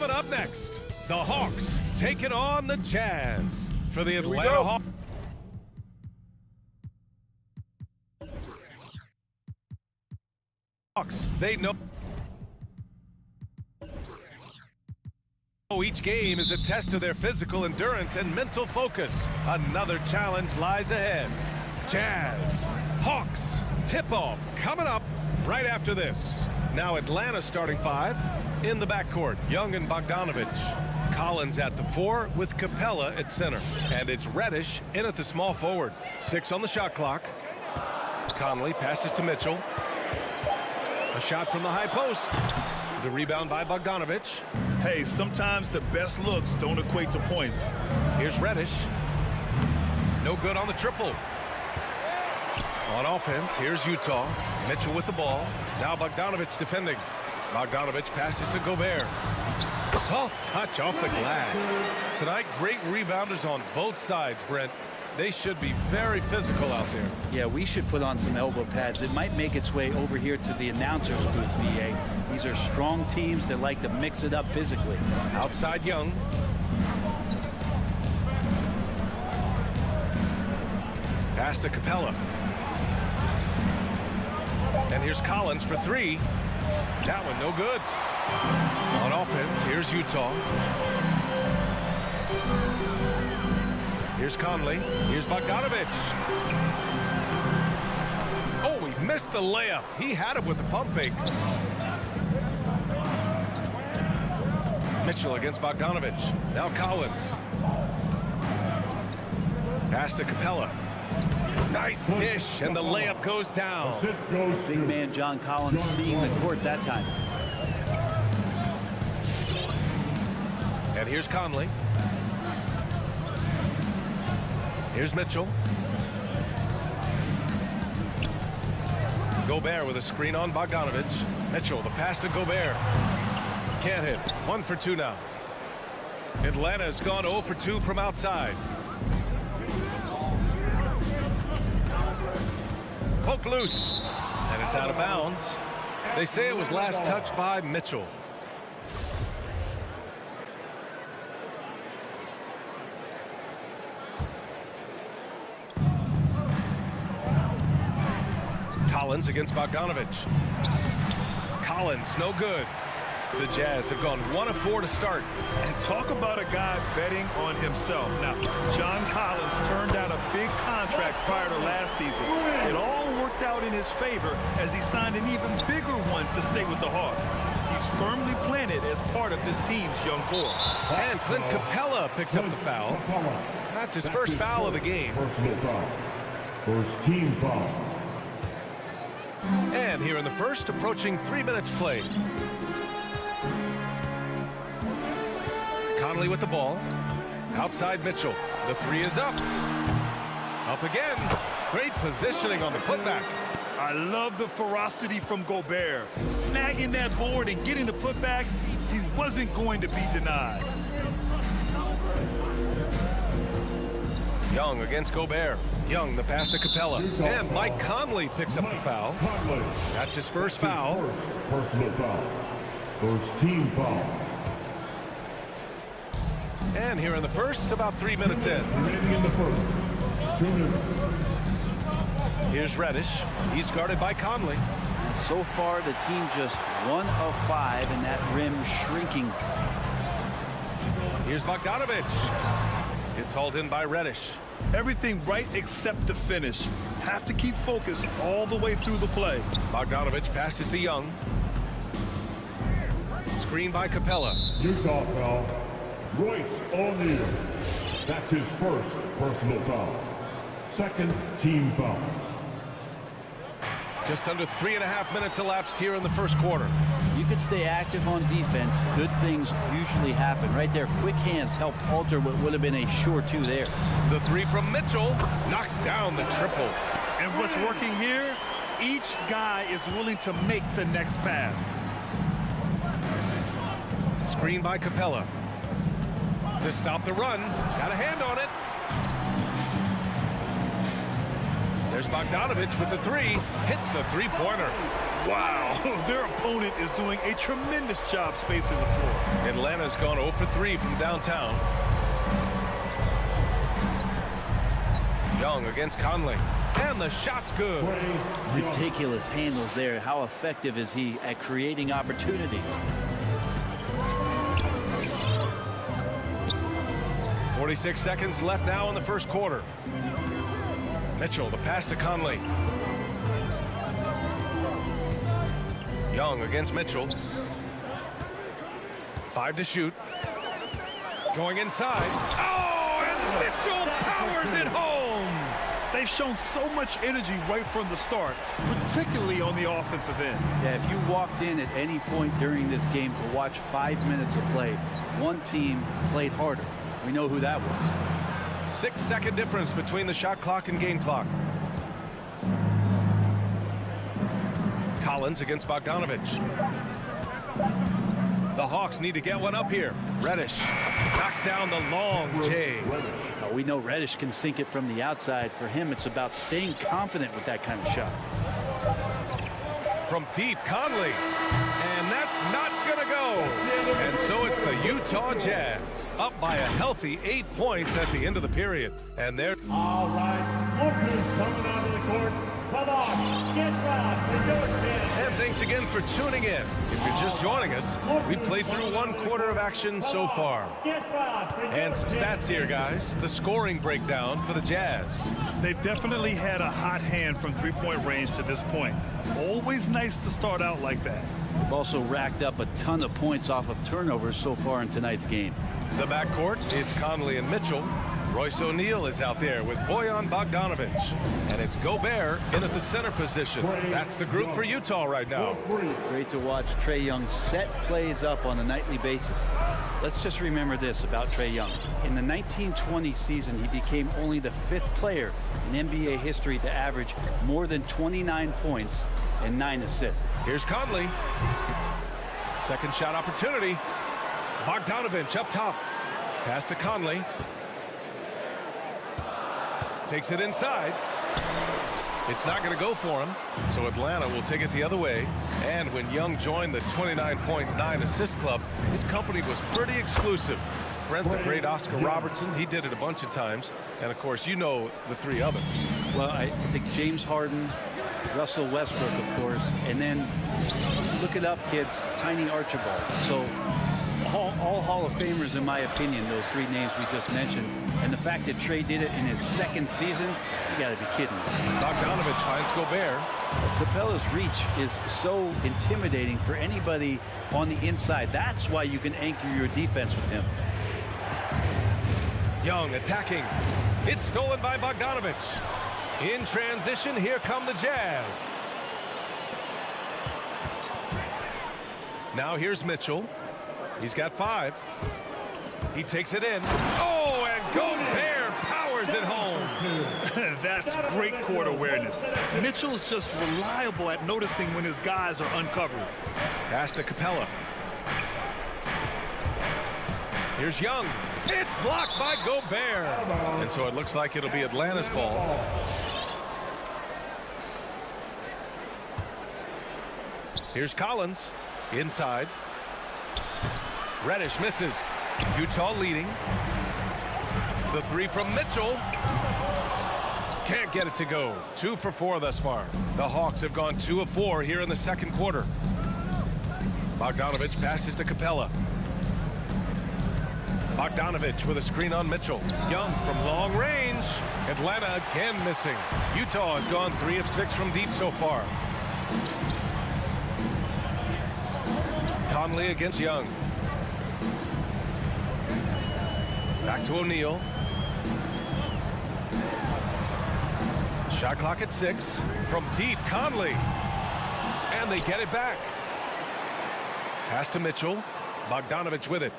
Coming up next, the Hawks taking on the Jazz for the Atlanta Hawks. They know each game is a test of their physical endurance and mental focus. Another challenge lies ahead. Jazz, Hawks, tip-off coming up right after this. Now Atlanta starting five. In the backcourt, Young and Bogdanovich. Collins at the 4 with Capella at center. And it's Reddish in at the small forward. 6 on the shot clock. Conley passes to Mitchell. A shot from the high post. The rebound by Bogdanovich. Hey, sometimes the best looks don't equate to points. Here's Reddish. No good on the triple. On offense, here's Utah. Mitchell with the ball. Now Bogdanovich defending. Bogdanovich passes to Gobert. Soft touch off the glass. Tonight, great rebounders on both sides, Brent. They should be very physical out there. Yeah, we should put on some elbow pads. It might make its way over here to the announcer's booth, BA. These are strong teams that like to mix it up physically. Outside Young. Pass to Capella. And here's Collins for 3. That one no good. On offense, here's Utah. Here's Conley. Here's Bogdanovich. Oh, he missed the layup. He had it with the pump fake. Mitchell against Bogdanovich. Now Collins. Pass to Capella. Nice dish, and the layup goes down. Big man John Collins seeing the court that time. And here's Conley. Here's Mitchell. Gobert with a screen on Bogdanovich. Mitchell, the pass to Gobert. Can't hit. 1 for 2 now. Atlanta's gone 0 for 2 from outside. Poke loose. And it's out of bounds. They say it was last touched by Mitchell. Collins against Bogdanovich. Collins, no good. The Jazz have gone 1 of 4 to start. And talk about a guy betting on himself. Now, John Collins turned down a big contract prior to last season. It all worked out in his favor as he signed an even bigger one to stay with the Hawks. He's firmly planted as part of this team's young core. And Clint Capella picks up the foul. That's his first foul of the game. Personal foul. First team foul. And here in the first, approaching 3 minutes played. Conley with the ball. Outside Mitchell. The 3 is up. Up again. Great positioning on the putback. I love the ferocity from Gobert. Snagging that board and getting the putback, he wasn't going to be denied. Young against Gobert. Young, the pass to Capella. And Mike Conley picks up the foul. That's his first foul. Personal foul. First team foul. And here in the first, about 3 minutes in. Remaining in the first. 2 minutes. Here's Reddish. He's guarded by Conley. So far, the team just 1 of 5, and that rim shrinking. Here's Bogdanovich. It's hauled in by Reddish. Everything right except the finish. Have to keep focused all the way through the play. Bogdanovich passes to Young. Screen by Capella. Utah foul. Royce O'Neal. That's his first personal foul. Second team foul. Just under 3.5 minutes elapsed here in the first quarter. You could stay active on defense. Good things usually happen. Right there, quick hands helped alter what would have been a sure 2 there. The 3 from Mitchell knocks down the triple. And what's working here, each guy is willing to make the next pass. Screen by Capella. To stop the run. Got a hand on it. There's Here's Bogdanovich with the three. Hits the three-pointer. Wow, their opponent is doing a tremendous job spacing the floor. Atlanta's gone 0 for 3 from downtown. Young against Conley. And the shot's good. Ridiculous handles there. How effective is he at creating opportunities? 46 seconds left now in the first quarter. Mitchell, the pass to Conley. Young against Mitchell. 5 to shoot. Going inside. Oh, and Mitchell powers it home. They've shown so much energy right from the start, particularly on the offensive end. Yeah, if you walked in at any point during this game to watch 5 minutes of play, one team played harder. We know who that was. 6-second difference between the shot clock and game clock. Collins against Bogdanovich. The Hawks need to get one up here. Reddish knocks down the long J. We know Reddish can sink it from the outside. For him, it's about staying confident with that kind of shot. From deep, Conley. And that's not going to go. And so it's the Utah Jazz up by a healthy 8 points at the end of the period. And they're... All right, Lucas coming onto the court. Come on, get back to your chance. And thanks again for tuning in. If you're just joining us, we played through 1 quarter of action so far. And some stats here, guys. The scoring breakdown for the Jazz. They've definitely had a hot hand from three-point range to this point. Always nice to start out like that. They've also racked up a ton of points off of turnovers so far in tonight's game. The backcourt, it's Conley and Mitchell. Royce O'Neal is out there with Bojan Bogdanovich. And it's Gobert in at the center position. That's the group for Utah right now. Great to watch Trae Young set plays up on a nightly basis. Let's just remember this about Trae Young. In the 1920 season, he became only the 5th player in NBA history to average more than 29 points and 9 assists. Here's Conley. Second shot opportunity. Bogdanovich up top. Pass to Conley. Takes it inside. It's not going to go for him, so Atlanta will take it the other way. And when Young joined the 29.9 assist club, his company was pretty exclusive. Brent, the great Oscar Robertson, he did it a bunch of times. And, of course, you know the 3 others. Well, I think James Harden, Russell Westbrook, of course, and then look it up, kids, Tiny Archibald. So all Hall of Famers, in my opinion, those 3 names we just mentioned. And the fact that Trae did it in his 2nd season, you got to be kidding me. Bogdanovich finds Gobert. Capella's reach is so intimidating for anybody on the inside. That's why you can anchor your defense with him. Young attacking. It's stolen by Bogdanovich. In transition, here come the Jazz. Now here's Mitchell. He's got 5. He takes it in. Oh, and Gobert powers it home. That's great court awareness. Mitchell's just reliable at noticing when his guys are uncovered. Pass to Capella. Here's Young. It's blocked by Gobert. And so it looks like it'll be Atlanta's ball. Here's Collins. Inside. Reddish misses. Utah leading. The 3 from Mitchell. Can't get it to go. 2 for 4 thus far. The Hawks have gone 2 of 4 here in the second quarter. Bogdanovich passes to Capella. Bogdanovich with a screen on Mitchell. Young from long range. Atlanta again missing. Utah has gone 3 of 6 from deep so far. Conley against Young. Back to O'Neal. Shot clock at 6. From deep, Conley. And they get it back. Pass to Mitchell. Bogdanovich with it.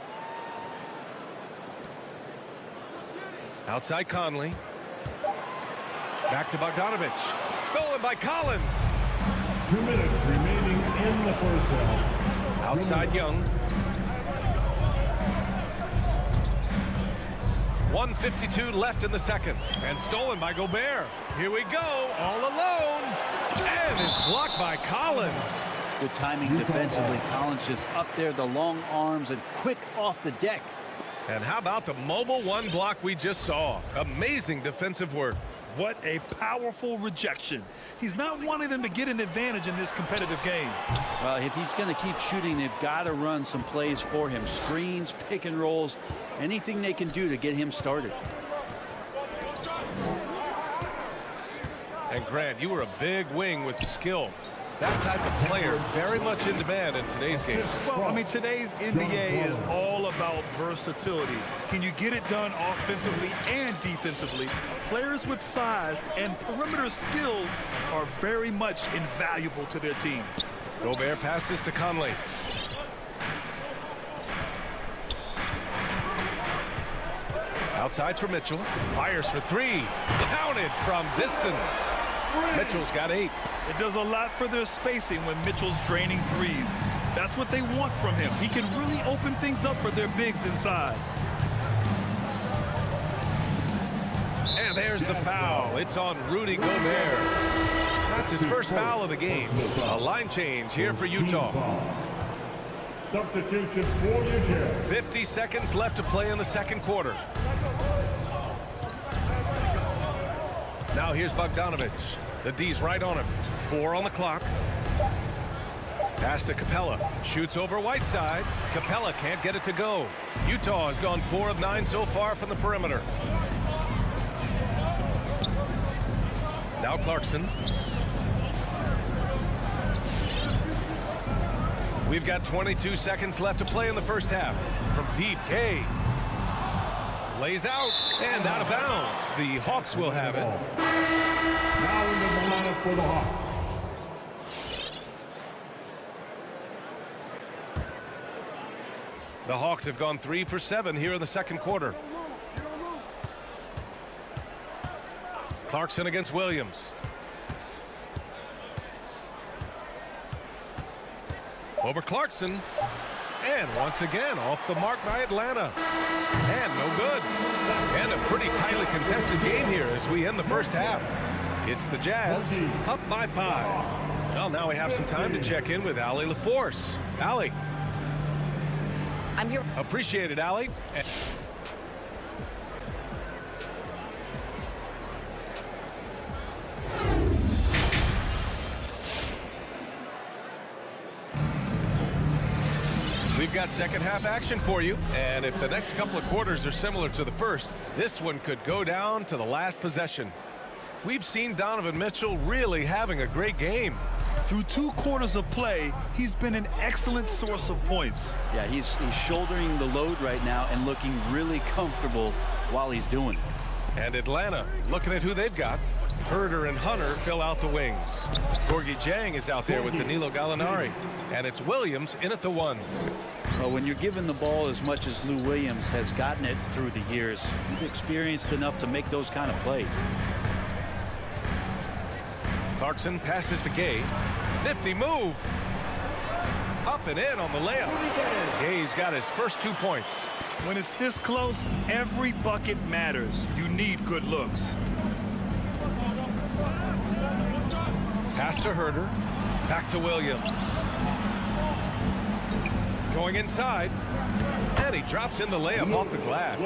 Outside Conley. Back to Bogdanovich. Stolen by Collins. 2 minutes remaining in the first half. Outside Young. 1:52 left in the second. And stolen by Gobert. Here we go, all alone. And it's blocked by Collins. Good timing defensively. Collins just up there, the long arms, and quick off the deck. And how about the mobile one block we just saw? Amazing defensive work. What a powerful rejection. He's not wanting them to get an advantage in this competitive game. Well, if he's going to keep shooting, they've got to run some plays for him. Screens, pick and rolls, anything they can do to get him started. And Grant, you were a big wing with skill. That type of player very much in demand in today's game. Well, I mean, today's NBA is all about versatility. Can you get it done offensively and defensively? Players with size and perimeter skills are very much invaluable to their team. Gobert passes to Conley. Outside for Mitchell. Fires for three. Counted from distance. Mitchell's got 8. It does a lot for their spacing when Mitchell's draining threes. That's what they want from him. He can really open things up for their bigs inside. And there's the foul. It's on Rudy Gobert. That's his first foul of the game. A line change here for Utah. Substitution for Utah. 50 seconds left to play in the second quarter. Now here's Bogdanovich. The D's right on him. 4 on the clock. Pass to Capella. Shoots over Whiteside. Capella can't get it to go. Utah has gone 4 of 9 so far from the perimeter. Now Clarkson. We've got 22 seconds left to play in the first half. From deep, Gay. Lays out and out of bounds. The Hawks will have it. Now into the lineup for the Hawks. The Hawks have gone 3 for 7 here in the second quarter. Clarkson against Williams. Over Clarkson. And once again, off the mark by Atlanta. And no good. And a pretty tightly contested game here as we end the first half. It's the Jazz up by 5. Well, now we have some time to check in with Allie LaForce. Allie. I'm here. Appreciate it, Allie. We've got second half action for you, and if the next couple of quarters are similar to the first, this one could go down to the last possession. We've seen Donovan Mitchell really having a great game. Through 2 quarters of play, he's been an excellent source of points. Yeah, he's shouldering the load right now and looking really comfortable while he's doing it. And Atlanta, looking at who they've got. Herder and Hunter fill out the wings. Gorgie Jang is out there with Danilo Gallinari. And it's Williams in at the 1. Well, when you're given the ball as much as Lou Williams has gotten it through the years, he's experienced enough to make those kind of plays. Clarkson passes to Gay. Nifty move. Up and in on the layup. Gay's got his first 2 points. When it's this close, every bucket matters. You need good looks. Pass to Herder. Back to Williams. Going inside. And he drops in the layup off the glass.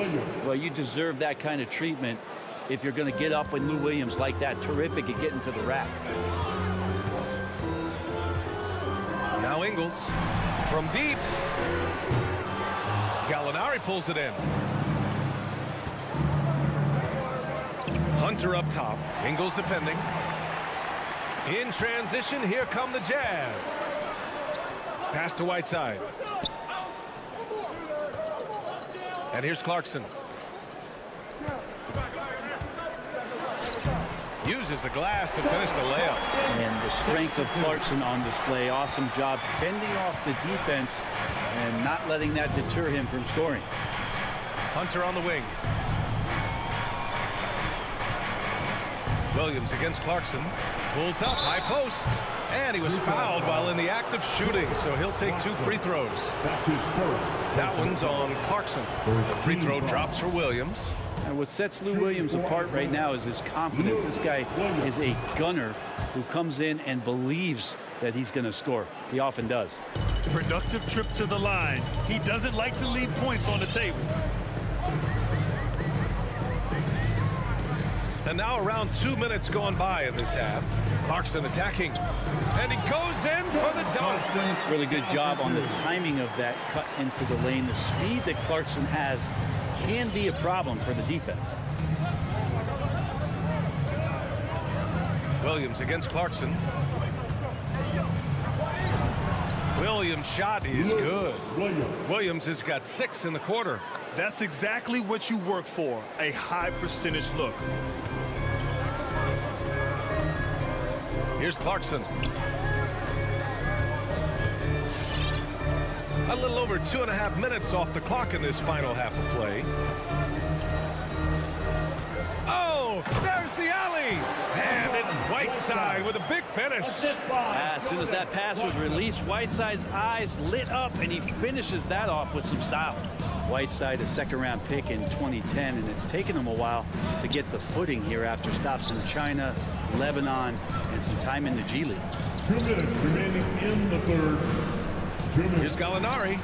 Well, you deserve that kind of treatment if you're going to get up with Lou Williams like that. Terrific at getting to the rack. Now Ingles from deep. Gallinari pulls it in. Hunter up top. Ingles defending. In transition, here come the Jazz. Pass to Whiteside. And here's Clarkson. Uses the glass to finish the layup. And the strength of Clarkson on display. Awesome job fending off the defense and not letting that deter him from scoring. Hunter on the wing. Williams against Clarkson. Pulls up, high post. And he was fouled while in the act of shooting, so he'll take 2 free throws. That's his first. That one's on Clarkson. The free throw drops for Williams. And what sets Lou Williams apart right now is his confidence. This guy is a gunner who comes in and believes that he's going to score. He often does. Productive trip to the line. He doesn't like to leave points on the table. And now around 2 minutes going by in this half. Clarkson attacking. And he goes in for the dunk. Really good job on the timing of that cut into the lane. The speed that Clarkson has can be a problem for the defense. Williams against Clarkson. Williams' shot is good. Williams has got 6 in the quarter. That's exactly what you work for, a high percentage look. Here's Clarkson. A little over 2.5 minutes off the clock in this final half of play. Oh, there's the alley. And it's Whiteside with a big finish. As soon as that pass was released, Whiteside's eyes lit up, and he finishes that off with some style. Whiteside, a second-round pick in 2010, and it's taken him a while to get the footing here after stops in China, Lebanon, and some time in the G League. 2 minutes remaining in the third. 2 minutes. Here's Gallinari.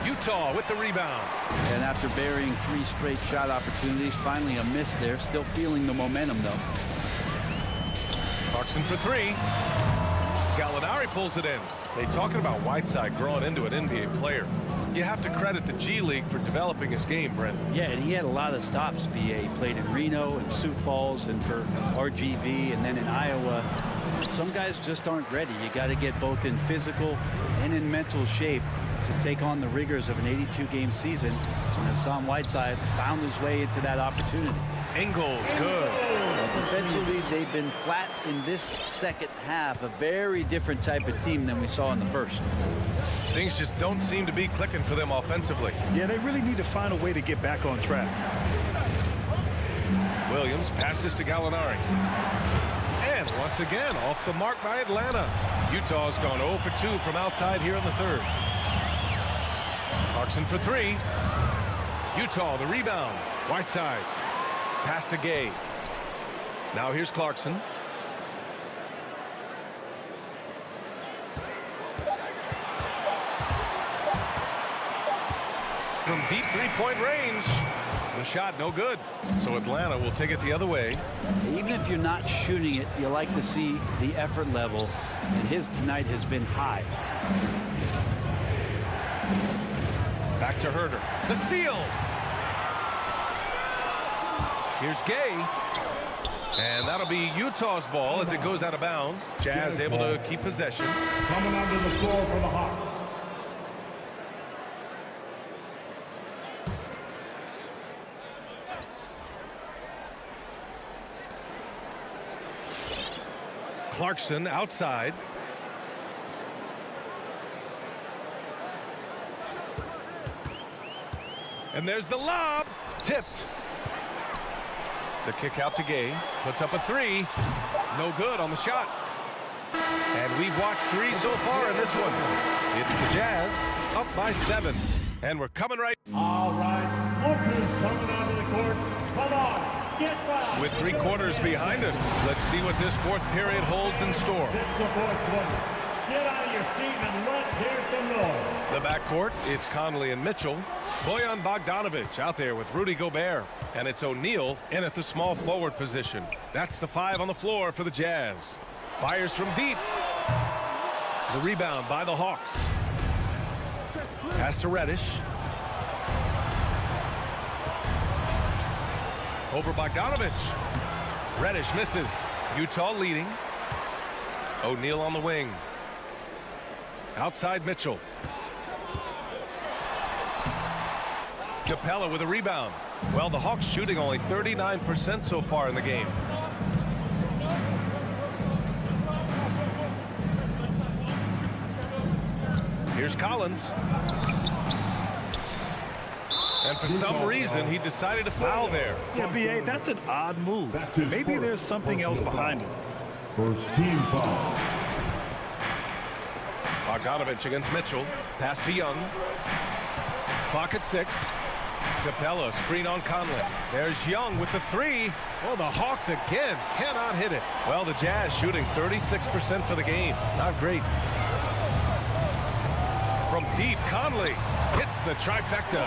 Utah with the rebound. And after burying 3 straight shot opportunities, finally a miss there. Still feeling the momentum, though. Clarkson for 3. Gallinari pulls it in. They talking about Whiteside growing into an NBA player. You have to credit the G League for developing his game, Brent. Yeah, and he had a lot of stops, B.A. He played in Reno and Sioux Falls and for RGV and then in Iowa. Some guys just aren't ready. You got to get both in physical and in mental shape to take on the rigors of an 82-game season. And Hassan Whiteside found his way into that opportunity. Ingles, good. Defensively, they've been flat in this second half. A very different type of team than we saw in the first. Things just don't seem to be clicking for them offensively. Yeah, they really need to find a way to get back on track. Williams passes to Gallinari. And once again, off the mark by Atlanta. Utah's gone 0 for 2 from outside here in the third. Clarkson for 3. Utah, the rebound. Whiteside. Pass to Gay. Now here's Clarkson. From deep three-point range. The shot no good. So Atlanta will take it the other way. Even if you're not shooting it, you like to see the effort level. And his tonight has been high. Back to Herder. The steal. Here's Gay. And that'll be Utah's ball as it goes out of bounds. Jazz able to keep possession. Coming onto the floor for the Hawks. Clarkson outside. And there's the lob. Tipped. The kick out to Gay. Puts up a 3. No good on the shot. And we've watched 3 so far in this one. It's the Jazz up by 7. And we're coming right. All right. Oakland's coming onto the court. Come on. Get wild. With 3 quarters behind us, let's see what this 4th period holds in store. It's the fourth quarter. Get out of your seat and let's hear some noise. The backcourt, it's Conley and Mitchell. Bojan Bogdanovic out there with Rudy Gobert. And it's O'Neal in at the small forward position. That's the 5 on the floor for the Jazz. Fires from deep. The rebound by the Hawks. Pass to Reddish. Over Bogdanovic. Reddish misses. Utah leading. O'Neal on the wing. Outside Mitchell. Capella with a rebound. Well, the Hawks shooting only 39% so far in the game. Here's Collins. And for some reason, he decided to foul there. Yeah, B.A., that's an odd move. Maybe there's something else behind it. First team foul. Bogdanovic against Mitchell. Pass to Young. Clock at 6. Capella, screen on Conley. There's Young with the three. Well, the Hawks again cannot hit it. Well, the Jazz shooting 36% for the game. Not great. From deep, Conley hits the trifecta.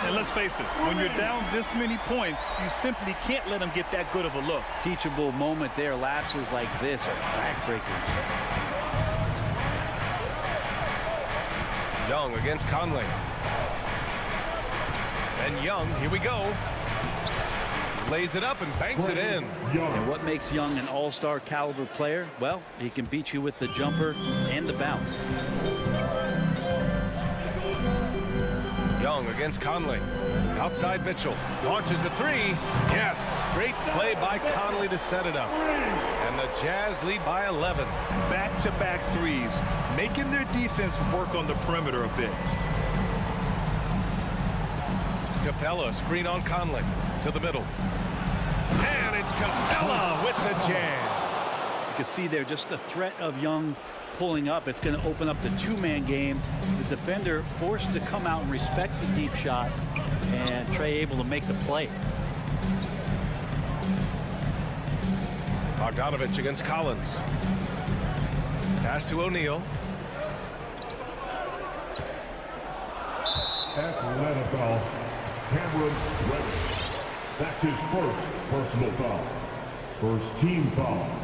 And let's face it, when you're down this many points, you simply can't let them get that good of a look. Teachable moment there. Lapses like this are backbreakers. Young against Conley. And Young, here we go. Lays it up and banks it in. And what makes Young an all-star caliber player? Well, he can beat you with the jumper and the bounce. Young against Conley. Outside Mitchell. Launches a three. Yes. Great play by Conley to set it up. And the Jazz lead by 11. Back-to-back threes, making their defense work on the perimeter a bit. Capella, screen on Conley. To the middle. And it's Capella with the jam. You can see there just the threat of Young pulling up. It's going to open up the two-man game. The defender forced to come out and respect the deep shot, and Trey able to make the play. Bogdanovich against Collins. Pass to O'Neal. Atlanta foul. Cameron Reddish. That's his first personal foul. First team foul.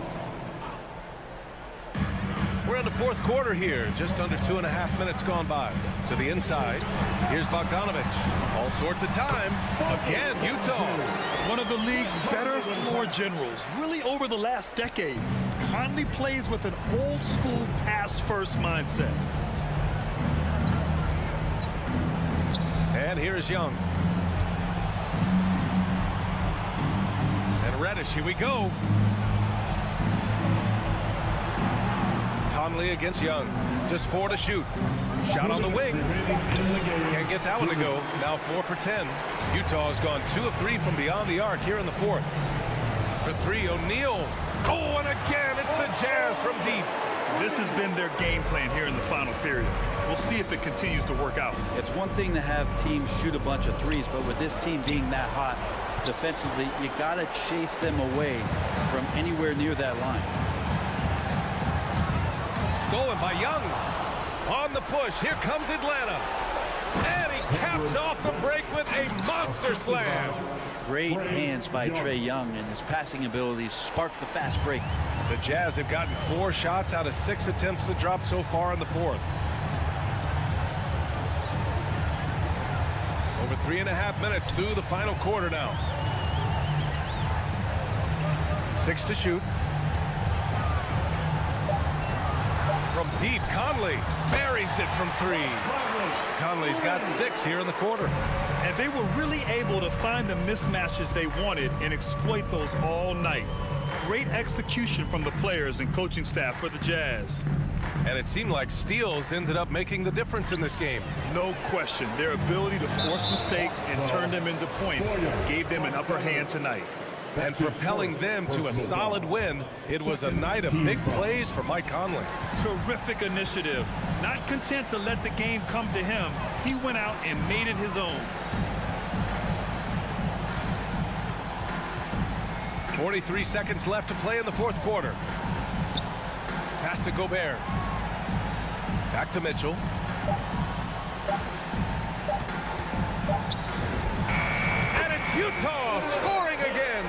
We're in the fourth quarter here. Just under 2.5 minutes gone by. To the inside. Here's Bogdanovich. All sorts of time. Again, Utah. One of the league's better floor generals, really over the last decade. Conley plays with an old-school pass-first mindset. And here is Young. And Reddish, here we go. Conley against Young. Just 4 to shoot. Shot on the wing. Can't get that one to go. Now 4 for 10. Utah has gone 2 of 3 from beyond the arc here in the fourth. For 3, O'Neal. Oh, and again, it's the Jazz from deep. This has been their game plan here in the final period. We'll see if it continues to work out. It's one thing to have teams shoot a bunch of threes, but with this team being that hot defensively, you got to chase them away from anywhere near that line. Stolen by Young. On the push. Here comes Atlanta. And he caps off the break with a monster slam. Great hands by Trey Young, and his passing abilities sparked the fast break. The Jazz have gotten 4 shots out of 6 attempts to drop so far in the fourth. Over 3.5 minutes through the final quarter now. 6 to shoot. From deep, Conley buries it from 3. Conley's got 6 here in the quarter. And they were really able to find the mismatches they wanted and exploit those all night. Great execution from the players and coaching staff for the Jazz. And it seemed like steals ended up making the difference in this game. No question. Their ability to force mistakes and turn them into points gave them an upper hand tonight. And propelling them to a solid win. It was a night of big plays for Mike Conley. Terrific initiative. Not content to let the game come to him, he went out and made it his own. 43 seconds left to play in the fourth quarter. Pass to Gobert. Back to Mitchell. And it's Utah scoring again.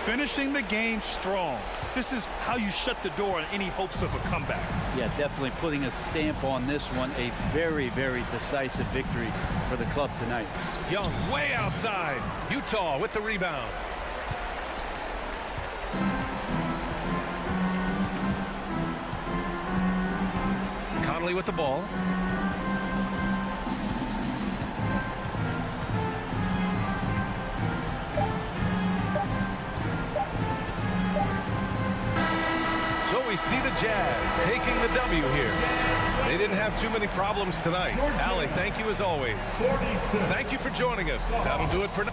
Finishing the game strong. This is how you shut the door on any hopes of a comeback. Yeah, definitely putting a stamp on this one. A very, very decisive victory for the club tonight. Young way outside. Utah with the rebound. Conley with the ball. So we see the Jazz taking the W here. They didn't have too many problems tonight. Allie, thank you as always. Thank you for joining us. That'll do it for now.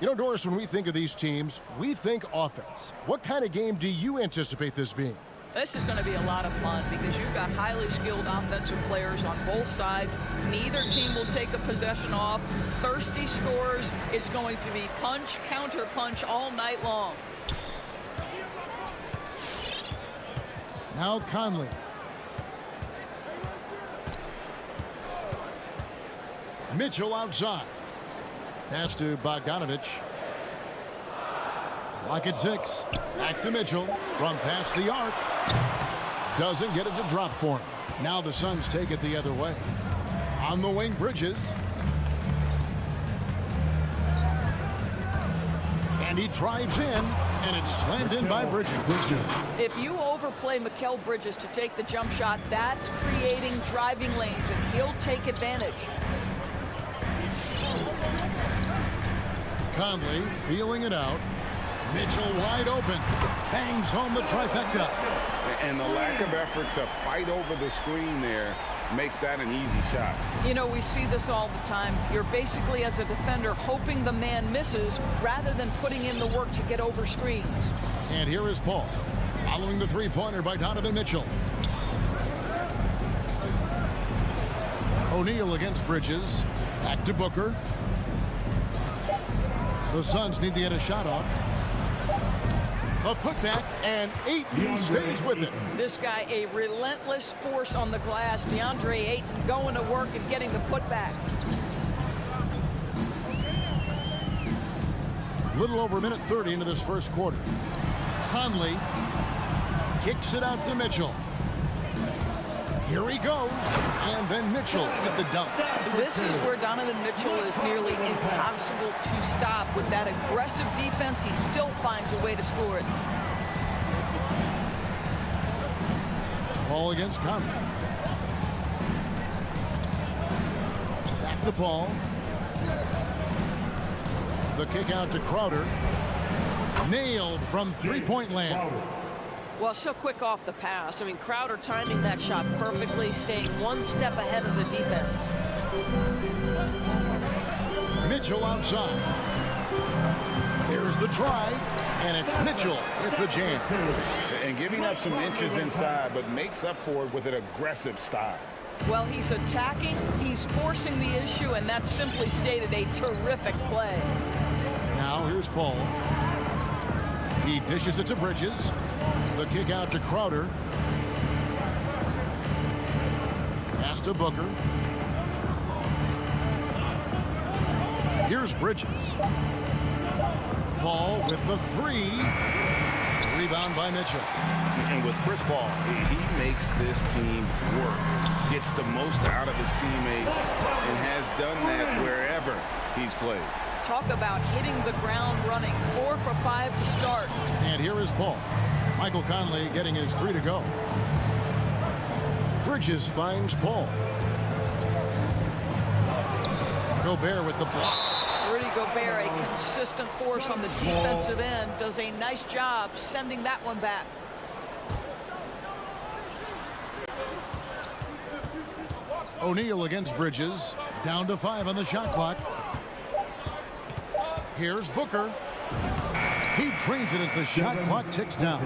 You know, Doris, when we think of these teams, we think offense. What kind of game do you anticipate this being? This is going to be a lot of fun because you've got highly skilled offensive players on both sides. Neither team will take a possession off. Thirsty scores. It's going to be punch, counter punch all night long. Now Conley. Mitchell outside. Pass to Bogdanovich. Clock at 6. Back to Mitchell from past the arc. Doesn't get it to drop for him. Now the Suns take it the other way. On the wing, Bridges. And he drives in, and it's slammed in by Bridges. If you overplay Mikal Bridges to take the jump shot, that's creating driving lanes, and he'll take advantage. Conley feeling it out. Mitchell wide open. Bangs home the trifecta. And the lack of effort to fight over the screen there makes that an easy shot. You know, we see this all the time. You're basically, as a defender, hoping the man misses rather than putting in the work to get over screens. And here is Paul, following the three-pointer by Donovan Mitchell. O'Neal against Bridges. Back to Booker. The Suns need to get a shot off. A putback, and Ayton stays with it. This guy, a relentless force on the glass. DeAndre Ayton going to work and getting the putback. Little over a minute 30 into this first quarter. Conley kicks it out to Mitchell. Here he goes, and then Mitchell with the dunk. This is where Donovan Mitchell is nearly impossible to stop. With that aggressive defense, he still finds a way to score it. Paul against Conley. Back to Paul. The kick out to Crowder. Nailed from three-point land. Well, so quick off the pass. I mean, Crowder timing that shot perfectly, staying one step ahead of the defense. Mitchell outside. There's the drive, and it's Mitchell with the jam. And giving up some inches inside, but makes up for it with an aggressive style. Well, he's attacking, he's forcing the issue, and that's simply stated a terrific play. Now here's Paul. He dishes it to Bridges. The kick out to Crowder. Pass to Booker. Here's Bridges. Paul with the three. Rebound by Mitchell. And with Chris Paul, he makes this team work. Gets the most out of his teammates and has done that wherever he's played. Talk about hitting the ground running. 4 for 5 to start. And here is Paul. Michael Conley getting his three to go. Bridges finds Paul. Gobert with the block. Rudy Gobert, a consistent force on the defensive end, does a nice job sending that one back. O'Neal against Bridges. Down to 5 on the shot clock. Here's Booker. He drains it as the shot clock ticks down.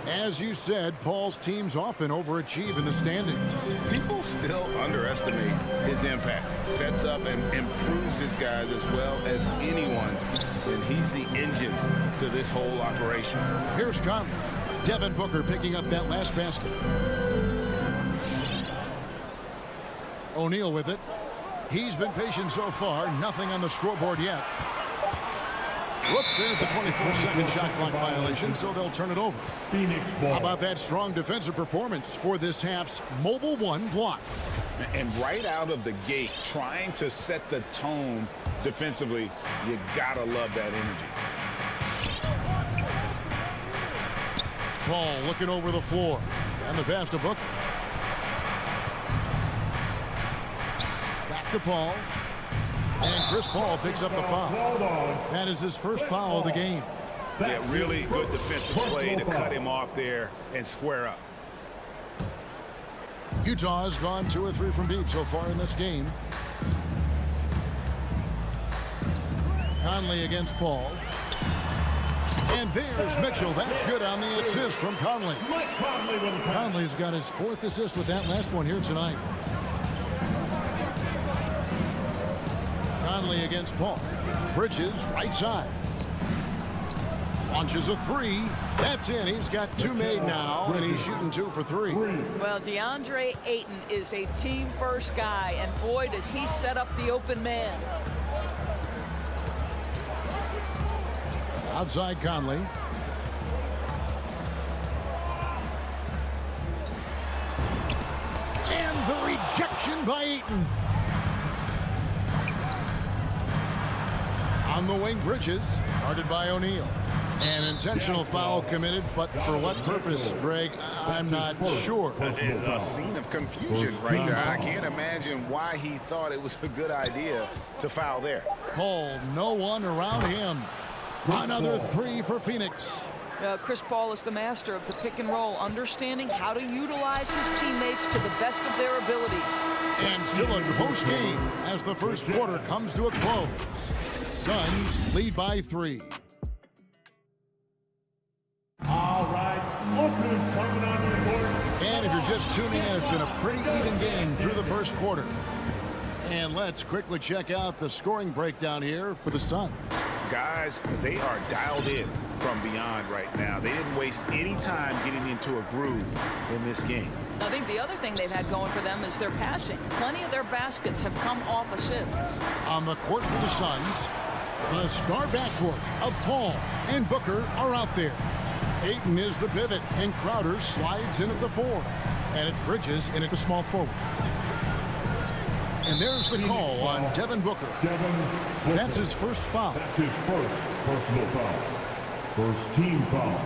As you said, Paul's teams often overachieve in the standings. People still underestimate his impact. Sets up and improves his guys as well as anyone. And he's the engine to this whole operation. Here's Conley. Devin Booker picking up that last basket. O'Neal with it. He's been patient so far. Nothing on the scoreboard yet. Whoops, there's the 24-second shot clock violation, so they'll turn it over. How about that strong defensive performance for this half's Mobile One block? And right out of the gate, trying to set the tone defensively, you gotta love that energy. Paul looking over the floor. And the pass to Booker. Back to Paul. And Chris Paul picks up the foul. That is his first foul of the game. Yeah, really good defensive play to cut him off there and square up. Utah has gone 2 or 3 from deep so far in this game. Conley against Paul. And there's Mitchell. That's good on the assist from Conley. Conley's got his 4th assist with that last one here tonight. Conley against Paul. Bridges, right side. Launches a 3. That's in. He's got 2 made now, and he's shooting 2 for 3. Well, DeAndre Ayton is a team-first guy, and boy, does he set up the open man. Outside Conley. And the rejection by Ayton. On the wing, Bridges, guarded by O'Neal. An intentional foul committed, but for what purpose, Greg, I'm not sure. A scene of confusion right there. I can't imagine why he thought it was a good idea to foul there. Paul, no one around him. Another 3 for Phoenix. Chris Paul is the master of the pick and roll, understanding how to utilize his teammates to the best of their abilities. And still a close game as the first quarter comes to a close. Suns lead by 3. All right, look who's coming onto the court. And if you're just tuning in, it's been a pretty even game through the first quarter. And let's quickly check out the scoring breakdown here for the Suns. Guys, they are dialed in from beyond right now. They didn't waste any time getting into a groove in this game. I think the other thing they've had going for them is their passing. Plenty of their baskets have come off assists. On the court for the Suns, the star backcourt of Paul and Booker are out there. Ayton is the pivot, and Crowder slides in at the 4. And it's Bridges in at the small forward. And there's the call on Devin Booker. That's his first foul. That's his first personal foul. First team foul.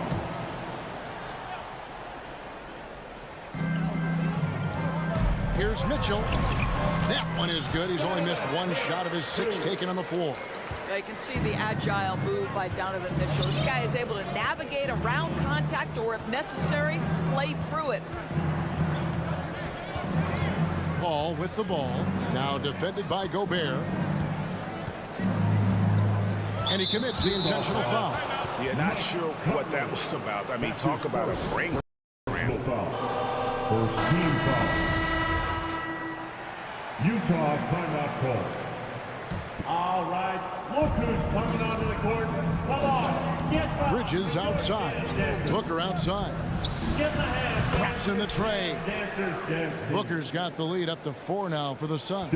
Here's Mitchell. That one is good. He's only missed 1 shot of his 6 taken on the floor. You can see the agile move by Donovan Mitchell. This guy is able to navigate around contact or, if necessary, play through it. Paul with the ball. Now defended by Gobert. And he commits the intentional foul. Yeah, not sure what that was about. I mean, talk about a brain. Foul. First team foul. Utah timeout call. All right, look who's coming onto the court. Come on, get back. Bridges outside. Booker outside. Get the hand. Traps in the tray. Dancers. Booker's got the lead up to 4 now for the Suns.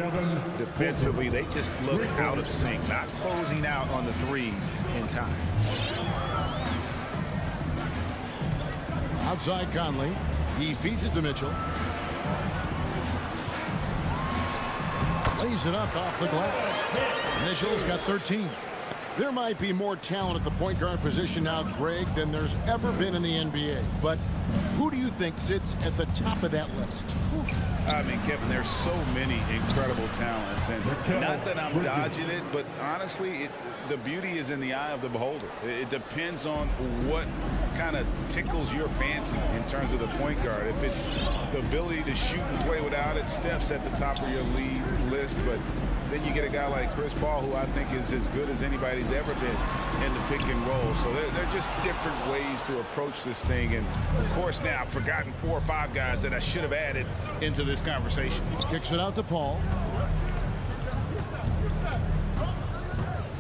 Defensively, they just look out of sync, not closing out on the threes in time. Outside Conley. He feeds it to Mitchell. Lays it up off the glass. Mitchell's got 13. There might be more talent at the point guard position now, Greg, than there's ever been in the NBA. But who do you think sits at the top of that list? I mean, Kevin, there's so many incredible talents. And not that I'm dodging it, but honestly, the beauty is in the eye of the beholder. It depends on what kind of tickles your fancy in terms of the point guard. If it's the ability to shoot and play without it, Steph's at the top of your league list. But then you get a guy like Chris Paul, who I think is as good as anybody's ever been in the pick and roll. So they're just different ways to approach this thing. And, of course, now I've forgotten 4 or 5 guys that I should have added into this conversation. Kicks it out to Paul.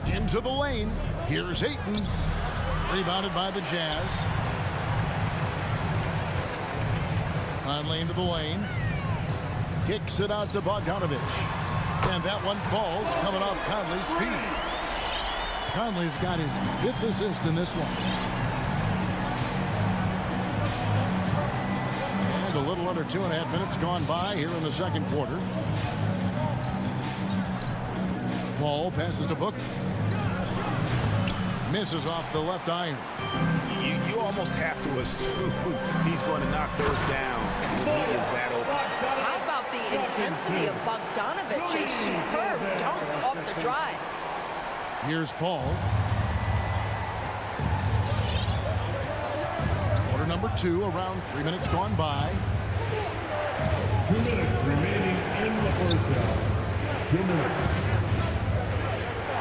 Into the lane. Here's Ayton. Rebounded by the Jazz. Conley into the lane. Kicks it out to Bogdanovich. And that one falls, coming off Conley's feet. Conley's got his 5th assist in this one. And a little under 2.5 minutes gone by here in the second quarter. Paul passes to Booker. Misses off the left iron. You almost have to assume he's going to knock those down when he is that open. How about the intensity of Bogdanovich? A superb dunk off the drive. Here's Paul. Quarter number 2, around 3 minutes gone by. 2 minutes remaining in the first half. 2 minutes.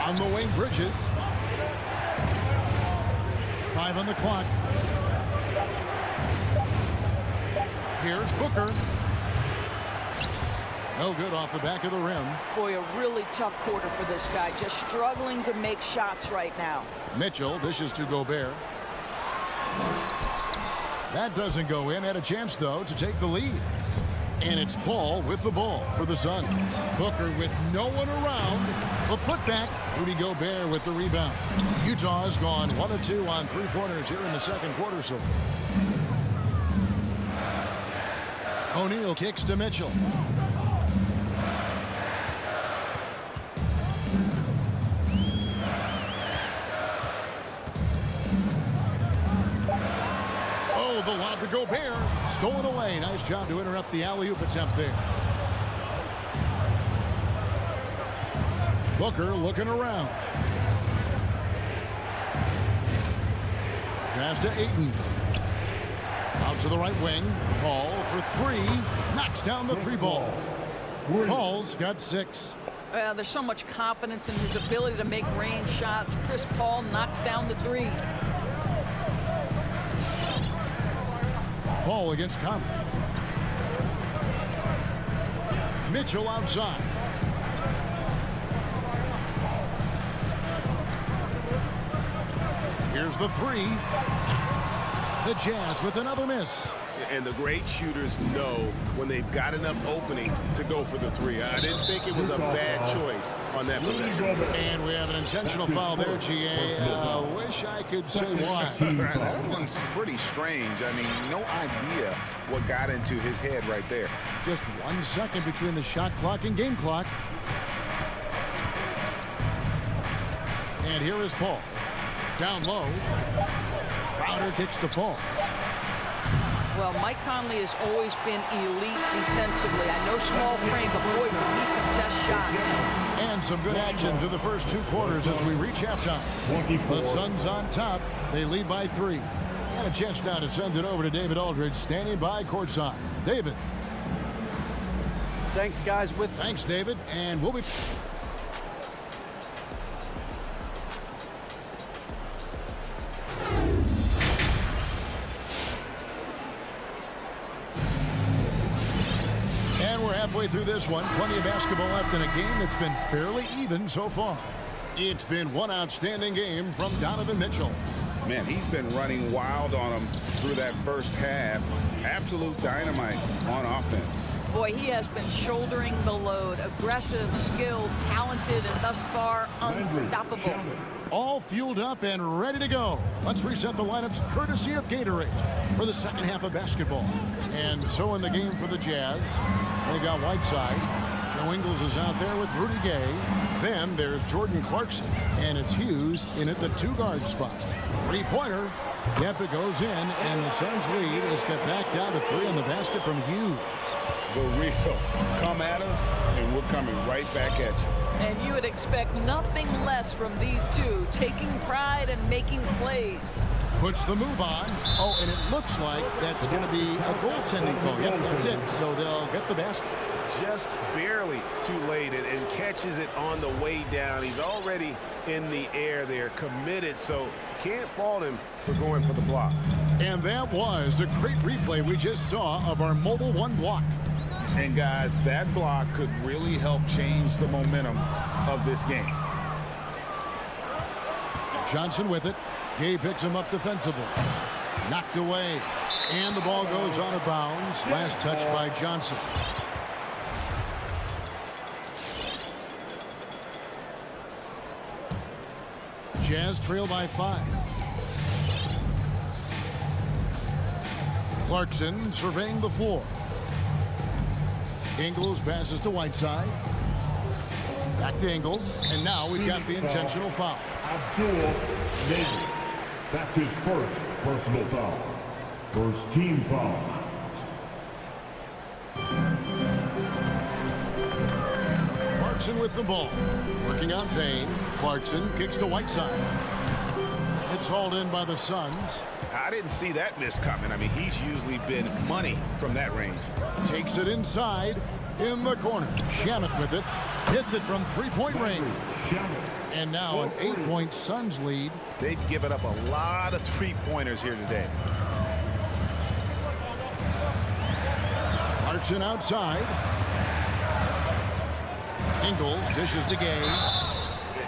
On the wing, Bridges. 5 on the clock. Here's Booker. No good off the back of the rim. Boy, a really tough quarter for this guy. Just struggling to make shots right now. Mitchell dishes to Gobert. That doesn't go in. Had a chance, though, to take the lead. And it's Paul with the ball for the Suns. Booker with no one around. The putback. Rudy Gobert with the rebound. Utah's gone 1 of 2 on three-pointers here in the second quarter so far. O'Neal kicks to Mitchell. Oh, the lob to Gobert. Stolen away. Nice job to interrupt the alley-oop attempt there. Booker looking around. Pass to Ayton. Out to the right wing. Paul for 3. Knocks down the 3 ball. Paul's got 6. There's so much confidence in his ability to make range shots. Chris Paul knocks down the 3. Paul against Conley. Mitchell outside. Here's the 3. The Jazz with another miss. And the great shooters know when they've got enough opening to go for the 3. I didn't think it was a bad choice on that possession. And we have an intentional foul there, GA. Wish I could say why. That one's pretty strange. I mean, no idea what got into his head right there. Just 1 second between the shot clock and game clock. And here is Paul. Down low. Crowder kicks to Paul. Well, Mike Conley has always been elite defensively. I know small frame, but boy, can he contest shots. And some good action through the first 2 quarters as we reach halftime. The Suns on top. They lead by 3. And a chance now to send it over to David Aldridge, standing by courtside. David. Thanks, guys. Thanks, David. And we'll be... halfway through this one. Plenty of basketball left in a game that's been fairly even so far. It's been one outstanding game from Donovan Mitchell. Man, he's been running wild on him through that first half. Absolute dynamite on offense. Boy, he has been shouldering the load. Aggressive, skilled, talented, and thus far unstoppable. All fueled up and ready to go. Let's reset the lineups courtesy of Gatorade for the second half of basketball. And so in the game for the Jazz, they got Whiteside. Joe Ingles is out there with Rudy Gay. Then there's Jordan Clarkson, and it's Hughes in at the 2-guard spot. 3-pointer. Yep, it goes in, and the Suns lead is cut back down to 3 on the basket from Hughes. The real come at us, and we're coming right back at you. And you would expect nothing less from these two, taking pride and making plays. Puts the move on. Oh, and it looks like that's going to be a goaltending call. Yep, that's it. So they'll get the basket. Just barely too late and catches it on the way down. He's already in the air there, committed, so can't fault him for going for the block. And that was a great replay we just saw of our Mobile One block. And guys, that block could really help change the momentum of this game. Johnson with it. Gay picks him up defensively. Knocked away. And the ball goes out of bounds. Last touch by Johnson. Jazz trail by 5. Clarkson surveying the floor. Ingles passes to Whiteside. Back to Ingles. And now we've got the intentional foul. Abdul-Nader. That's his first personal foul. First team foul. Clarkson with the ball. Working on Payne. Clarkson kicks to Whiteside. It's hauled in by the Suns. I didn't see that miss coming. I mean, he's usually been money from that range. Takes it inside in the corner. Shamet with it. Hits it from 3-point range. And now an 8-point Suns lead. They've given up a lot of three-pointers here today. Clarkson outside. Ingles dishes to Gay.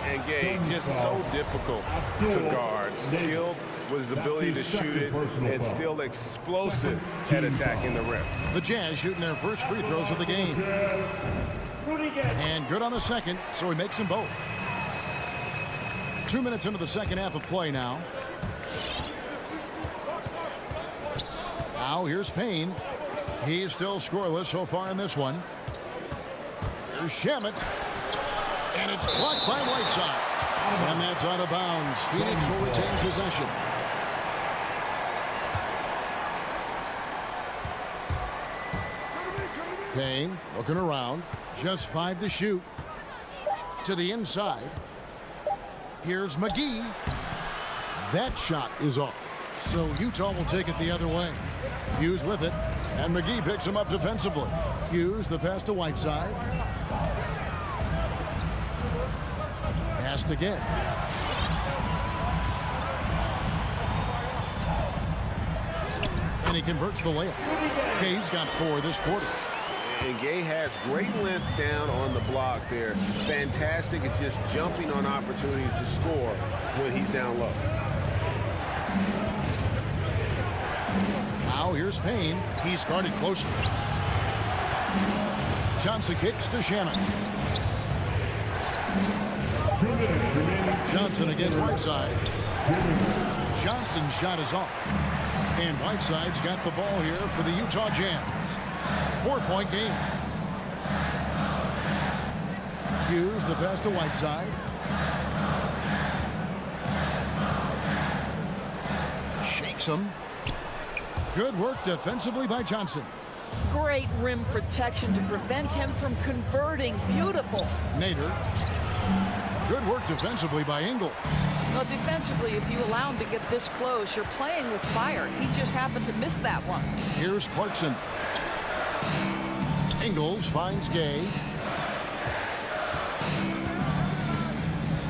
And Gay just so difficult to guard. Skilled with his ability to shoot it and still explosive at attacking the rim. The Jazz shooting their first free throws of the game. And good on the second, so he makes them both. 2 minutes into the second half of play now. Now here's Payne. He's still scoreless so far in this one. Here's Shamet. And it's blocked by Whiteside. And that's out of bounds. Phoenix will retain possession. Payne looking around. Just 5 to shoot. To the inside. Here's McGee. That shot is off. So Utah will take it the other way. Hughes with it. And McGee picks him up defensively. Hughes, the pass to Whiteside. Passed again. And he converts the layup. Gay's got 4 this quarter. And Gay has great length down on the block there. Fantastic at just jumping on opportunities to score when he's down low. Now here's Payne. He's guarded closer. Johnson kicks to Shamet. Johnson against Whiteside. Johnson's shot is off. And Whiteside's got the ball here for the Utah Jazz. 4-point game. Hughes, the pass to Whiteside. Shakes him. Good work defensively by Johnson. Great rim protection to prevent him from converting. Beautiful. Nader. Good work defensively by Ingles. Well, defensively, if you allow him to get this close, you're playing with fire. He just happened to miss that one. Here's Clarkson. Ingles finds Gay.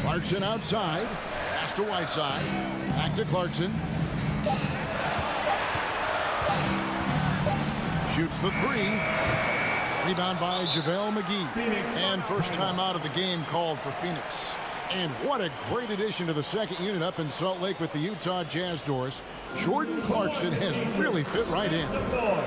Clarkson outside. Pass to Whiteside. Back to Clarkson. Shoots the 3. Rebound by JaVale McGee. And first time out of the game called for Phoenix. And what a great addition to the second unit up in Salt Lake with the Utah Jazz doors. Jordan Clarkson has really fit right in.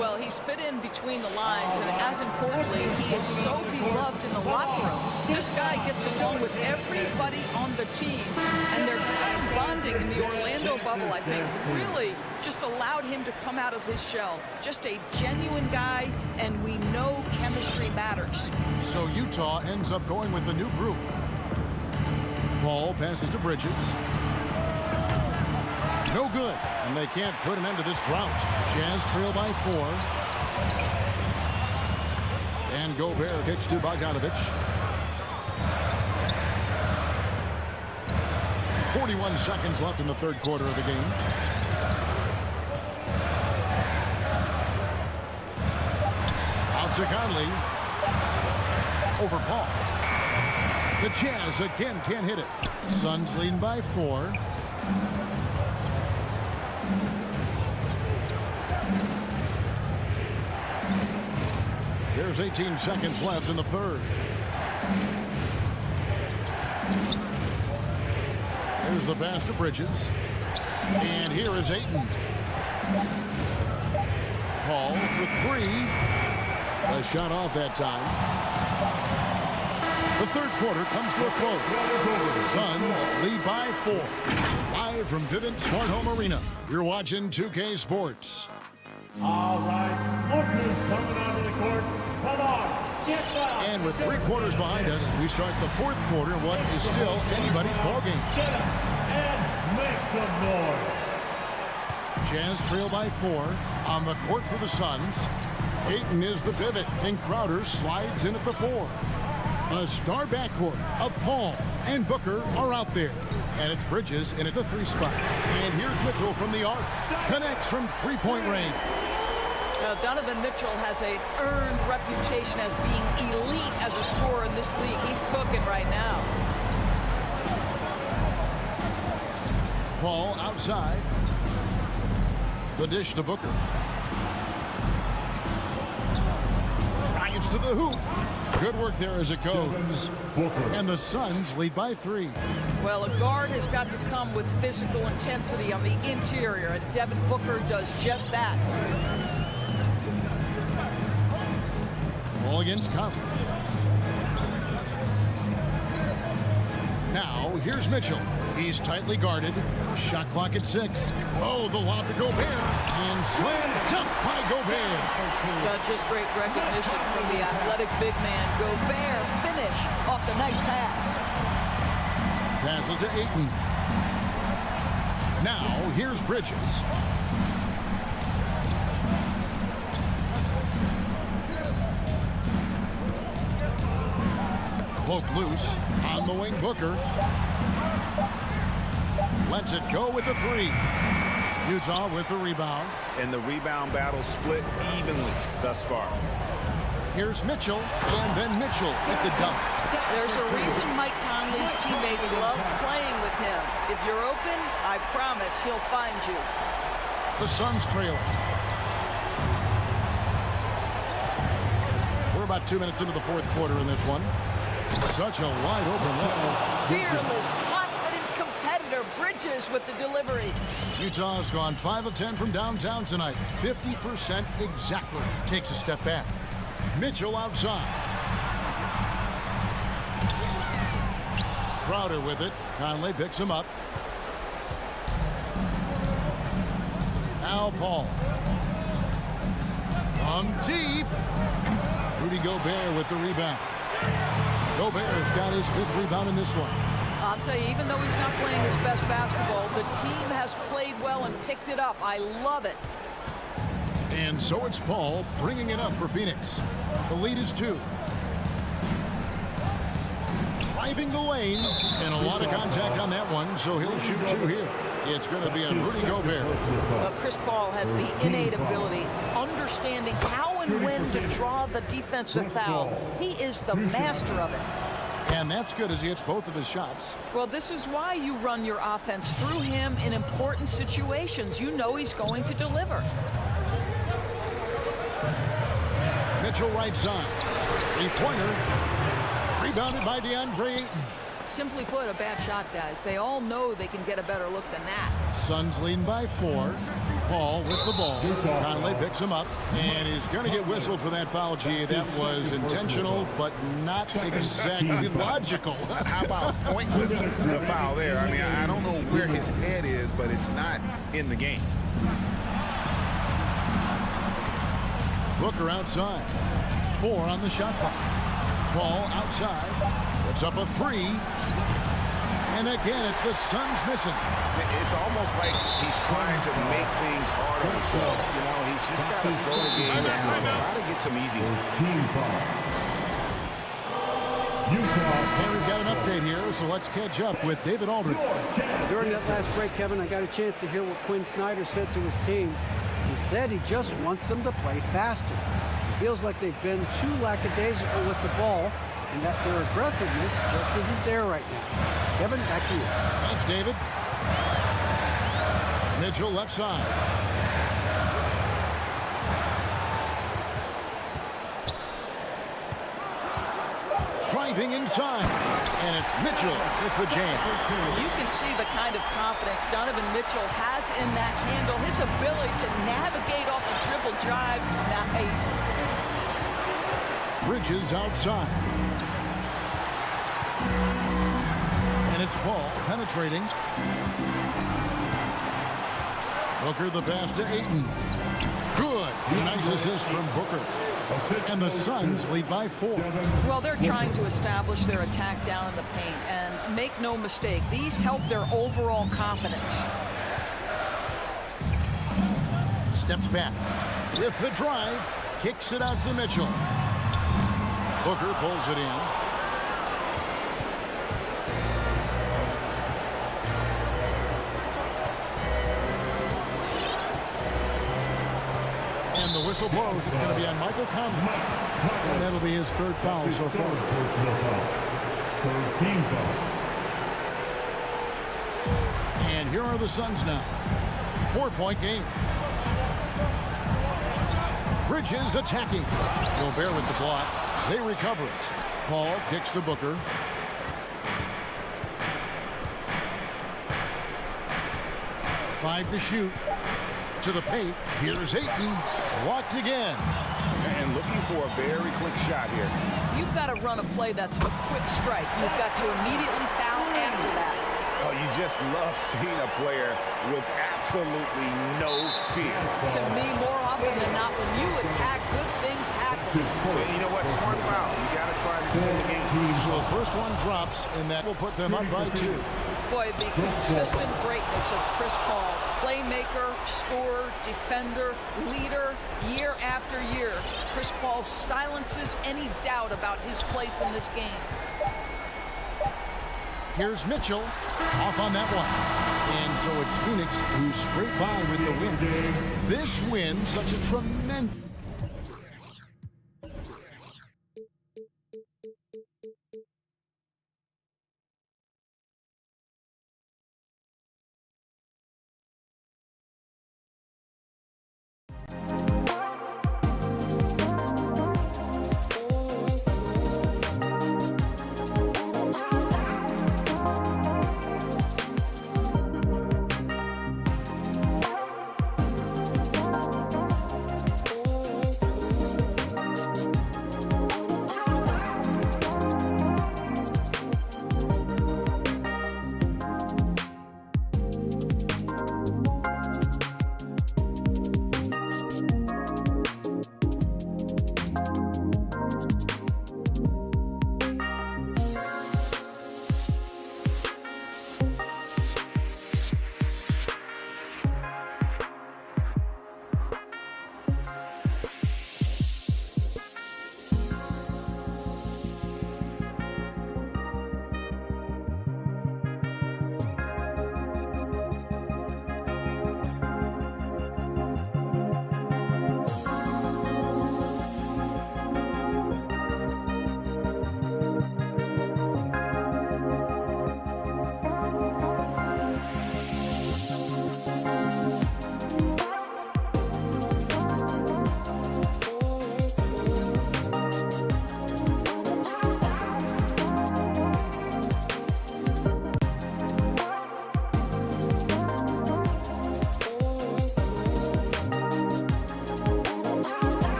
Well, he's fit in between the lines, and as importantly, he is so beloved in the locker room. This guy gets along with everybody on the team, and their time bonding in the Orlando bubble, I think, really just allowed him to come out of his shell. Just a genuine guy, and we know chemistry matters. So Utah ends up going with the new group. Paul passes to Bridges. No good, and they can't put an end to this drought. Jazz trail by 4. And Gobert kicks to Bogdanovich. 41 seconds left in the third quarter of the game. Out to Conley. Over Paul. The Jazz again can't hit it. Suns leading by 4. There's 18 seconds left in the third. There's the pass to Bridges. And here is Ayton. Paul for 3. A shot off that time. The third quarter comes to a close. The Suns lead by 4. Live from Vivint Smart Home Arena, you're watching 2K Sports. All right, lookers coming onto the court. Come on, get down. And with 3 quarters behind us, we start the fourth quarter, what is still anybody's ballgame. Get up and make some noise. Jazz trail by 4 on the court for the Suns. Ayton is the pivot, and Crowder slides in at the 4. A star backcourt of Paul and Booker are out there. And it's Bridges in at the 3 spot. And here's Mitchell from the arc. Connects from 3-point range. Now, Donovan Mitchell has an earned reputation as being elite as a scorer in this league. He's cooking right now. Paul outside. The dish to Booker. Drives to the hoop. Good work there as it goes. And the Suns lead by 3. Well, a guard has got to come with physical intensity on the interior, and Devin Booker does just that. Ball against Conley. Now, here's Mitchell. He's tightly guarded. Shot clock at 6. Oh, the lob to Gobert. And slam dunk by Gobert. That's just great recognition from the athletic big man. Gobert finish off the nice pass. Passes to Ayton. Now, here's Bridges. Poke loose. On the wing, Booker. Lets it go with the 3. Utah with the rebound. And the rebound battle split evenly thus far. Here's Mitchell, and then Mitchell with the dunk. There's a reason Mike Conley's teammates love playing with him. If you're open, I promise he'll find you. The Suns trail. We're about 2 minutes into the 4th quarter in this one. Such a wide open look. Fearless, confident competitor. Bridges with the delivery. Utah's gone 5 of 10 from downtown tonight. 50% exactly. Takes a step back. Mitchell outside. Crowder with it. Conley picks him up. Now Paul. On deep. Rudy Gobert with the rebound. Gobert's got his 5th rebound in this one. I'll tell you, even though he's not playing his best basketball, the team has played well and picked it up. I love it. And so it's Paul bringing it up for Phoenix. The lead is 2. Driving the lane, and a lot of contact on that one, so he'll shoot 2 here. It's going to be on Rudy Gobert. Well, Chris Paul has the innate ability, understanding how and when to draw the defensive foul. He is the master of it. And that's good as he hits both of his shots. Well, this is why you run your offense through him in important situations. You know he's going to deliver. Mitchell right side. 3-pointer. Rebounded by DeAndre Ayton. Simply put, a bad shot, guys. They all know they can get a better look than that. Suns leading by 4. Paul with the ball. Conley picks him up, and he's going to get whistled for that foul, G. That was intentional, but not exactly logical. How about pointless to foul there? I mean, I don't know where his head is, but it's not in the game. Booker outside. 4 on the shot clock. Paul outside. Puts up a 3. And again, it's the Suns missing. It's almost like he's trying to make things hard on himself. You know, he's just got to slow the game down and try to get some easy ones. And we've got an update here, so let's catch up with David Aldridge. During that last break, Kevin, I got a chance to hear what Quinn Snyder said to his team. He said he just wants them to play faster. It feels like they've been too lackadaisical with the ball, and that their aggressiveness just isn't there right now. Kevin, back to you. Thanks, David. Mitchell left side. Driving inside. And it's Mitchell with the jam. You can see the kind of confidence Donovan Mitchell has in that handle. His ability to navigate off the dribble drive. Nice. Bridges outside. And it's Paul penetrating. Booker the pass to Ayton. Good. Nice assist from Booker. And the Suns lead by 4. Well, they're trying to establish their attack down in the paint. And make no mistake, these help their overall confidence. Steps back. With the drive. Kicks it out to Mitchell. Booker pulls it in. And the whistle blows. It's going to be on Michael Conley. And that'll be his 3rd foul so far. And here are the Suns now. 4-point game. Bridges attacking. Gobert with the block. They recover it. Paul kicks to Booker. Five to shoot. To the paint. Here's Ayton. Blocked again. And looking for a very quick shot here. You've got to run a play that's a quick strike. You've got to immediately foul after that. Oh, you just love seeing a player with absolutely no fear. To me, more often than not, when you attack, good things happen. You know what? Smart foul. You got to try to extend the game. So the first one drops, and that will put them up by 2. Boy, the consistent greatness of Chris Paul. Playmaker, scorer, defender, leader, year after year. Chris Paul silences any doubt about his place in this game. Here's Mitchell off on that one. And so it's Phoenix who scraped by with the win. This win, such a tremendous...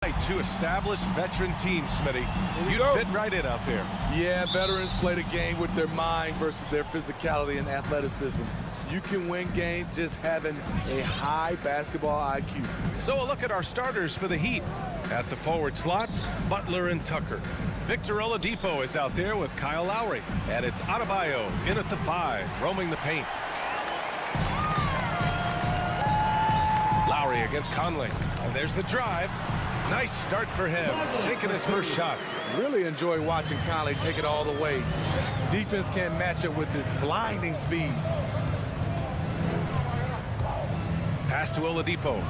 Two established veteran teams, Smitty. You fit right in out there. Yeah, veterans play the game with their mind versus their physicality and athleticism. You can win games just having a high basketball IQ. So a look at our starters for the Heat. At the forward slots, Butler and Tucker. Victor Oladipo is out there with Kyle Lowry. And it's Adebayo in at the 5, roaming the paint. Lowry against Conley. And there's the drive. Nice start for him, sinking his first shot. Really enjoy watching Conley take it all the way. Defense can't match it with his blinding speed. Pass to Oladipo.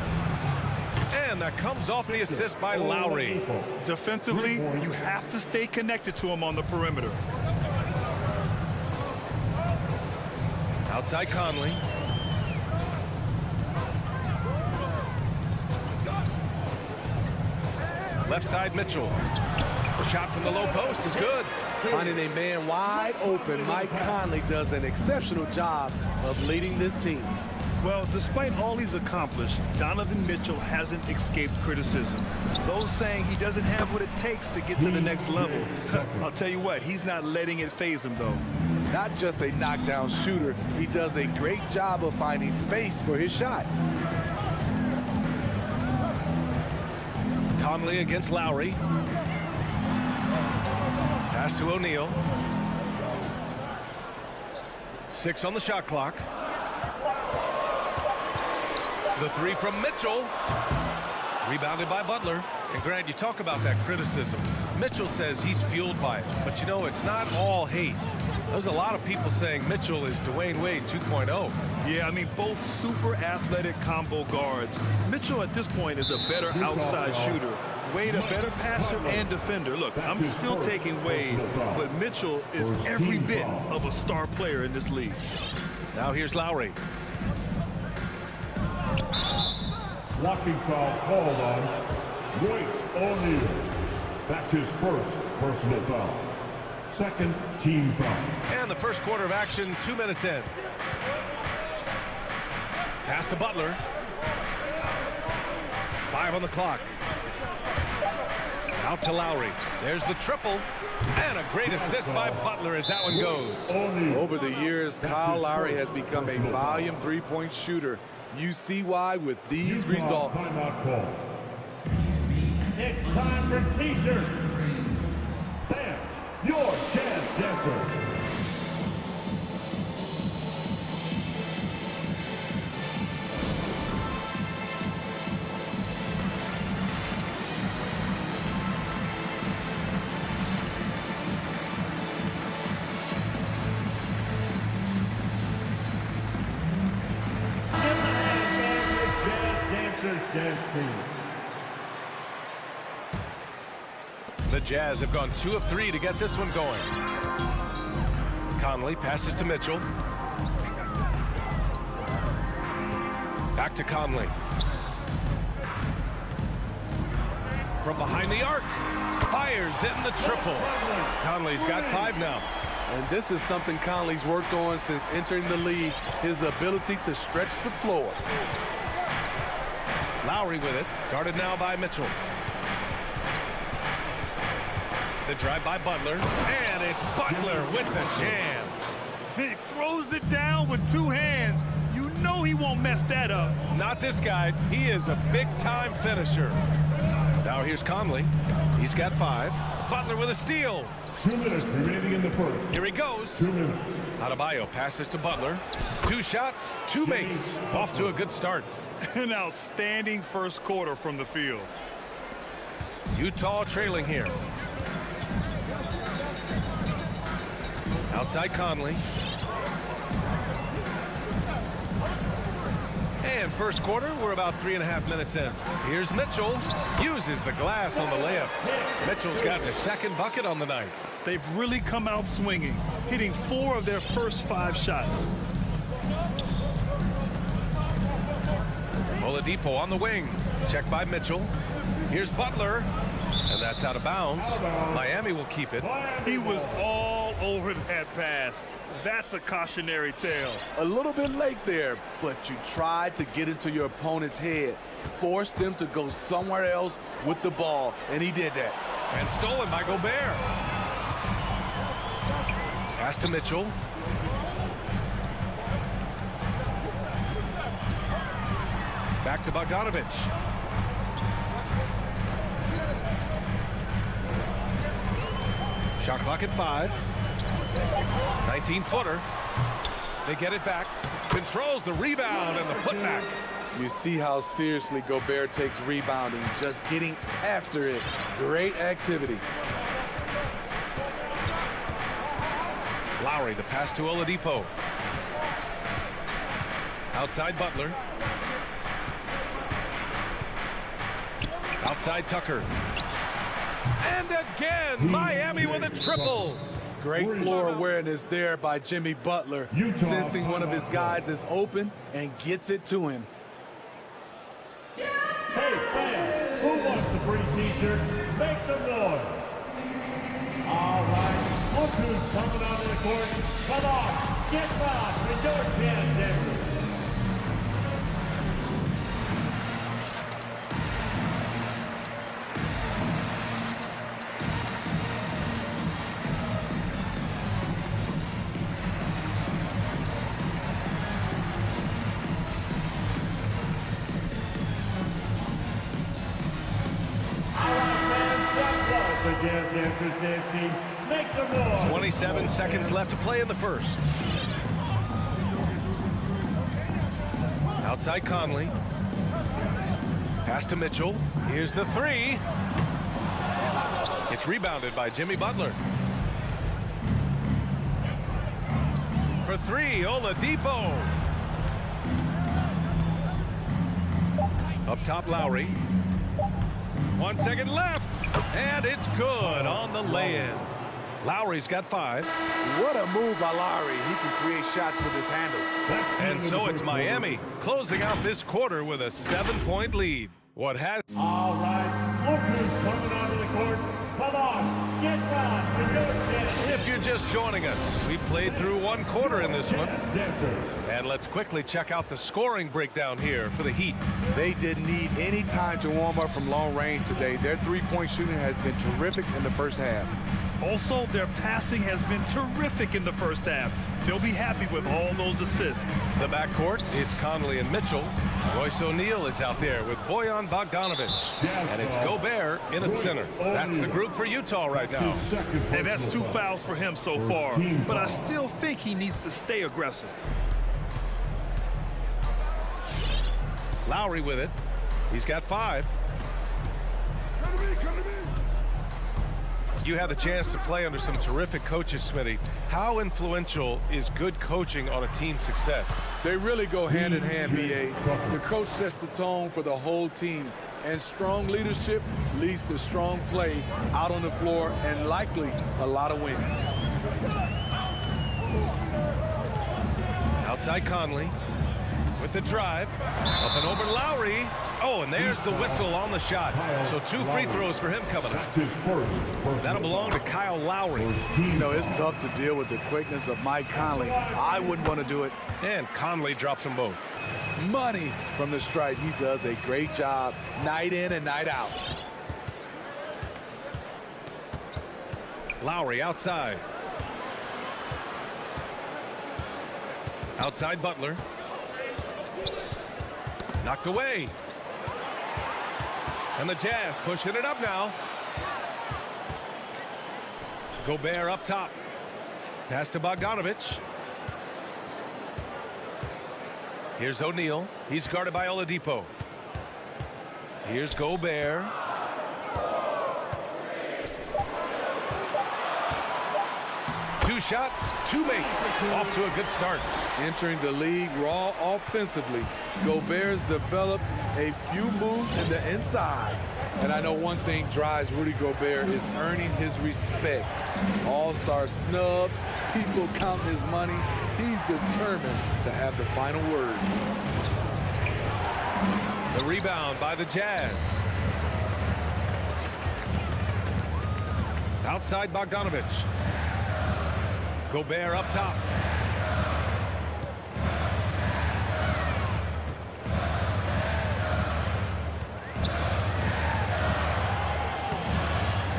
And that comes off the assist by Lowry. Defensively, you have to stay connected to him on the perimeter. Outside Conley. Left side Mitchell. The shot from the low post is good. Finding a man wide open, Mike Conley does an exceptional job of leading this team. Well, despite all he's accomplished, Donovan Mitchell hasn't escaped criticism. Those saying he doesn't have what it takes to get to the next level. I'll tell you what, he's not letting it faze him, though. Not just a knockdown shooter, he does a great job of finding space for his shot. Conley against Lowry. Pass to O'Neal. 6 on the shot clock. The 3 from Mitchell. Rebounded by Butler. And Grant, you talk about that criticism. Mitchell says he's fueled by it. But you know, it's not all hate. There's a lot of people saying Mitchell is Dwayne Wade 2.0. Yeah, I mean, both super athletic combo guards. Mitchell at this point is a better outside shooter. Wade a better passer and defender. Look, I'm still taking Wade, but Mitchell is every bit of a star player in this league. Now here's Lowry. Blocking foul called on Royce O'Neal. That's his first personal foul. Second team foul. And the first quarter of action, 2 minutes in. Pass to Butler. 5 on the clock. Out to Lowry. There's the triple. And a great assist by Butler as that one goes. Over the years, Kyle Lowry has become a volume three-point shooter. You see why with these results. It's time for T-shirts. Fans, your Jazz Dancer. The Jazz have gone 2 of 3 to get this one going. Conley passes to Mitchell. Back to Conley. From behind the arc. Fires in the triple. Conley's got 5 now. And this is something Conley's worked on since entering the league, his ability to stretch the floor. Lowry with it, guarded now by Mitchell. The drive by Butler, and it's Butler with the jam. He throws it down with 2 hands. You know he won't mess that up. Not this guy. He is a big-time finisher. Now here's Conley. He's got 5. Butler with a steal. 2 minutes remaining in the first. Here he goes. 2 minutes. Adebayo passes to Butler. 2 shots, 2 makes. Off to a good start. An outstanding first quarter from the field. Utah trailing here. Outside Conley. And first quarter, we're about 3.5 minutes in. Here's Mitchell. Uses the glass on the layup. Mitchell's gotten his 2nd bucket on the night. They've really come out swinging, hitting 4 of their first 5 shots. Oladipo on the wing. Checked by Mitchell. Here's Butler. And That's out of bounds. Miami will keep it. He was all over that pass. That's a cautionary tale. A little bit late there, but you tried to get into your opponent's head. Forced them to go somewhere else with the ball, and he did that. And stolen by Gobert. Pass to Mitchell. Back to Bogdanovich. Shot clock at 5. 19-footer. They get it back. Controls the rebound and the putback. You see how seriously Gobert takes rebounding, just getting after it. Great activity. Lowry, the pass to Oladipo. Outside Butler. Outside Tucker. And again, Miami with a triple. Great floor awareness there by Jimmy Butler, sensing one of his guys is open and gets it to him. Hey fans, who wants the free t-shirt? Make some noise. All right, look who's coming onto the court. Come on, get loud with your chance, Denver. Make some noise. 27 seconds left to play in the first. Outside Conley. Pass to Mitchell. Here's the 3. It's rebounded by Jimmy Butler. For 3, Oladipo. Up top, Lowry. 1 second left, and it's good on the lay-in. Lowry's got 5. What a move by Lowry. He can create shots with his handles. And so it's Miami closing out this quarter with a 7-point lead. What has... All right, look who's coming onto the court. Come on, get down with your chance. If you're just joining us, we played through 1 quarter in this one. And let's quickly check out the scoring breakdown here for the Heat. They didn't need any time to warm up from long range today. Their three-point shooting has been terrific in the first half. Also, their passing has been terrific in the first half. They'll be happy with all those assists. The backcourt is Conley and Mitchell. Royce O'Neal is out there with Bojan Bogdanovich. And it's Gobert in the center. That's the group for Utah right now. And that's 2 fouls for him so far. But I still think he needs to stay aggressive. Lowry with it. He's got 5. You had the chance to play under some terrific coaches, Smitty. How influential is good coaching on a team's success? They really go hand in hand, B.A. The coach sets the tone for the whole team, and strong leadership leads to strong play out on the floor and likely a lot of wins. Outside Conley with the drive. Up and over Lowry. Oh, and there's the whistle on the shot. So 2 free throws for him coming up. That'll belong to Kyle Lowry. You know, it's tough to deal with the quickness of Mike Conley. I wouldn't want to do it. And Conley drops them both. Money from the stripe. He does a great job night in and night out. Lowry outside. Outside Butler. Knocked away. And the Jazz pushing it up now. Gobert up top. Pass to Bogdanovich. Here's O'Neal. He's guarded by Oladipo. Here's Gobert. Two shots, 2 makes. Off to a good start. Entering the league raw offensively, Gobert's developed a few moves in the inside. And I know one thing drives Rudy Gobert is earning his respect. All-star snubs, people count his money. He's determined to have the final word. The rebound by the Jazz. Outside Bogdanovich. Gobert up top.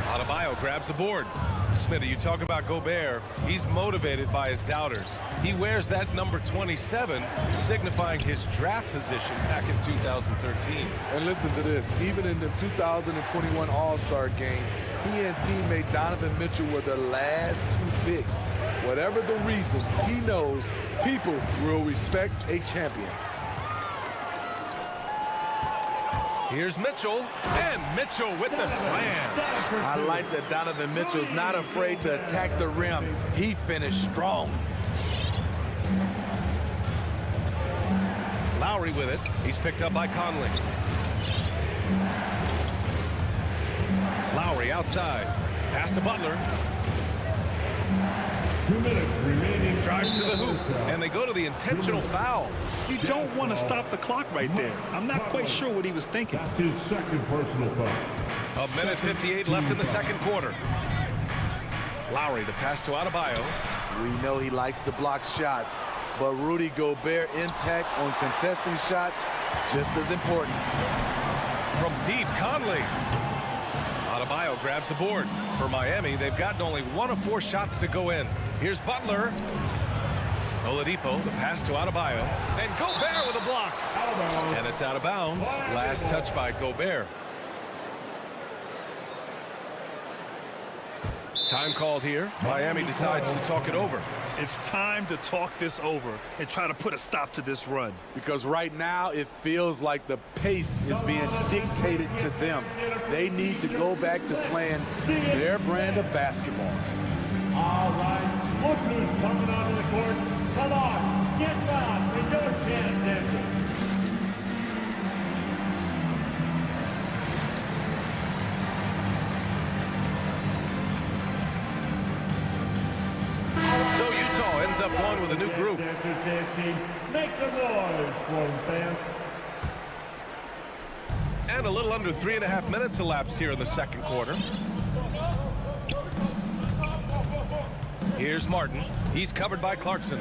Adebayo grabs the board. Smitty, you talk about Gobert. He's motivated by his doubters. He wears that number 27, signifying his draft position back in 2013. And listen to this. Even in the 2021 All-Star game, he and teammate Donovan Mitchell were the last two picks. Whatever the reason, he knows people will respect a champion. Here's Mitchell, and Mitchell with the slam. I like that Donovan Mitchell's not afraid to attack the rim. He finished strong. Lowry with it. He's picked up by Conley. Lowry outside. Pass to Butler. 2 minutes remaining. Drives to the hoop, and they go to the intentional foul. You don't want to stop the clock right there. I'm not quite sure what he was thinking. That's his second personal foul. 1:58 left in the second quarter. Lowry, the pass to Adebayo. We know he likes to block shots, but Rudy Gobert's impact on contesting shots just as important. From deep, Conley. Adebayo grabs the board. For Miami, they've gotten only 1 of 4 shots to go in. Here's Butler. Oladipo, the pass to Adebayo. And Gobert with a block. And it's out of bounds. Last touch by Gobert. Time called here. Miami decides to talk it over. It's time to talk this over and try to put a stop to this run. Because right now it feels like the pace is being dictated to them. They need to go back to playing their brand of basketball. All right, look who's coming onto the court. Come on, get down for your chance, Denver. So Utah ends up going with a new group. Make some noise for them, fans. And a little under 3.5 minutes elapsed here in the second quarter. Here's Martin. He's covered by Clarkson.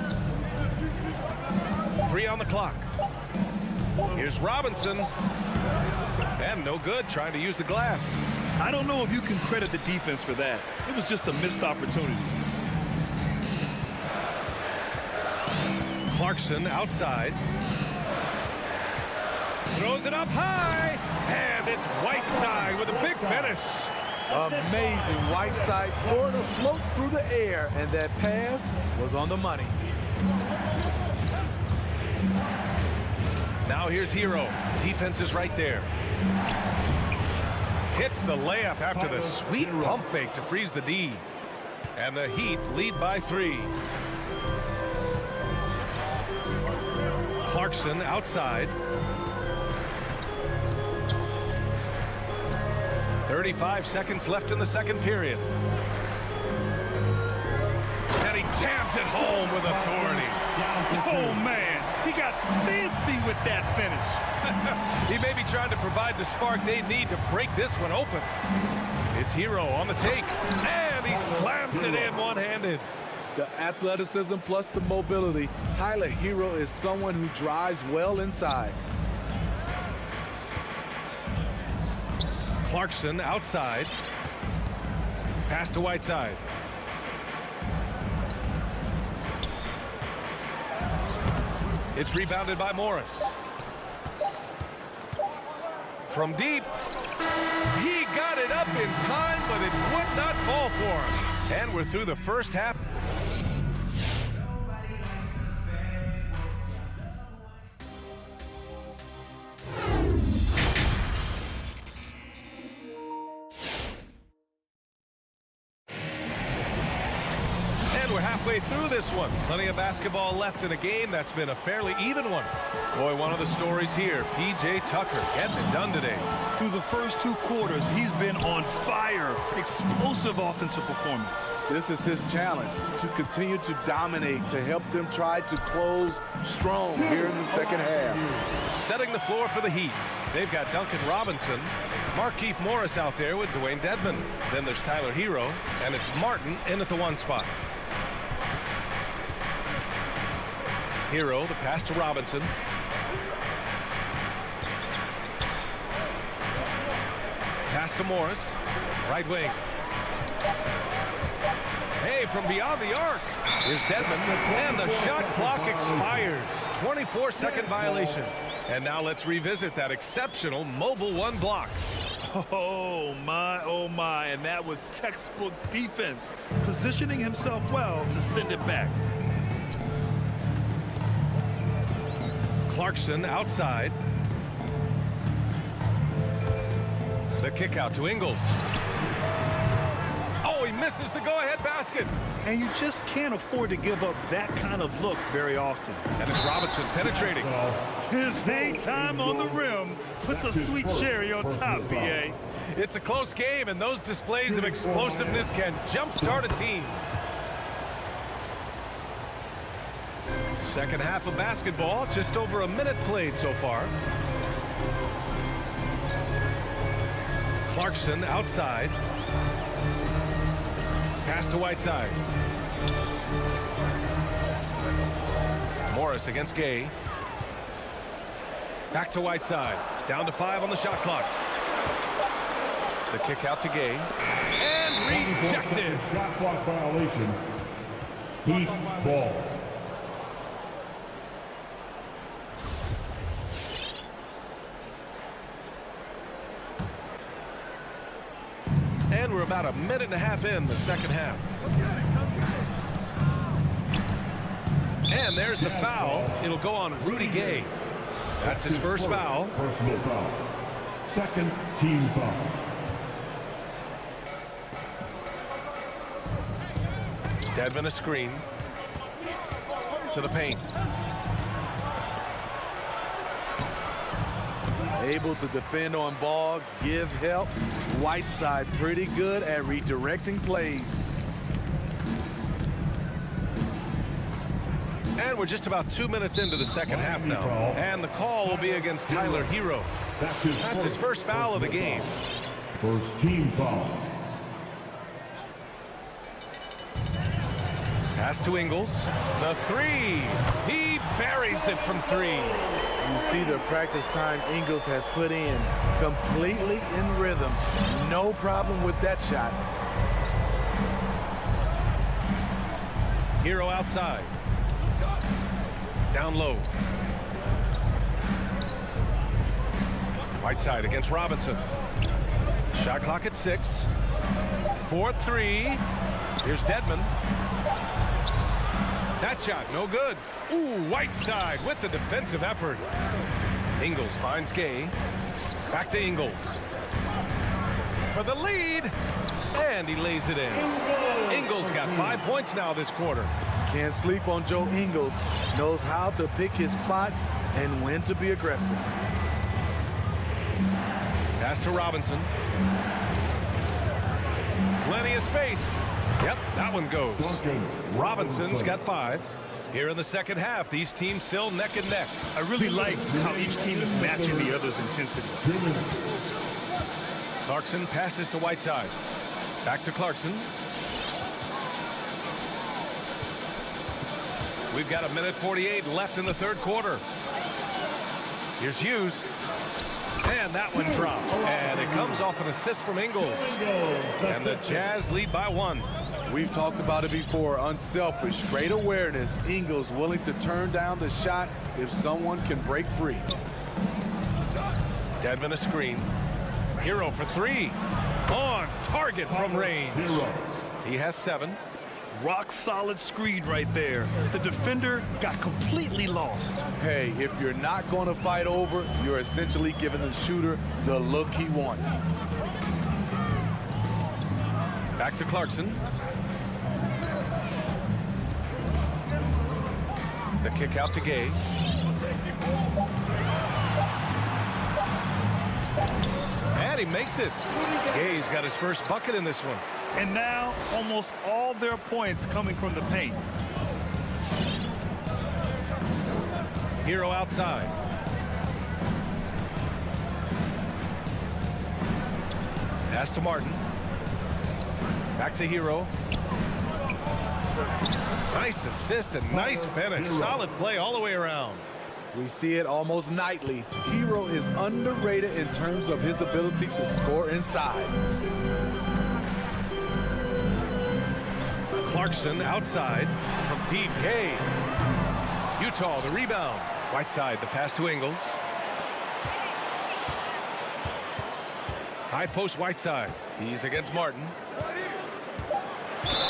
3 on the clock. Here's Robinson. And no good, trying to use the glass. I don't know if you can credit the defense for that. It was just a missed opportunity. Clarkson outside. Throws it up high. And it's Whiteside with a big finish. Amazing. Whiteside sort of floats through the air, and that pass was on the money. Now here's Hero. Defense is right there. Hits the layup after the sweet pump fake to freeze the D. And the Heat lead by 3. Clarkson outside. 35 seconds left in the second period. And he jams it home with authority. Oh, man. He got fancy with that finish. He may be trying to provide the spark they need to break this one open. It's Hero on the take. And he slams it in one-handed. The athleticism plus the mobility. Tyler Hero is someone who drives well inside. Clarkson outside. Pass to Whiteside. It's rebounded by Morris. From deep. He got it up in time, but it would not fall for him. And we're through the first half. Halfway through this one. Plenty of basketball left in a game that's been a fairly even one. Boy, one of the stories here, P.J. Tucker getting it done today. Through the first 2 quarters, he's been on fire. Explosive offensive performance. This is his challenge, to continue to dominate, to help them try to close strong here in the second half. Setting the floor for the Heat. They've got Duncan Robinson, Markeith Morris out there with Dwayne Dedman. Then there's Tyler Hero, and it's Martin in at the 1 spot. Hero, the pass to Robinson. Pass to Morris, right wing. Hey, from beyond the arc. Here's Dedman, and the shot clock expires. 24-second violation. And now let's revisit that exceptional Mobile 1 block. Oh my, and that was textbook defense, positioning himself well to send it back. Clarkson outside. The kick out to Ingles. Oh, he misses the go-ahead basket. And you just can't afford to give up that kind of look very often. And it's Robinson penetrating. His hang time on the rim puts a sweet cherry on top, VA. It's a close game, and those displays of explosiveness can jumpstart a team. Second half of basketball, just over a minute played so far. Clarkson outside. Pass to Whiteside. Morris against Gay. Back to Whiteside. Down to 5 on the shot clock. The kick out to Gay. And rejected. Shot clock violation. Heat ball. And we're about a minute and a half in the second half. And there's the foul. It'll go on Rudy Gay. That's his first foul. Personal foul. Second team foul. Dedman a screen. To the paint. Able to defend on ball, give help. Whiteside pretty good at redirecting plays. And we're just about 2 minutes into the second half now. And the call will be against Tyler Hero. That's his first foul of the game. First team foul. Pass to Ingles. The 3. He buries it from 3. You see the practice time Ingles has put in. Completely in rhythm. No problem with that shot. Hero outside. Down low. Whiteside against Robinson. Shot clock at 6. 4-3. Here's Dedman. That shot, no good. Ooh, Whiteside with the defensive effort. Ingles finds Gay. Back to Ingles. For the lead. And he lays it in. Ingles got 5 points now this quarter. Can't sleep on Joe Ingles. Knows how to pick his spots and when to be aggressive. Pass to Robinson. Plenty of space. Yep, that one goes. Robinson's got 5. Here in the second half, these teams still neck and neck. I really like how each team is matching the other's intensity. Clarkson passes to Whiteside. Back to Clarkson. We've got a minute 48 left in the third quarter. Here's Hughes. And that one dropped. And it comes off an assist from Ingles. And the Jazz lead by 1. We've talked about it before. Unselfish, great awareness. Ingles willing to turn down the shot if someone can break free. Dedman a screen. Hero for 3. On target from range. He has 7. Rock solid screen right there. The defender got completely lost. Hey, if you're not going to fight over, you're essentially giving the shooter the look he wants. Back to Clarkson. The kick out to Gay. And he makes it. Gay's got his first bucket in this one. And now almost all their points coming from the paint. Hero outside. Pass to Martin. Back to Hero. Nice assist and nice finish. Solid play all the way around. We see it almost nightly. Hero is underrated in terms of his ability to score inside. Clarkson outside from deep. K. Utah the rebound. Whiteside the pass to Ingles. High post Whiteside. He's against Martin.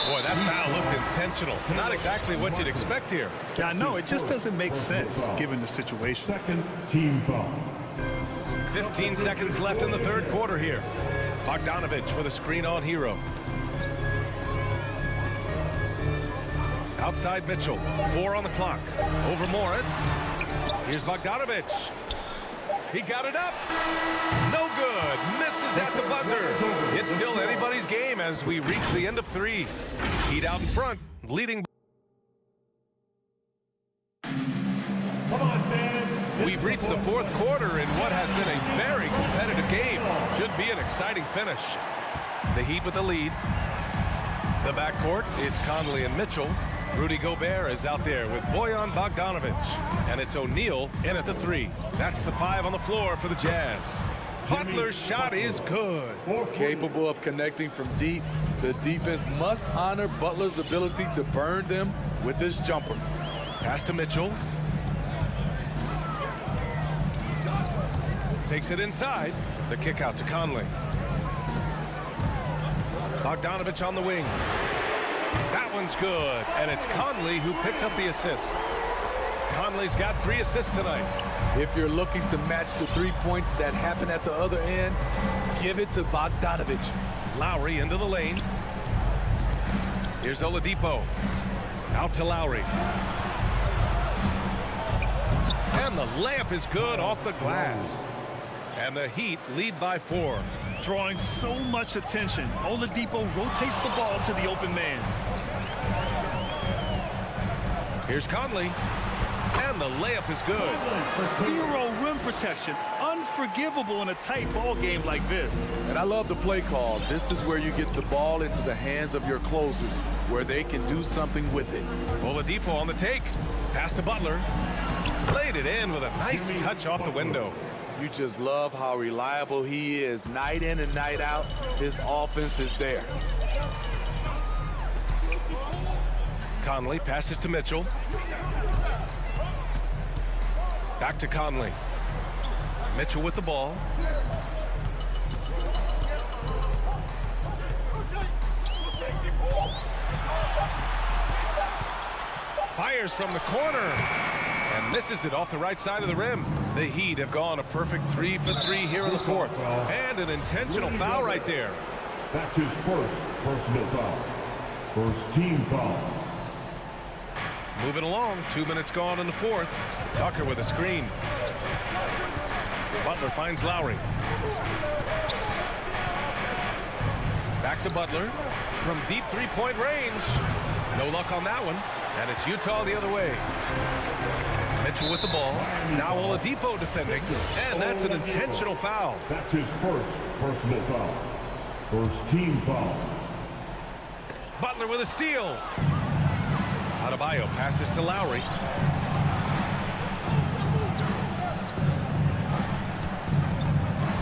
Boy, that foul looked intentional. Not exactly what you'd expect here. Yeah, no, it just doesn't make sense given the situation. Second team foul. 15 seconds left in the third quarter here. Bogdanovich with a screen on Hero. Outside Mitchell. 4 on the clock. Over Morris. Here's Bogdanovich. He got it up. No good. Misses at the buzzer. It's still anybody's game as we reach the end of 3. Heat out in front, leading. Come on, fans. We've reached the fourth quarter in what has been a very competitive game. Should be an exciting finish. The Heat with the lead. The backcourt, it's Conley and Mitchell. Rudy Gobert is out there with Bojan Bogdanovich. And it's O'Neal in at the 3. That's the 5 on the floor for the Jazz. Butler's shot is good. Capable of connecting from deep, the defense must honor Butler's ability to burn them with his jumper. Pass to Mitchell. Takes it inside. The kick out to Conley. Bogdanovich on the wing. That one's good, and it's Conley who picks up the assist. Conley's got 3 assists tonight. If you're looking to match the 3 points that happen at the other end, give it to Bogdanovich. Lowry into the lane. Here's Oladipo. Out to Lowry. And the layup is good off the glass. And the Heat lead by 4. Drawing so much attention, Oladipo rotates the ball to the open man. Here's Conley. And the layup is good. 0 rim protection. Unforgivable in a tight ball game like this. And I love the play call. This is where you get the ball into the hands of your closers, where they can do something with it. Oladipo on the take. Pass to Butler. Laid it in with a nice touch off the window. You just love how reliable he is. Night in and night out, his offense is there. Conley passes to Mitchell. Back to Conley. Mitchell with the ball. Fires from the corner. And misses it off the right side of the rim. The Heat have gone a perfect 3 for 3 here in the fourth. And an intentional foul right there. That's his first personal foul. First team foul. Moving along, 2 minutes gone in the fourth. Tucker with a screen. Butler finds Lowry. Back to Butler from deep 3-point range. No luck on that one. And it's Utah the other way. Mitchell with the ball. Now Oladipo defending. And that's an intentional foul. That's his first personal foul. First team foul. Butler with a steal. Adebayo passes to Lowry.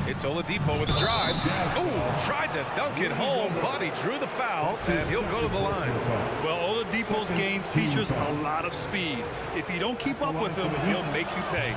It's Oladipo with a drive. Oh, tried to dunk it home, but he drew the foul, and he'll go to the line. Well, Oladipo's game features a lot of speed. If you don't keep up with him, he'll make you pay.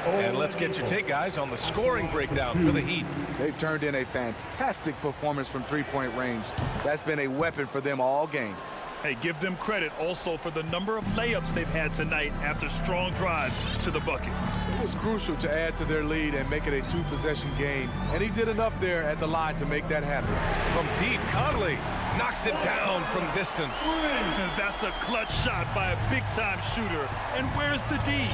And let's get your take, guys, on the scoring breakdown for the Heat. They've turned in a fantastic performance from 3-point range. That's been a weapon for them all game. Hey, give them credit also for the number of layups they've had tonight after strong drives to the bucket. It was crucial to add to their lead and make it a 2-possession game, and he did enough there at the line to make that happen. From deep, Conley knocks it down from distance. And that's a clutch shot by a big-time shooter. And where's the D?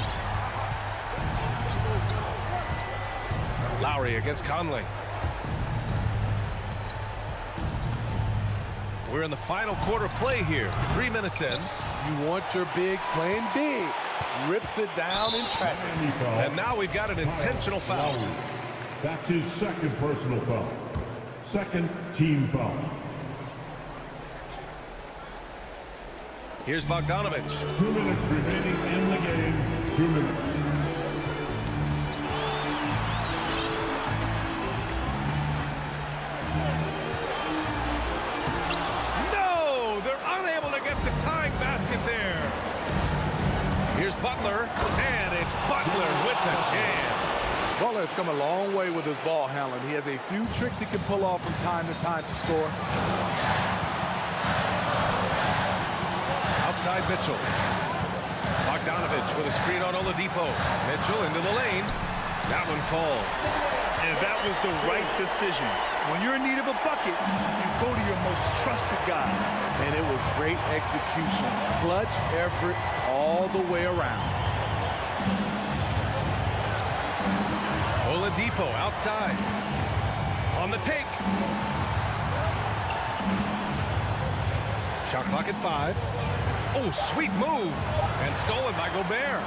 Lowry against Conley. We're in the final quarter play here. 3 minutes in. You want your bigs playing big. Rips it down in traffic. And now we've got an intentional foul. That's his second personal foul. Second team foul. Here's Bogdanovich. 2 minutes remaining in the game. 2 minutes. No! They're unable to get the tying basket there. Here's Butler, and it's Butler with the jam. Butler has come a long way with his ball handling. He has a few tricks he can pull off from time to time to score. Outside Mitchell. Bogdanovich with a screen on Oladipo. Mitchell into the lane. That one falls. And that was the right decision. When you're in need of a bucket, you go to your most trusted guys. And it was great execution. Clutch effort all the way around. Oladipo outside. On the take. Shot clock at 5. Oh, sweet move. And stolen by Gobert.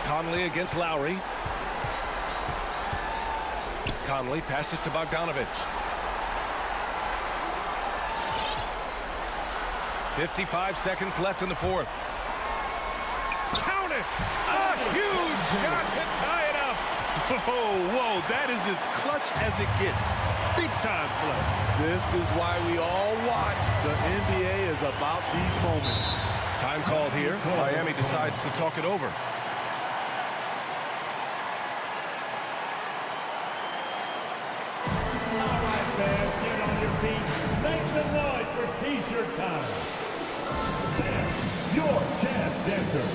Conley against Lowry. Conley passes to Bogdanovich. 55 seconds left in the fourth. Count it! A huge shot to tie it up. Whoa, that is as clutch as it gets. Big time play. This is why we all watch. The NBA is about these moments. Time called here. Miami decides to talk it over. All right, fans, get on your feet. Make some noise for T-shirt time. Sam, your chance dancer.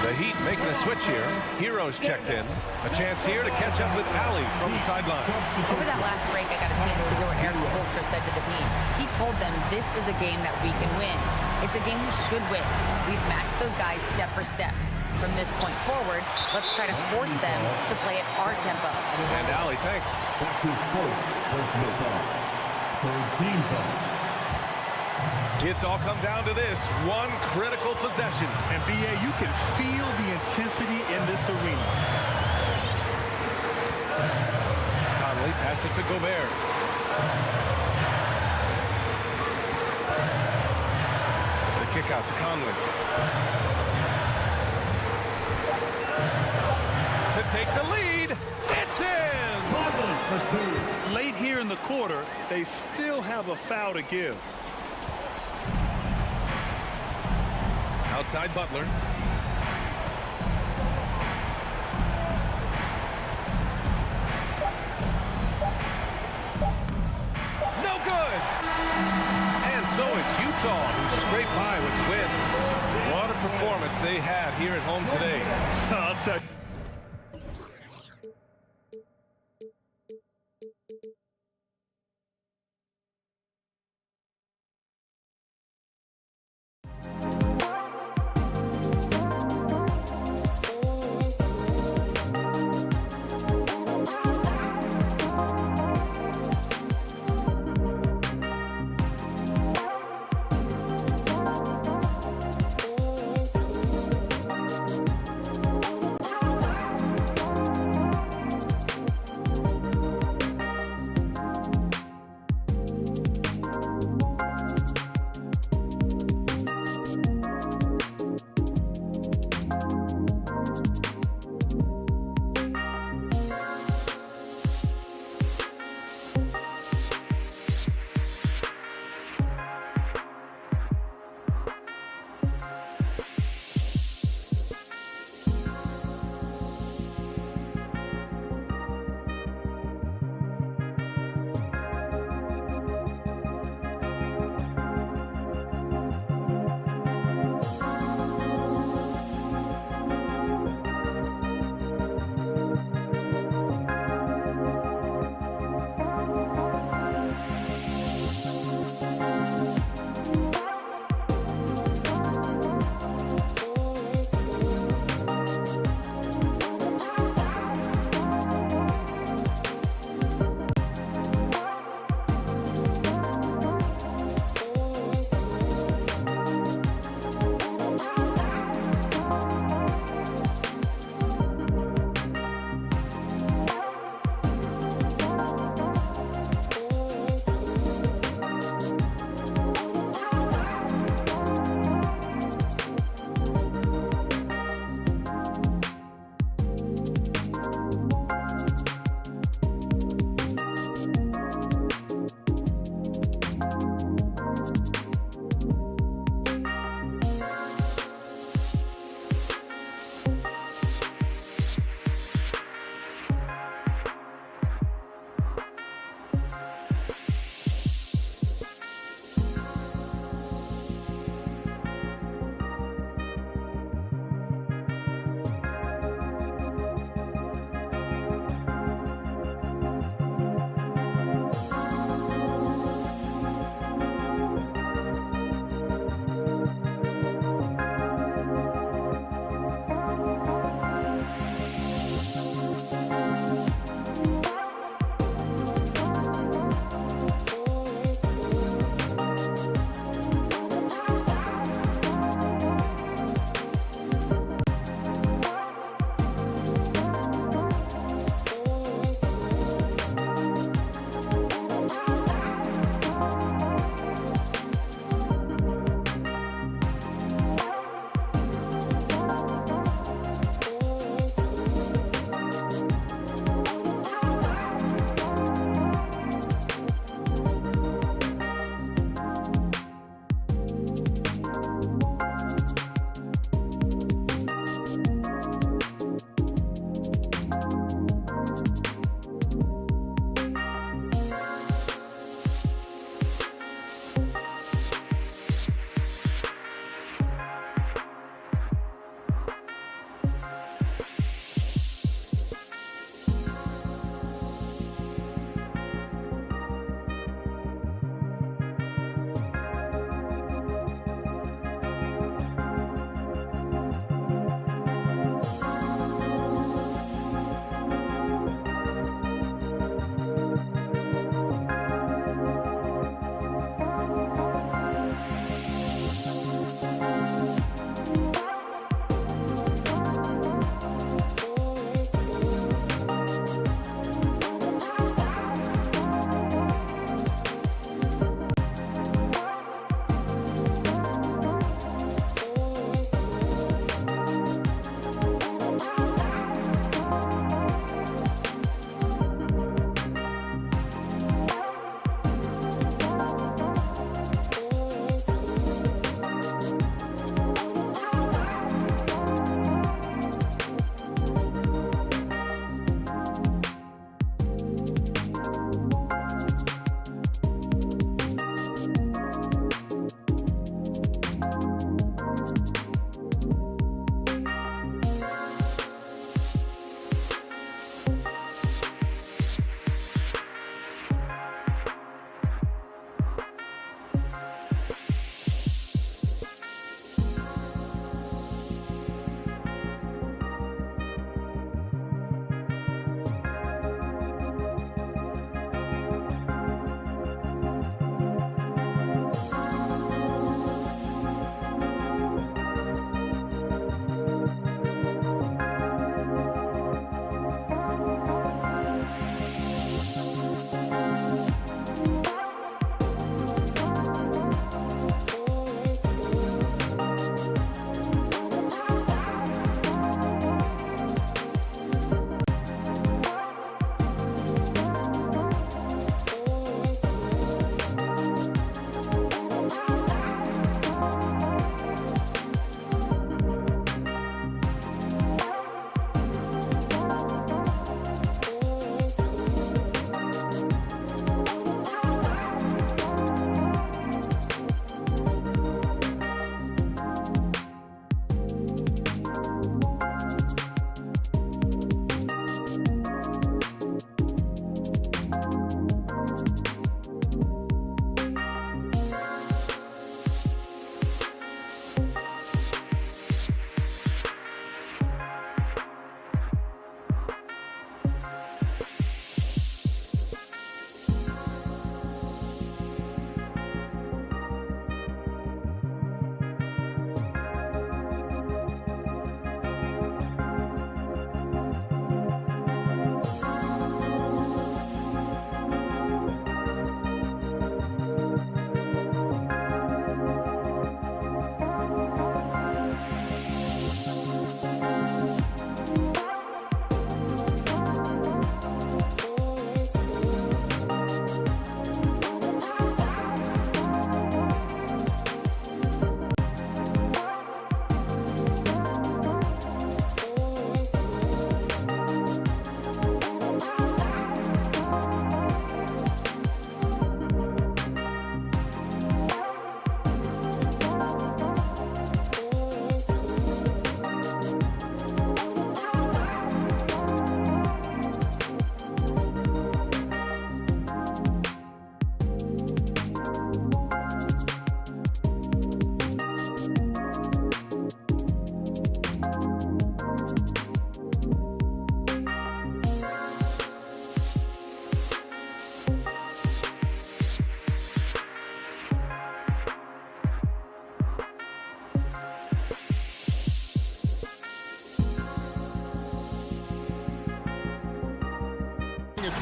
The Heat making a switch here. Heroes checked in. A chance here to catch up with Allie from the sideline. Over that last break, I got a chance to hear what Eric Spoelstra said to the team. He told them this is a game that we can win. It's a game we should win. We've matched those guys step for step. From this point forward, let's try to force them to play at our tempo. And Allie, thanks. That's his first personal foul. Third team foul. It's all come down to this one critical possession. And B.A., you can feel the intensity in this arena. Conley passes to Gobert. The kick out to Conley. To take the lead, it's in! Conley for 2. Late here in the quarter, they still have a foul to give. Outside Butler. No good! And so it's Utah who scraped by with the win. What a performance they had here at home today. I'll tell you.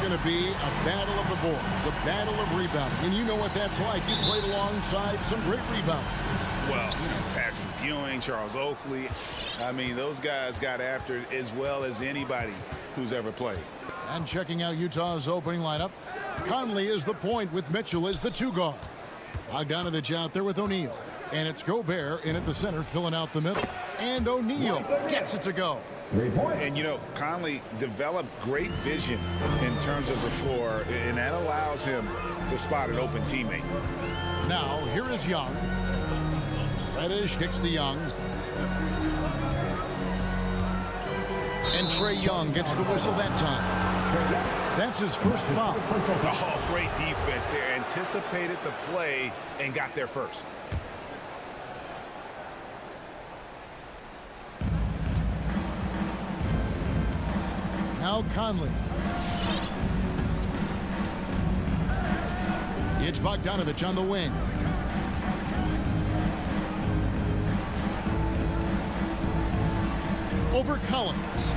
going to be a battle of the boards, a battle of rebounding. And you know what that's like. You played alongside some great rebounders. Well, Patrick Ewing, Charles Oakley. I mean, those guys got after it as well as anybody who's ever played. And checking out Utah's opening lineup, Conley is the point with Mitchell as the 2 guard. Bogdanovich out there with O'Neal. And it's Gobert in at the center, filling out the middle. And O'Neal gets it to go. 3 points. And, you know, Conley developed great vision in terms of the floor, and that allows him to spot an open teammate. Now, here is Young. Reddish kicks to Young. And Trey Young gets the whistle that time. That's his first foul. Oh, great defense there. Anticipated the play and got there first. Now Conley. It's Bogdanovich on the wing. Over Collins.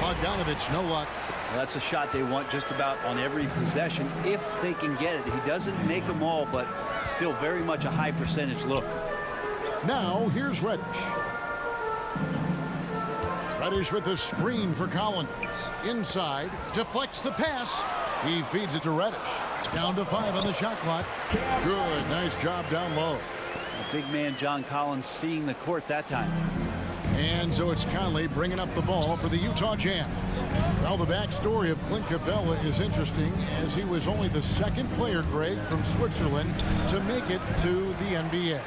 Bogdanovich, no luck. Well, that's a shot they want just about on every possession if they can get it. He doesn't make them all, but still very much a high percentage look. Now here's Reddish. Reddish with the screen for Collins. Inside, deflects the pass. He feeds it to Reddish. Down to 5 on the shot clock. Good, nice job down low. The big man John Collins seeing the court that time. And so it's Conley bringing up the ball for the Utah Jazz. Well, the backstory of Clint Capella is interesting, as he was only the 2nd player, Greg, from Switzerland to make it to the NBA.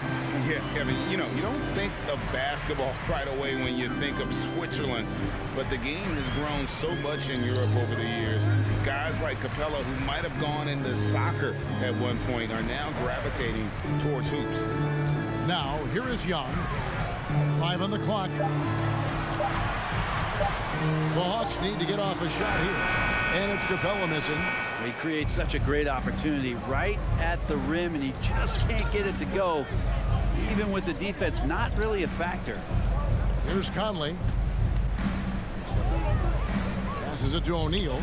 Yeah, Kevin, you know, you don't think of basketball right away when you think of Switzerland, but the game has grown so much in Europe over the years. Guys like Capella, who might have gone into soccer at one point, are now gravitating towards hoops. Now, here is Young. 5 on the clock. The Hawks need to get off a shot here. And it's Capella missing. He creates such a great opportunity right at the rim, and he just can't get it to go. Even with the defense, not really a factor. Here's Conley. Passes it to O'Neal.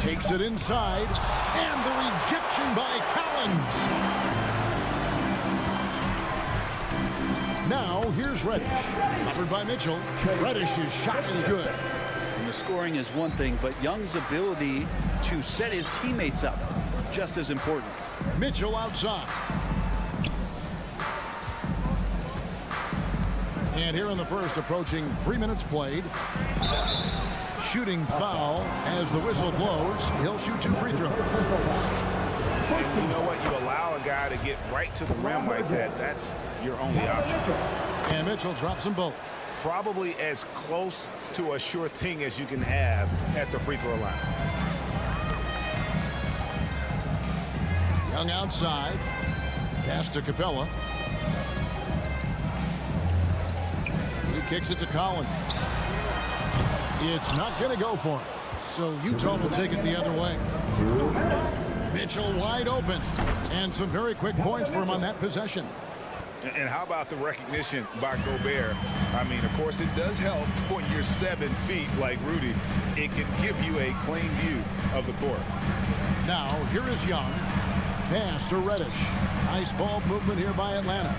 Takes it inside. And the rejection by Collins. Now, here's Reddish. Covered by Mitchell. Reddish's shot is good. And the scoring is one thing, but Young's ability to set his teammates up, just as important. Mitchell outside. And here in the first, approaching 3 minutes played. Shooting foul as the whistle blows. He'll shoot 2 free throws. And you know what? You allow a guy to get right to the rim like that. That's your only option. And Mitchell drops them both. Probably as close to a sure thing as you can have at the free throw line. Young outside. Pass to Capella. He kicks it to Collins. It's not going to go for him. So Utah will take it the other way. Mitchell wide open. And some very quick points for him on that possession. And how about the recognition by Gobert? I mean, of course, it does help when you're 7 feet like Rudy. It can give you a clean view of the court. Now, here is Young. Pass to Reddish. Nice ball movement here by Atlanta.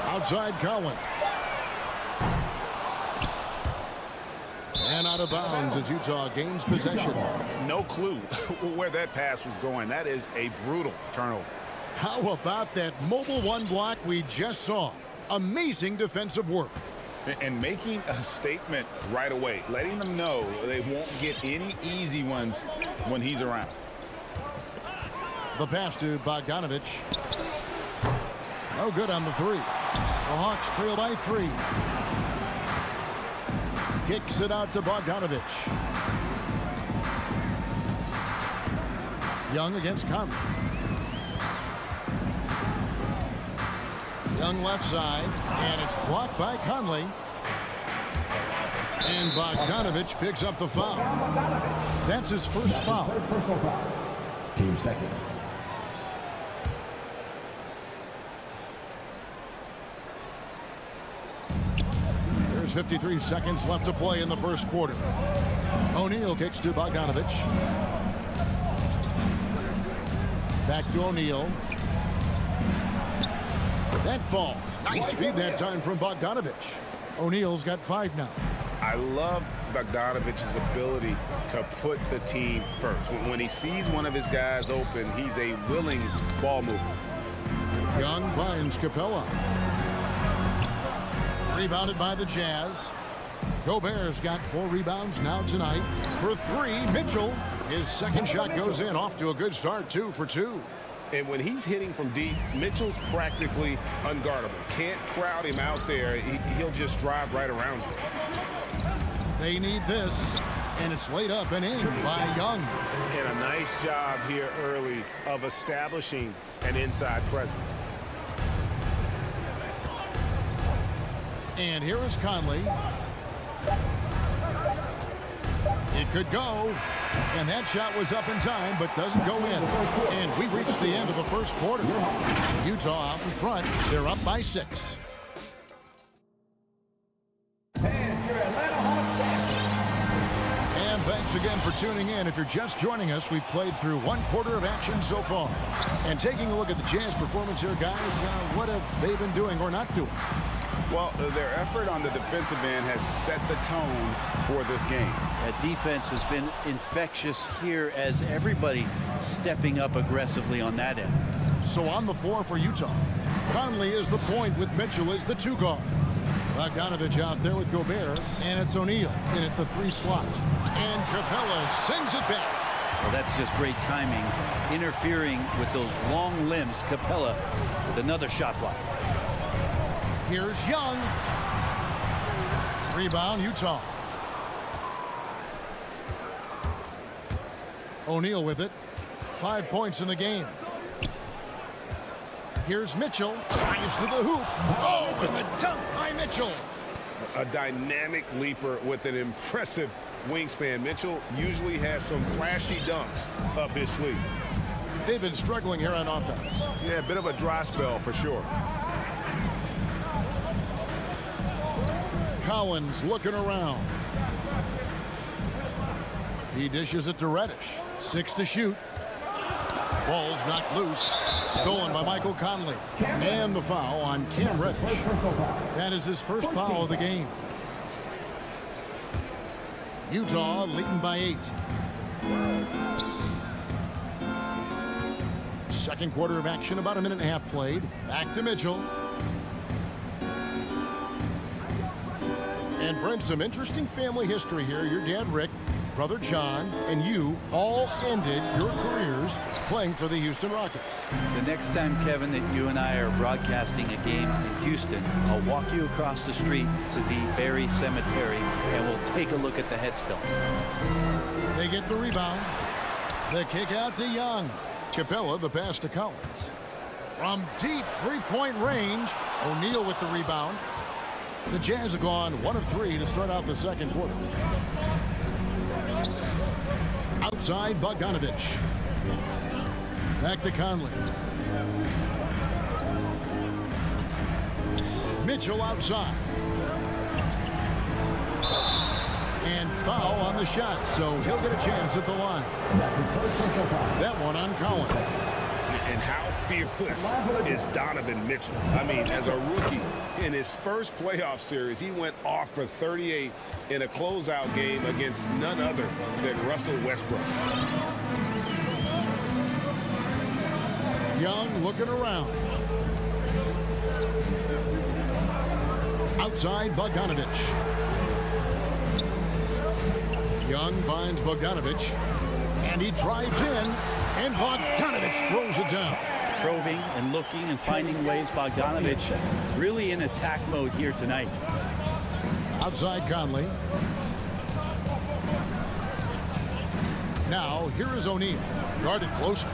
Outside Collins. And out of bounds as Utah gains possession. No clue where that pass was going. That is a brutal turnover. How about that mobile 1 block we just saw? Amazing defensive work. And making a statement right away, letting them know they won't get any easy ones when he's around. The pass to Bogdanovich. No good on the 3. The Hawks trail by 3. Kicks it out to Bogdanovich. Young against Conley. Young left side, and it's blocked by Conley. And Bogdanovich picks up the foul. That's his first foul. Team second. 6:53 seconds left to play in the first quarter. O'Neal kicks to Bogdanovich. Back to O'Neal. That falls. Nice feed that time from Bogdanovich. O'Neal's got 5 now. I love Bogdanovich's ability to put the team first. When he sees one of his guys open, he's a willing ball mover. Young finds Capella. Rebounded by the Jazz. Gobert's got 4 rebounds now tonight. For 3, Mitchell. His second shot goes in. Off to a good start, 2 for 2. And when he's hitting from deep, Mitchell's practically unguardable. Can't crowd him out there. He'll just drive right around you. They need this, and it's laid up and in by Young. And a nice job here early of establishing an inside presence. And here is Conley. It could go. And that shot was up in time, but doesn't go in. And we reached the end of the first quarter. Utah out in front. They're up by 6. And thanks again for tuning in. If you're just joining us, we've played through 1 quarter of action so far. And taking a look at the Jazz performance here, guys, what have they been doing or not doing? Well, their effort on the defensive end has set the tone for this game. That defense has been infectious here as everybody stepping up aggressively on that end. So on the floor for Utah, Conley is the point with Mitchell as the 2 guard. Bogdanovich out there with Gobert, and it's O'Neal in at the 3 slot. And Capella sends it back. Well, that's just great timing. Interfering with those long limbs, Capella with another shot block. Here's Young. Rebound, Utah. O'Neal with it. 5 points in the game. Here's Mitchell. Drives to the hoop. Oh, and the dunk by Mitchell. A dynamic leaper with an impressive wingspan. Mitchell usually has some flashy dunks up his sleeve. They've been struggling here on offense. Yeah, a bit of a dry spell for sure. Collins looking around. He dishes it to Reddish. 6 to shoot. Ball's knocked loose. Stolen by Michael Conley. And the foul on Cam Reddish. That is his first foul of the game. Utah leading by 8. Second quarter of action, about 1.5 minutes played. Back to Mitchell. And friends, some interesting family history here. Your dad, Rick, brother John, and you all ended your careers playing for the Houston Rockets. The next time, Kevin, that you and I are broadcasting a game in Houston, I'll walk you across the street to the Berry Cemetery, and we'll take a look at the headstone. They get the rebound. The kick out to Young. Capella, the pass to Collins. From deep 3-point range, O'Neal with the rebound. The Jazz have gone 1 of 3 to start out the second quarter. Outside, Bogdanovich. Back to Conley. Mitchell outside. And foul on the shot, so he'll get a chance at the line. That one on Collins. And how fearless is Donovan Mitchell? I mean, as a rookie, in his first playoff series, he went off for 38 in a closeout game against none other than Russell Westbrook. Young looking around. Outside, Bogdanovich. Young finds Bogdanovich, and he drives in, and Bogdanovich throws it down. Probing and looking and finding ways. Bogdanovich really in attack mode here tonight. Outside Conley. Now, here is O'Neal, guarded closer.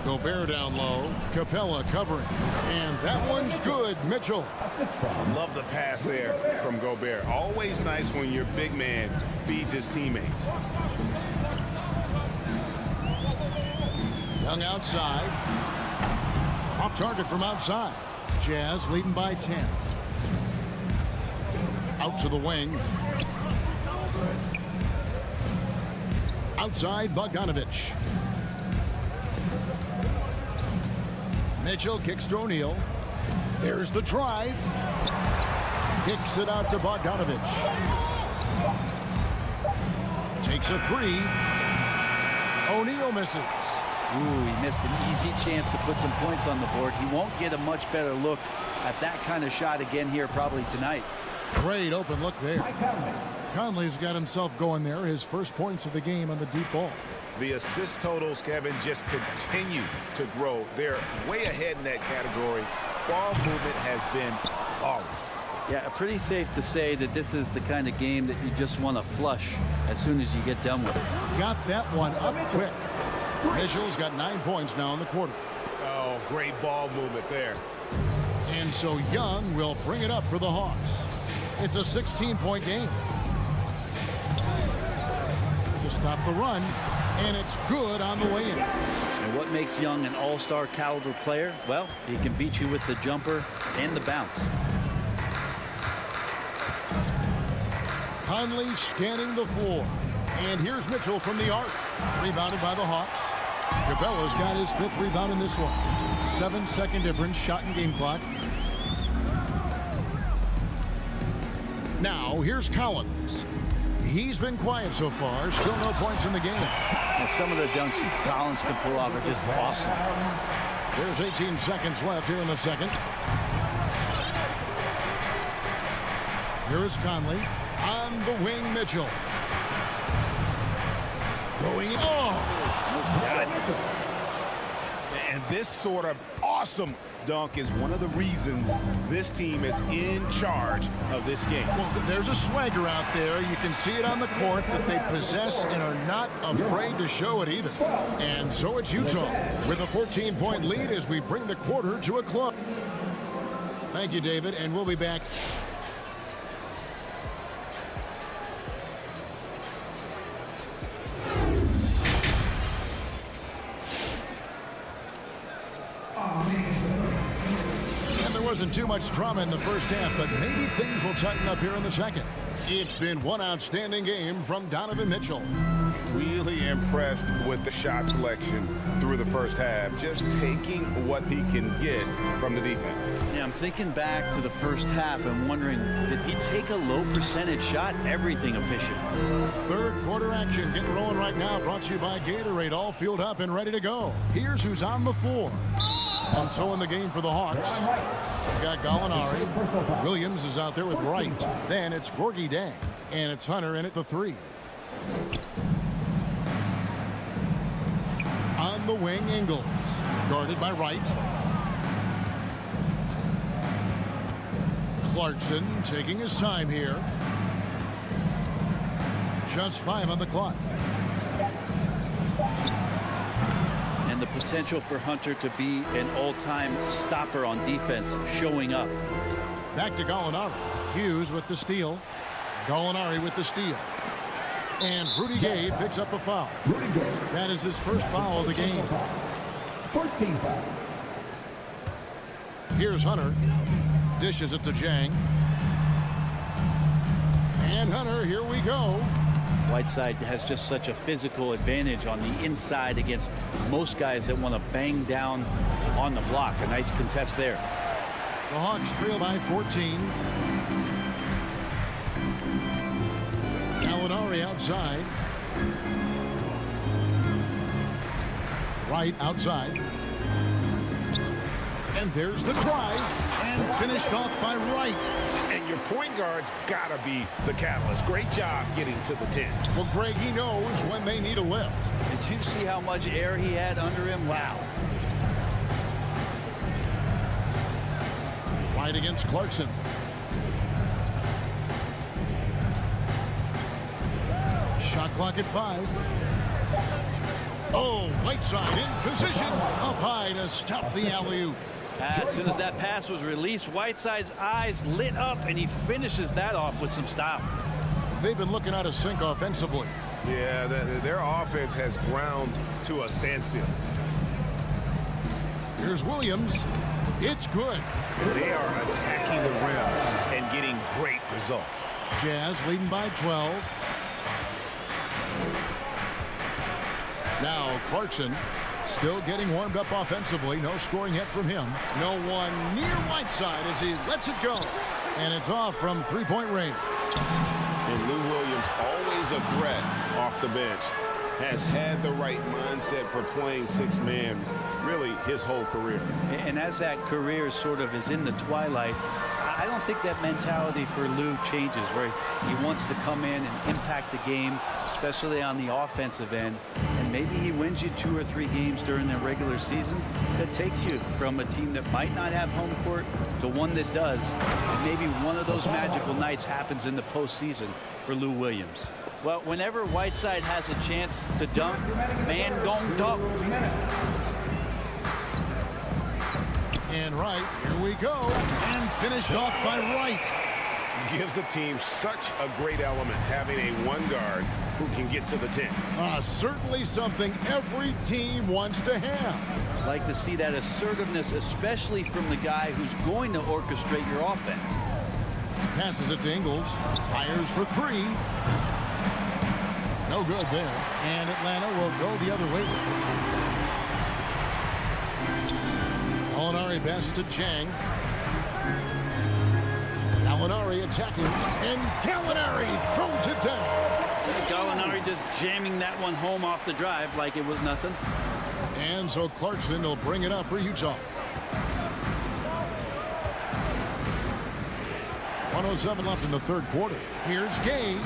Gobert down low. Capella covering. And that one's good. Mitchell. Love the pass there from Gobert. Always nice when your big man feeds his teammates. Young outside. Off target from outside. Jazz leading by 10. Out to the wing. Outside, Bogdanovich. Mitchell kicks to O'Neal. There's the drive. Kicks it out to Bogdanovich. Takes a three. O'Neal misses. Ooh, he missed an easy chance to put some points on the board. He won't get a much better look at that kind of shot again here probably tonight. Great open look there. Conley's got himself going there. His first points of the game on the deep ball. The assist totals, Kevin, just continue to grow. They're way ahead in that category. Ball movement has been flawless. Yeah, pretty safe to say that this is the kind of game that you just want to flush as soon as you get done with it. Got that one up quick. Mitchell's got 9 points now in the quarter. Oh, great ball movement there. And so Young will bring it up for the Hawks. It's a 16-point game. To stop the run, and it's good on the way in. And what makes Young an all-star caliber player? Well, he can beat you with the jumper and the bounce. Conley scanning the floor. And here's Mitchell from the arc. Rebounded by the Hawks. Cabela's got his 5th rebound in this one. 7-second difference, shot and game clock. Now, here's Collins. He's been quiet so far. Still no points in the game. And some of the dunks Collins can pull off are just awesome. There's 18 seconds left here in the second. Here is Conley. On the wing, Mitchell. Going, And this sort of awesome dunk is one of the reasons this team is in charge of this game. Well, there's a swagger out there. You can see it on the court that they possess and are not afraid to show it either. And so it's Utah with a 14-point lead as we bring the quarter to a close. Thank you, David, and we'll be back. Wasn't too much drama in the first half, but maybe things will tighten up here in the second. It's been one outstanding game from Donovan Mitchell. Really impressed with the shot selection through the first half, just taking what he can get from the defense. Yeah, I'm thinking back to the first half and wondering, did he take a low percentage shot? Everything efficient. Third quarter action getting rolling right now, brought to you by Gatorade, all fueled up and ready to go. Here's who's on the floor. And so in the game for the Hawks, we got Gallinari. Williams is out there with Wright. Then it's Gorgie Dang. And it's Hunter in at the 3. On the wing, Ingles. Guarded by Wright. Clarkson taking his time here. Just 5 on the clock. And the potential for Hunter to be an all-time stopper on defense showing up. Back to Gallinari. Hughes with the steal. Gallinari with the steal. And Rudy Gay picks up the foul. That is his first foul of the game. First team foul. Here's Hunter. Dishes it to Jang. And Hunter, here we go. Whiteside has just such a physical advantage on the inside against most guys that want to bang down on the block. A nice contest there. The Hawks trail by 14. Gallinari outside. Wright outside. And there's the drive. And finished off by Wright. And your point guard's got to be the catalyst. Great job getting to the 10. Well, Greg, he knows when they need a lift. Did you see how much air he had under him? Wow. Wright against Clarkson. Shot clock at 5. Oh, Whiteside in position. Up high to stop the alley-oop. As soon as that pass was released, Whiteside's eyes lit up, and he finishes that off with some style. They've been looking out of sync offensively. Yeah, their offense has ground to a standstill. Here's Williams. It's good. They are attacking the rim and getting great results. Jazz leading by 12. Now Clarkson still getting warmed up offensively. No scoring yet from him. No one near Whiteside as he lets it go. And it's off from three-point range. And Lou Williams, always a threat off the bench, has had the right mindset for playing six-man really his whole career. And as that career sort of is in the twilight, I don't think that mentality for Lou changes, where he wants to come in and impact the game, especially on the offensive end. And maybe he wins you 2 or 3 games during the regular season that takes you from a team that might not have home court to one that does. And maybe one of those magical nights happens in the postseason for Lou Williams. Well, whenever Whiteside has a chance to dunk, man gon' dunk. And Wright, here we go. And finished off by Wright. Gives the team such a great element having a one guard who can get to the 10. Certainly something every team wants to have. Like to see that assertiveness, especially from the guy who's going to orchestrate your offense. Passes it to Ingles. Fires for 3. No good there. And Atlanta will go the other way with it. Gallinari passes to Chang. Gallinari attacking, and Gallinari throws it down. Gallinari just jamming that one home off the drive like it was nothing. And so Clarkson will bring it up for Utah. 1:07 left in the third quarter. Here's Gay.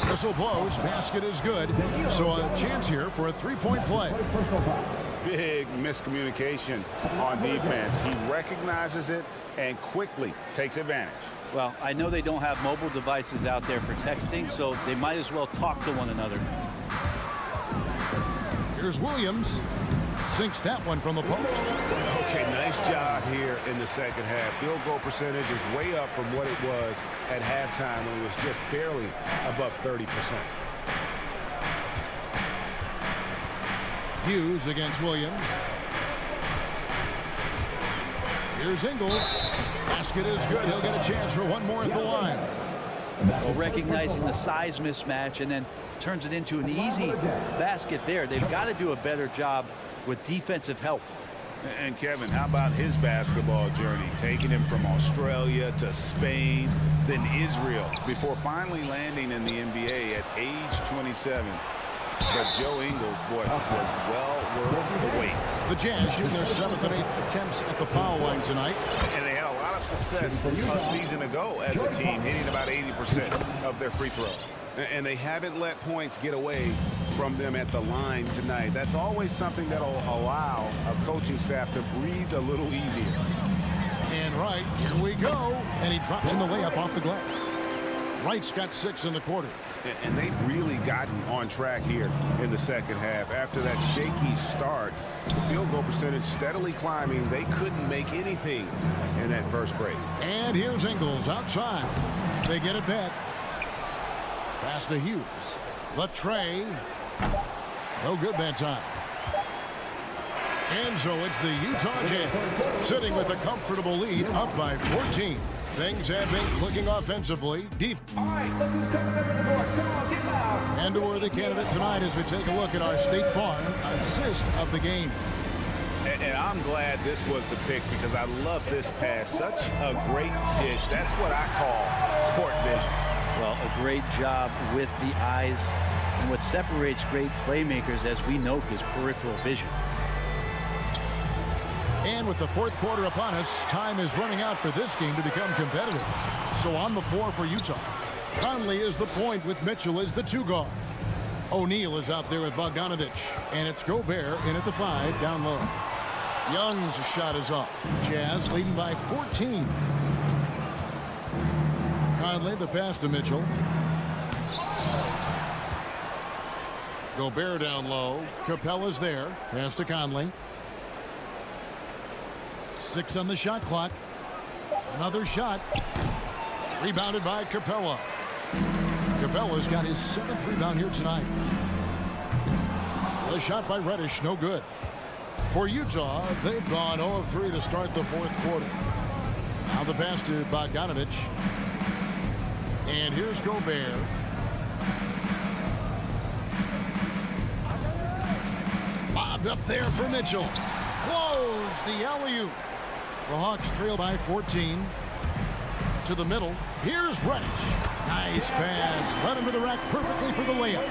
Whistle blows. Basket is good. So a chance here for a three-point play. Big miscommunication on defense. He recognizes it and quickly takes advantage. Well, I know they don't have mobile devices out there for texting, so they might as well talk to one another. Here's Williams. Sinks that one from the post. Okay, nice job here in the second half. Field goal percentage is way up from what it was at halftime when it was just barely above 30%. Hughes against Williams. Here's Ingles. Basket is good. He'll get a chance for one more at the line. Well, recognizing the size mismatch and then turns it into an easy basket there. They've got to do a better job with defensive help. And Kevin, how about his basketball journey? Taking him from Australia to Spain, then Israel, before finally landing in the NBA at age 27. But Joe Ingles, boy, was well worth the wait. The Jazz shooting their 7th and 8th attempts at the foul line tonight. And they had a lot of success a season ago as a team, hitting about 80% of their free throws. And they haven't let points get away from them at the line tonight. That's always something that will allow a coaching staff to breathe a little easier. And Wright, here we go. And he drops in the layup off the glass. Wright's got 6 in the quarter. And they've really gotten on track here in the second half. After that shaky start, the field goal percentage steadily climbing. They couldn't make anything in that first break. And here's Ingles outside. They get it back. Pass to Hughes. The tray. No good that time. And so it's the Utah Jazz sitting with a comfortable lead, up by 14. Things have been clicking offensively. And a worthy candidate tonight as we take a look at our State Farm assist of the game. And I'm glad this was the pick because I love this pass. Such a great dish. That's what I call court vision. Well, a great job with the eyes. And what separates great playmakers, as we know, is peripheral vision. And with the fourth quarter upon us, time is running out for this game to become competitive. So on the floor for Utah, Conley is the point with Mitchell as the 2 guard. O'Neal is out there with Bogdanovich. And it's Gobert in at the 5 down low. Young's shot is off. Jazz leading by 14. Conley the pass to Mitchell. Gobert down low. Capella's there. Pass to Conley. 6 on the shot clock. Another shot. Rebounded by Capella. Capella's got his 7th rebound here tonight. The shot by Reddish, no good. For Utah, they've gone 0 of 3 to start the fourth quarter. Now the pass to Bogdanovich. And here's Gobert. Lobbed up there for Mitchell. Close the alley-oop. The Hawks trail by 14. To the middle. Here's Reddish. Nice pass. Led him to the rack perfectly for the layup.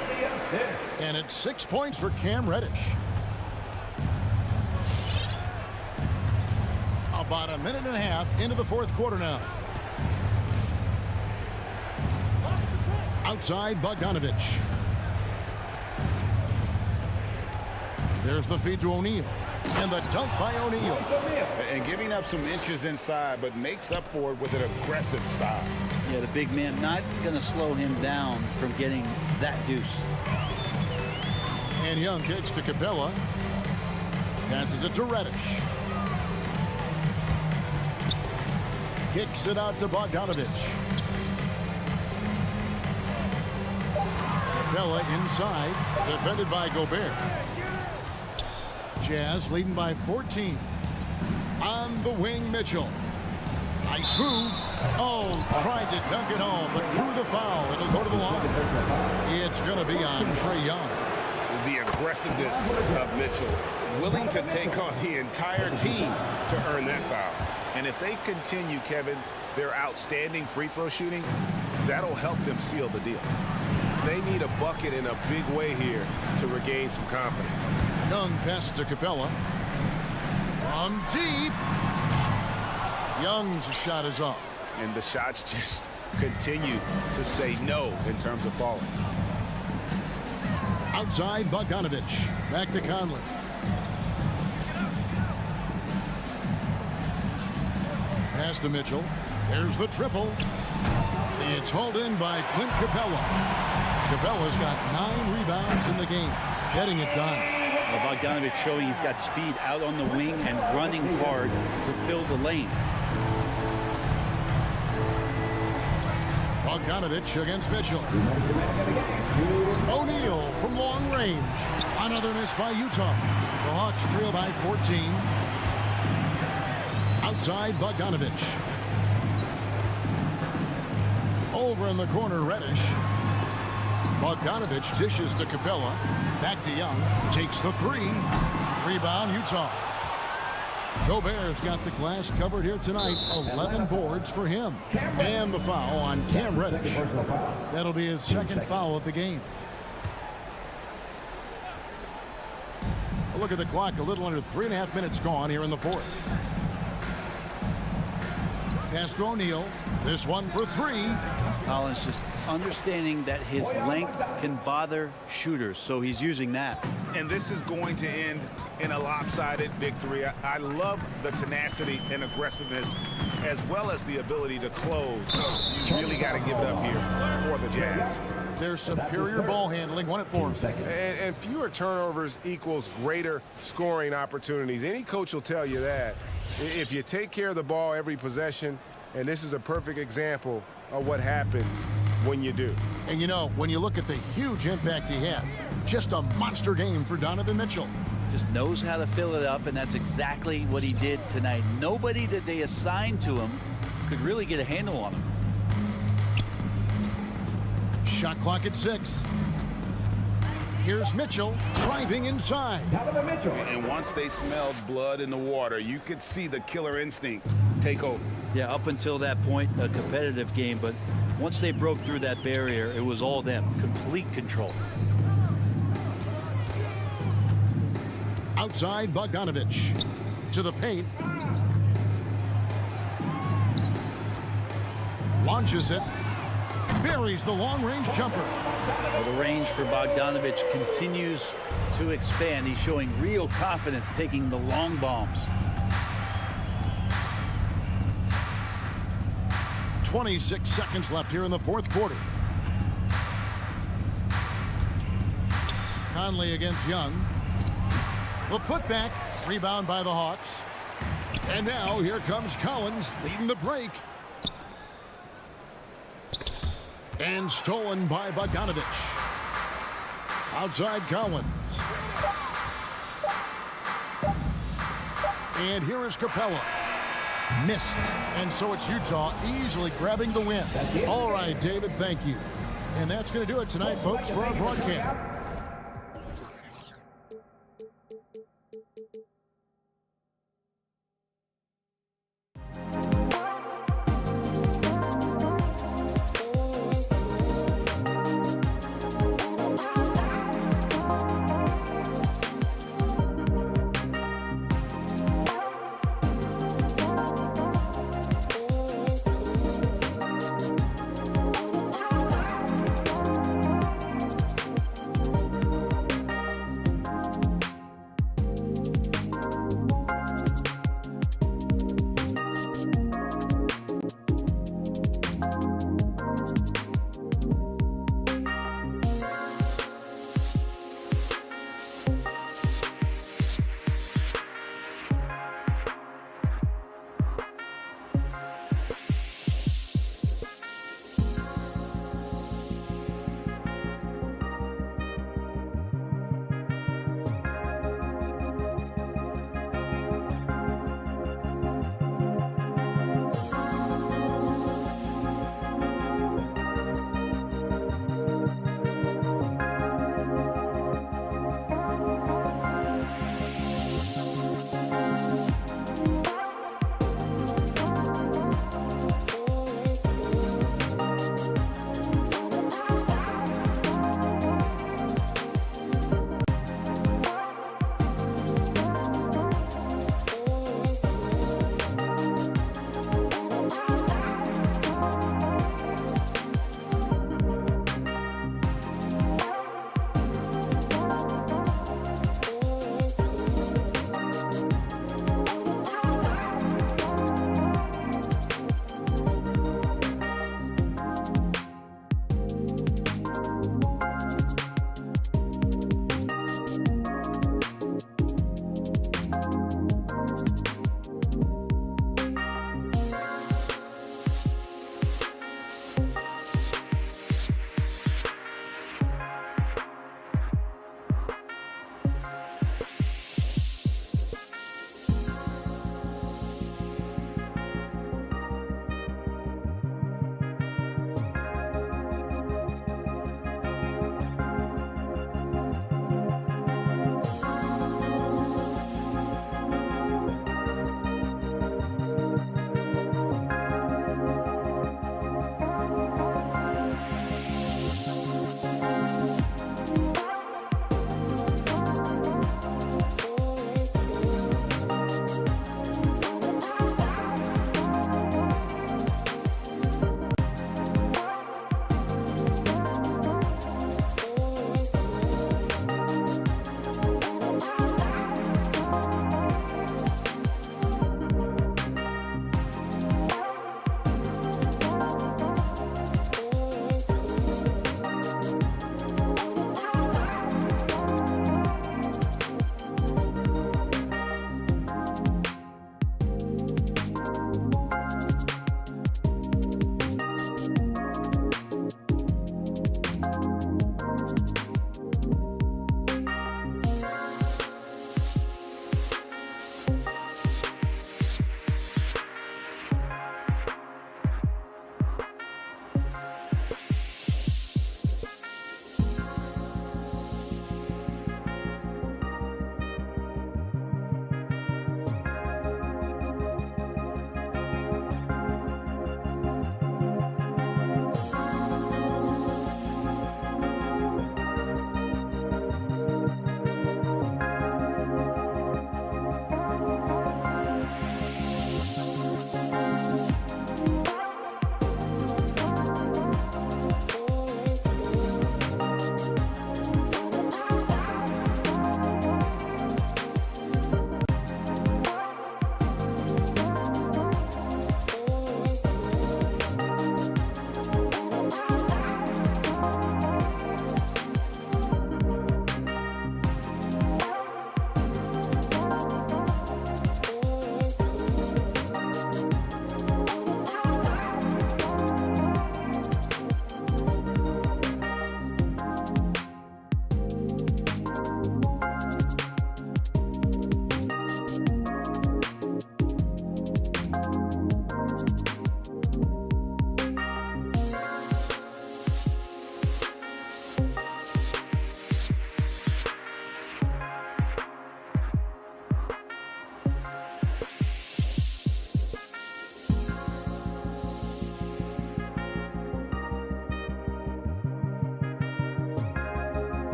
And it's 6 points for Cam Reddish. About a minute and a half into the fourth quarter now. Outside Bogdanovich. There's the feed to O'Neal. And the dunk by O'Neal. And giving up some inches inside, but makes up for it with an aggressive style. Yeah, the big man not going to slow him down from getting that deuce. And Young kicks to Capella. Passes it to Reddish. Kicks it out to Bogdanovich. Capella inside. Defended by Gobert. Jazz leading by 14. On the wing, Mitchell. Nice move. Oh, tried to dunk it home, but drew the foul. It'll go to the line. It's going to be on Trae Young. The aggressiveness of Mitchell, willing to take on the entire team to earn that foul. And if they continue, Kevin, their outstanding free throw shooting, that'll help them seal the deal. They need a bucket in a big way here to regain some confidence. Young pass to Capella. From deep. Young's shot is off. And the shots just continue to say no in terms of falling. Outside Bogdanovich. Back to Conley. Pass to Mitchell. There's the triple. It's hauled in by Clint Capella. Capella's got 9 rebounds in the game. Getting it done. Bogdanovich showing he's got speed out on the wing and running hard to fill the lane. Bogdanovich against Mitchell. O'Neal from long range. Another miss by Utah. The Hawks trail by 14. Outside Bogdanovich. Over in the corner, Reddish. Bogdanovich dishes to Capella. Back to Young. Takes the 3. Rebound, Utah. Gobert's got the glass covered here tonight. 11 boards for him. And the foul on Cam Reddish. That'll be his second foul of the game. A look at the clock. A little under 3.5 minutes gone here in the fourth. Pass to O'Neal. This one for 3. Collins just understanding that his length can bother shooters, so he's using that. And this is going to end in a lopsided victory. I love the tenacity and aggressiveness as well as the ability to close. You really got to give it up here for the Jazz. Their superior ball handling. Won it for him. And fewer turnovers equals greater scoring opportunities. Any coach will tell you that. If you take care of the ball every possession, and this is a perfect example of what happens when you do. And you know, when you look at the huge impact he had, just a monster game for Donovan Mitchell. Just knows how to fill it up, and that's exactly what he did tonight. Nobody that they assigned to him could really get a handle on him. Shot clock at 6. Here's Mitchell driving inside. And once they smelled blood in the water, you could see the killer instinct take over. Yeah, up until that point, a competitive game, but once they broke through that barrier, it was all them. Complete control. Outside Bogdanovich. To the paint. Launches it. Buries the long-range jumper. Well, the range for Bogdanovich continues to expand. He's showing real confidence taking the long bombs. 26 seconds left here in the fourth quarter. Conley against Young. The putback. Rebound by the Hawks. And now here comes Collins leading the break. And stolen by Bogdanovich. Outside Collins. And here is Capella. Missed. And so it's Utah easily grabbing the win. All right, David, thank you. And that's going to do it tonight, folks, for our broadcast.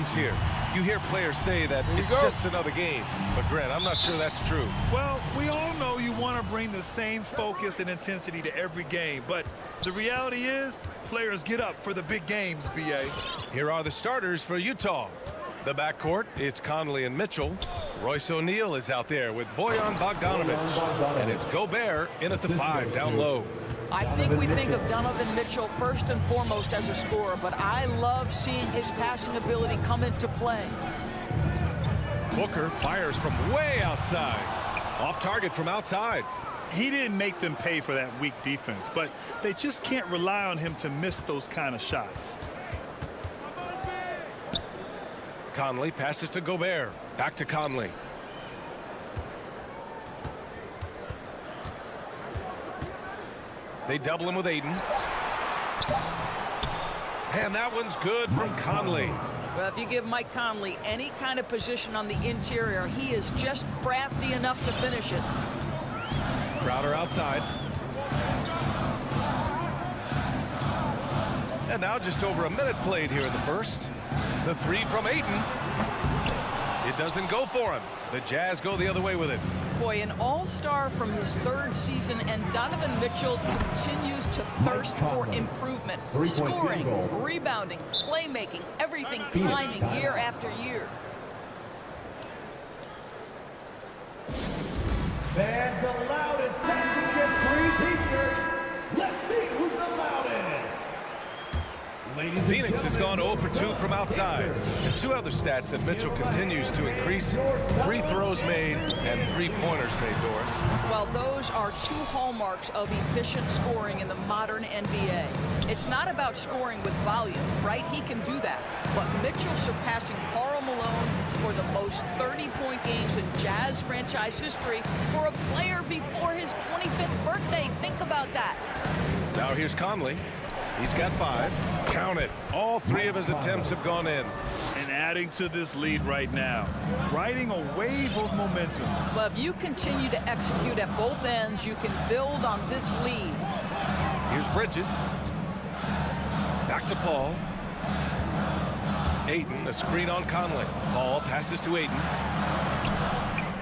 games here. You hear players say that it's just another game. But, Grant, I'm not sure that's true. Well, we all know you want to bring the same focus and intensity to every game. But the reality is, players get up for the big games, B.A. Here are the starters for Utah. The backcourt, it's Conley and Mitchell. Royce O'Neal is out there with Bojan Bogdanovic. And it's Gobert in at the 5 down low. I think we think of Donovan Mitchell first and foremost as a scorer, but I love seeing his passing ability come into play. Booker fires from way outside. Off target from outside. He didn't make them pay for that weak defense, but they just can't rely on him to miss those kind of shots. Conley passes to Gobert. Back to Conley. They double him with Aiden. And that one's good from Conley. Well, if you give Mike Conley any kind of position on the interior, he is just crafty enough to finish it. Crowder outside. And now just over a minute played here in the first. The 3 from Aiden. It doesn't go for him. The Jazz go the other way with it. Boy, an all-star from his 3rd season, and Donovan Mitchell continues to thirst for improvement. Scoring, rebounding, playmaking, everything climbing year after year. And the loudest section gets free t-shirts. Let's see who's the loudest. Phoenix has gone 0 for 2 from outside. And 2 other stats that Mitchell continues to increase: free throws made and 3-pointers made, Doris. Well, those are 2 hallmarks of efficient scoring in the modern NBA. It's not about scoring with volume, right? He can do that. But Mitchell surpassing Karl Malone for the most 30-point games in Jazz franchise history for a player before his 25th birthday. Think about that. Now here's Conley. He's got 5. Count it. All 3 of his attempts have gone in. And adding to this lead right now, riding a wave of momentum. Well, if you continue to execute at both ends, you can build on this lead. Here's Bridges. Back to Paul. Ayton, a screen on Conley. Paul passes to Ayton.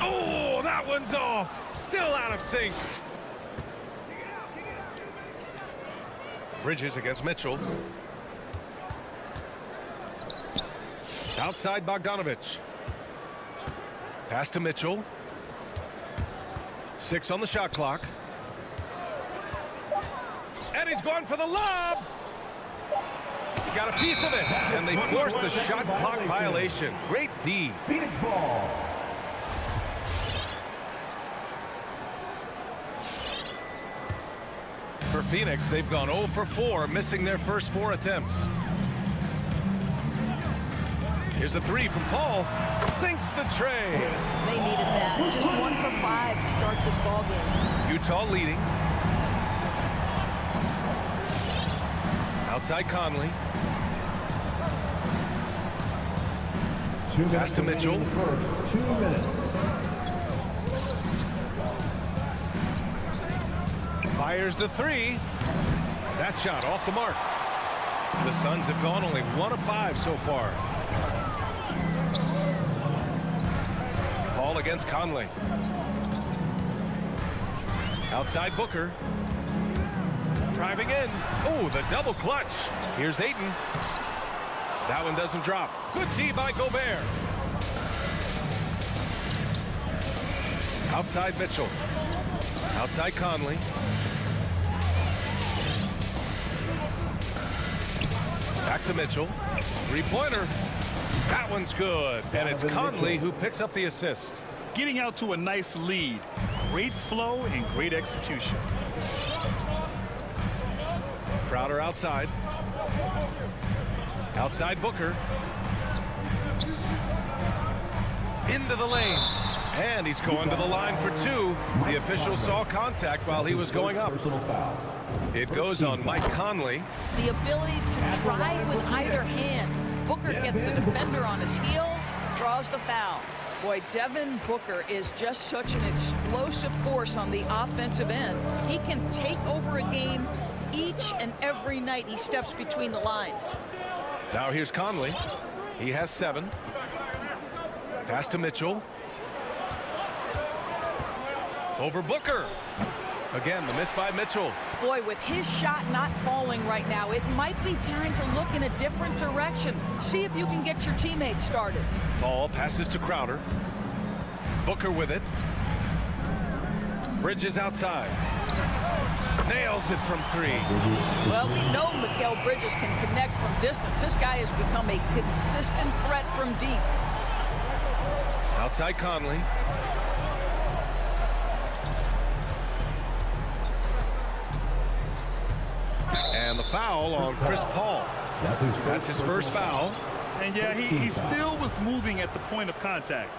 Oh, that one's off. Still out of sync. Bridges against Mitchell. Outside Bogdanovic. Pass to Mitchell. 6 on the shot clock. And he's going for the lob. He got a piece of it. And they forced the shot clock violation. Great D. Phoenix ball. For Phoenix, they've gone 0 for 4, missing their first 4 attempts. Here's a 3 from Paul. Sinks the tray. They needed that. Just 1 for 5 to start this ball game. Utah leading. Outside Conley. Pass to Mitchell. First 2 minutes. Fires the 3. That shot off the mark. The Suns have gone only 1 of 5 so far. Paul against Conley. Outside Booker. Driving in. Oh, the double clutch. Here's Ayton. That one doesn't drop. Good D by Gobert. Outside Mitchell. Outside Conley. Back to Mitchell. 3-pointer. That one's good. And it's Conley who picks up the assist. Getting out to a nice lead. Great flow and great execution. Crowder outside. Outside Booker. Into the lane. And he's going to the line for 2. The official saw contact while he was going up. It goes on Mike Conley. The ability to drive with either hand. Booker gets the defender on his heels, draws the foul. Boy, Devin Booker is just such an explosive force on the offensive end. He can take over a game each and every night he steps between the lines. Now here's Conley. He has 7. Pass to Mitchell. Over Booker. Again, the miss by Mitchell. Boy, with his shot not falling right now, it might be time to look in a different direction. See if you can get your teammates started. Ball passes to Crowder. Booker with it. Bridges outside. Nails it from 3. Well, we know Mikal Bridges can connect from distance. This guy has become a consistent threat from deep. Outside Conley. And the foul on Chris Paul. That's his first foul. And yeah, he still was moving at the point of contact.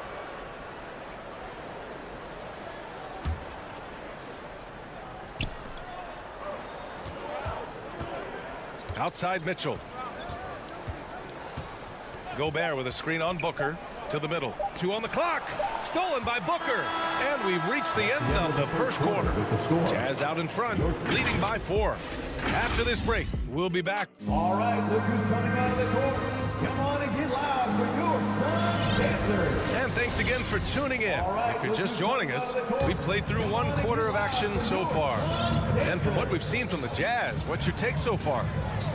Outside Mitchell. Gobert with a screen on Booker to the middle. 2 on the clock. Stolen by Booker. And we've reached the end of the first quarter. Jazz out in front, leading by 4. After this break, we'll be back. All right, look who's coming out of the court. Come on and get loud for your Sun Dancers. And thanks again for tuning in. If you're just joining us, we played through 1 quarter of action so far. And from what we've seen from the Jazz, what's your take so far?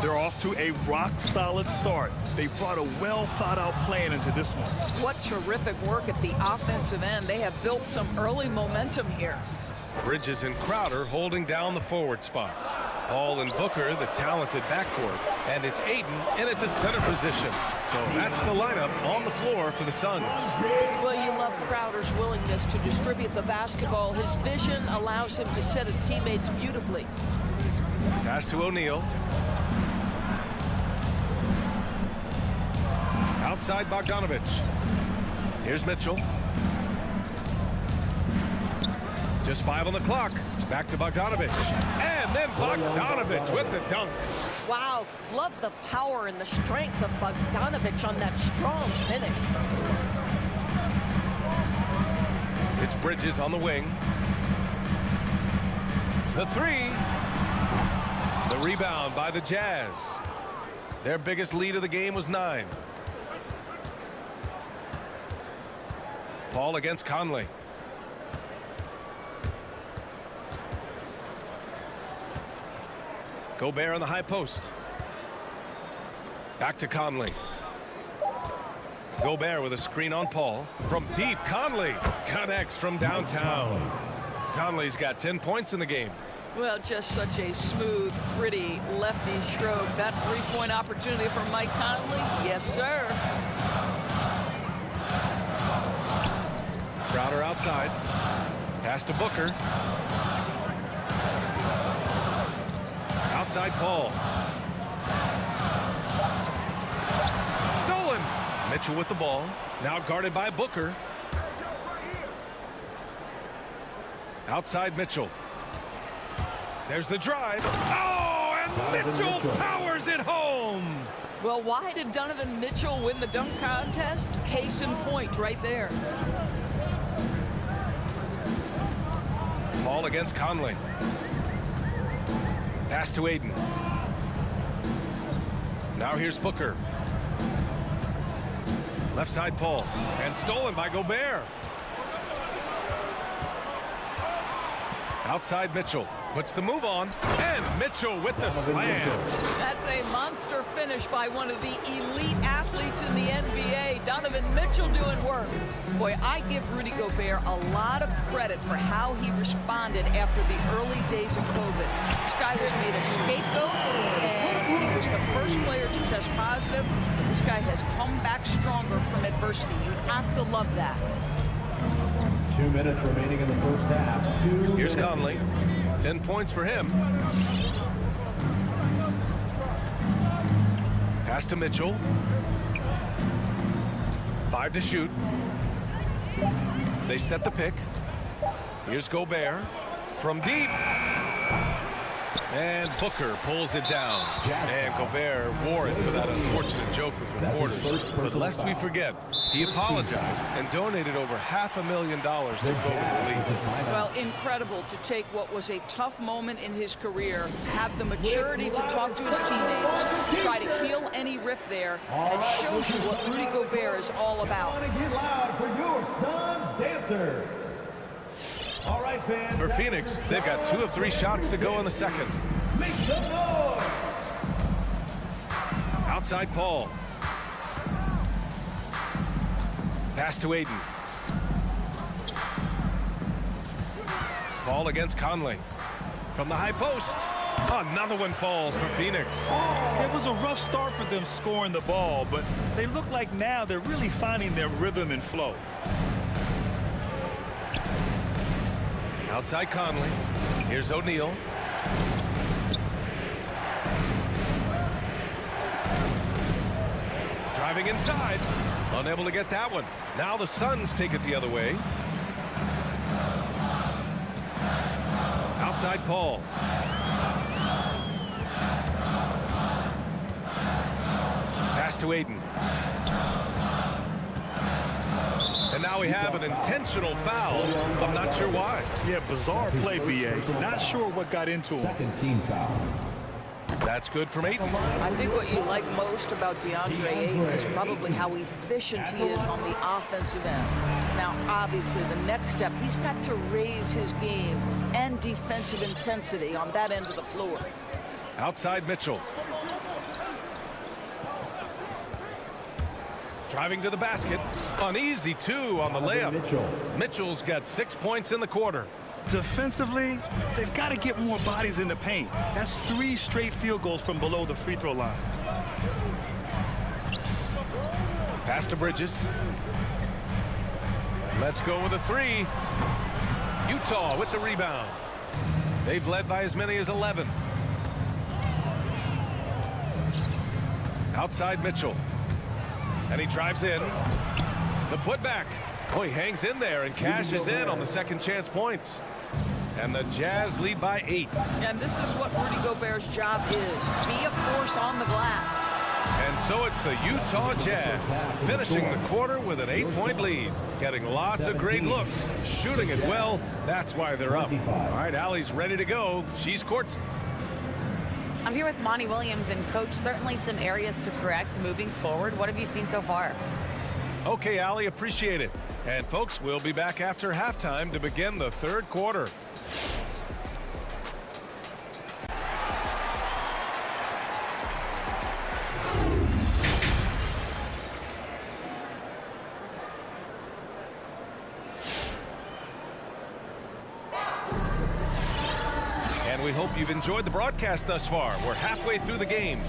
They're off to a rock-solid start. They brought a well-thought-out plan into this one. What terrific work at the offensive end. They have built some early momentum here. Bridges and Crowder holding down the forward spots. Paul and Booker, the talented backcourt. And it's Aiden in at the center position. So that's the lineup on the floor for the Suns. Well, you love Crowder's willingness to distribute the basketball. His vision allows him to set his teammates beautifully. Pass to O'Neal. Outside Bogdanovich. Here's Mitchell. Just 5 on the clock. Back to Bogdanovich. And then Bogdanovich with the dunk. Wow, love the power and the strength of Bogdanovich on that strong finish. It's Bridges on the wing. The 3. The rebound by the Jazz. Their biggest lead of the game was 9. Paul against Conley. Gobert on the high post. Back to Conley. Gobert with a screen on Paul. From deep, Conley connects from downtown. Conley's got 10 points in the game. Well, just such a smooth, pretty lefty stroke. That three-point opportunity for Mike Conley. Yes, sir. Crowder outside. Pass to Booker. Outside Paul. Stolen. Mitchell with the ball. Now guarded by Booker. Outside Mitchell. There's the drive. Oh, and Mitchell powers it home. Well, why did Donovan Mitchell win the dunk contest? Case in point right there. Paul against Conley. Pass to Aiden. Now here's Booker. Left side Paul. And stolen by Gobert. Outside Mitchell. Puts the move on. And Mitchell with the slam. That's a monster finish by one of the elite athletes in the NBA. Donovan Mitchell doing work. Boy, I give Rudy Gobert a lot of credit for how he responded after the early days of COVID. This guy was made a scapegoat, and he was the first player to test positive. This guy has come back stronger from adversity. You have to love that. 2 minutes remaining in the first half. Here's Conley. 10 points for him. Pass to Mitchell. 5 to shoot. They set the pick. Here's Gobert from deep. And Booker pulls it down. And Gobert wore it for that unfortunate joke with reporters. But lest we forget, He apologized and donated over $500,000 to Bowen Relief. Well, incredible to take what was a tough moment in his career, have the maturity to talk to his teammates, try to heal any rift there, and it shows you what Rudy Gobert is all about. Get loud for your son's dancer. All right, fans. For Phoenix, they've got 2 of 3 shots to go in the second. Make some noise. Outside Paul. Pass to Aiden. Paul against Conley. From the high post. Another one falls for Phoenix. It was a rough start for them scoring the ball, but they look like now they're really finding their rhythm and flow. Outside Conley. Here's O'Neal. Driving inside. Unable to get that one. Now the Suns take it the other way. Outside Paul. Pass to Aiden. And now we have an intentional foul. I'm not sure why. Yeah, bizarre play, B.A. Not sure what got into him. Second team foul. That's good from Aiden. I think what you like most about DeAndre Ayton is probably how efficient he is on the offensive end. Now, obviously, the next step, he's got to raise his game and defensive intensity on that end of the floor. Outside Mitchell. Driving to the basket. An easy 2 on the layup. Mitchell's got 6 points in the quarter. Defensively, they've got to get more bodies in the paint. That's 3 straight field goals from below the free throw line. Pass to Bridges. Let's go with a 3. Utah with the rebound. They've led by as many as 11. Outside Mitchell. And he drives in. The putback. Oh, he hangs in there and cashes in on the second chance points. And the Jazz lead by 8. And this is what Rudy Gobert's job is. Be a force on the glass. And so it's the Utah Jazz finishing the quarter with an 8-point lead. Getting lots of great looks. Shooting it well. That's why they're up. All right, Allie's ready to go. She's courtside. I'm here with Monty Williams, and Coach, certainly some areas to correct moving forward. What have you seen so far? Okay, Allie, appreciate it. And folks, we'll be back after halftime to begin the third quarter. And we hope you've enjoyed the broadcast thus far. We're halfway through the game.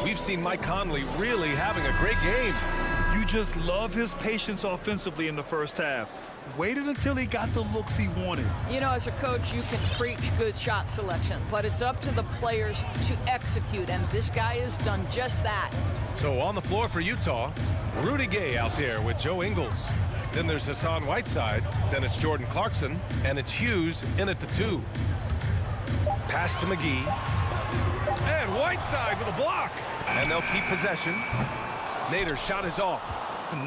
We've seen Mike Conley really having a great game. You just love his patience offensively in the first half. Waited until he got the looks he wanted. You know, as a coach, you can preach good shot selection, but it's up to the players to execute, and this guy has done just that. So on the floor for Utah, Rudy Gay out there with Joe Ingles. Then there's Hassan Whiteside. Then it's Jordan Clarkson, and it's Hughes in at the 2. Pass to McGee. And Whiteside with a block. And they'll keep possession. Nader's shot is off.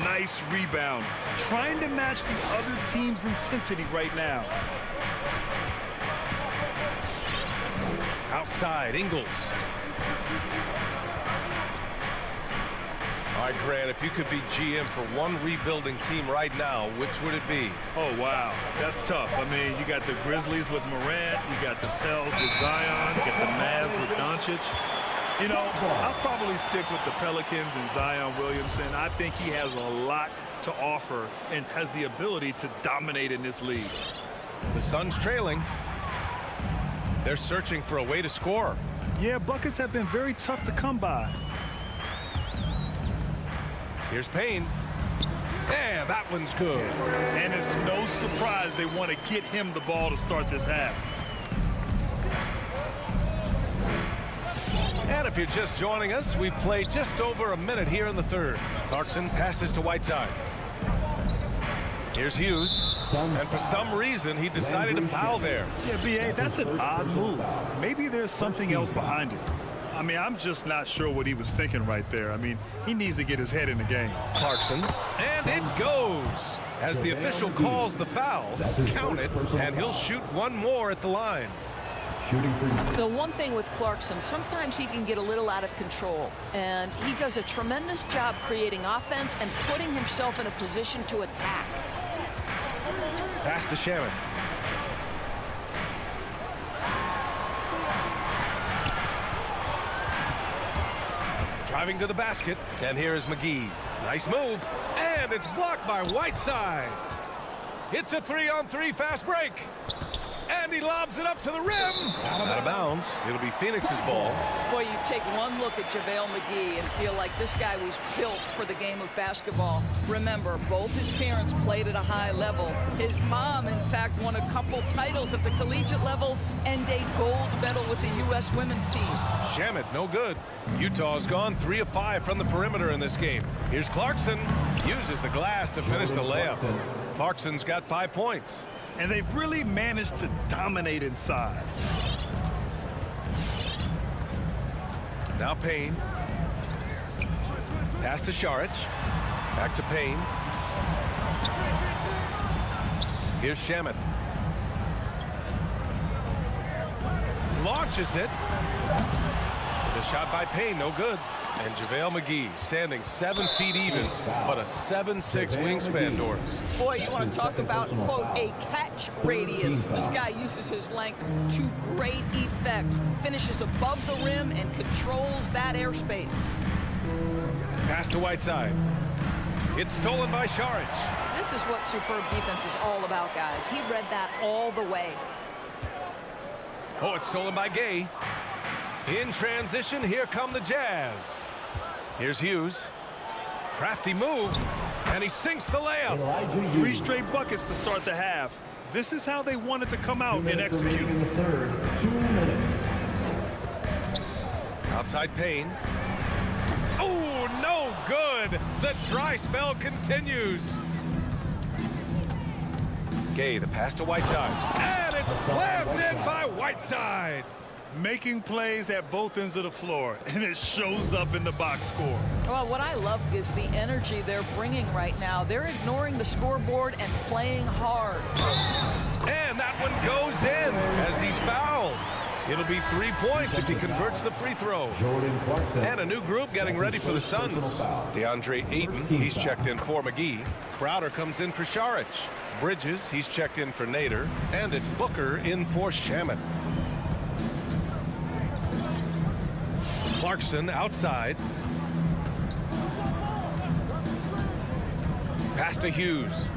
Nice rebound. Trying to match the other team's intensity right now. Outside, Ingles. All right, Grant, if you could be GM for one rebuilding team right now, which would it be? Oh, wow. That's tough. I mean, you got the Grizzlies with Morant. You got the Pels with Zion. You got the Mavs with Doncic. You know, I'll probably stick with the Pelicans and Zion Williamson. I think he has a lot to offer and has the ability to dominate in this league. The Suns trailing. They're searching for a way to score. Yeah, buckets have been very tough to come by. Here's Payne. Yeah, that one's good. And it's no surprise they want to get him the ball to start this half. And if you're just joining us, we've played just over a minute here in the third. Clarkson passes to Whiteside. Here's Hughes. And for some reason, he decided to foul there. Yeah, B.A., that's an odd move. Maybe there's something else behind it. I mean, I'm just not sure what he was thinking right there. I mean, he needs to get his head in the game. Clarkson, and it goes. As the official calls the foul, count it, and he'll shoot one more at the line. The one thing with Clarkson, sometimes he can get a little out of control, and he does a tremendous job creating offense and putting himself in a position to attack. Pass to Shaman. Driving to the basket, and here's McGee. Nice move, and it's blocked by Whiteside. It's a 3-on-3 fast break, and he lobs it up to the rim. Out of bounds. It'll be Phoenix's ball. Boy, you take one look at JaVale McGee and feel like this guy was built for the game of basketball. Remember, both his parents played at a high level. His mom, in fact, won a couple titles at the collegiate level and a gold medal with the U.S. women's team. Shamet, no good. Utah's gone 3 of 5 from the perimeter in this game. Here's Clarkson. Uses the glass to finish the layup. Clarkson's got 5 points. And they've really managed to dominate inside. Now Payne. Pass to Šarić. Back to Payne. Here's Shamet. Launches it. The shot by Payne, no good. And JaVale McGee standing 7 feet even, but a 7'6" wingspan, Doris. Boy, you want to talk about, quote, a catch radius. This guy uses his length to great effect. Finishes above the rim and controls that airspace. Pass to Whiteside. It's stolen by Šarić. This is what superb defense is all about, guys. He read that all the way. Oh, it's stolen by Gay. In transition, here come the Jazz. Here's Hughes. Crafty move, and he sinks the layup. 3 straight buckets to start the half. This is how they wanted to come out and execute. In the third, 2 minutes. Outside Payne. Oh, no good. The dry spell continues. Gay, the pass to Whiteside. And it's slammed in by Whiteside. Making plays at both ends of the floor, and it shows up in the box score. Well, what I love is the energy they're bringing right now. They're ignoring the scoreboard and playing hard. And that one goes in as he's fouled. It'll be 3 points if he converts the free throw. And a new group getting ready for the Suns. DeAndre Ayton, he's checked in for McGee. Crowder comes in for Šarić. Bridges, he's checked in for Nader. And it's Booker in for Shamet. Clarkson outside. Pass to Hughes.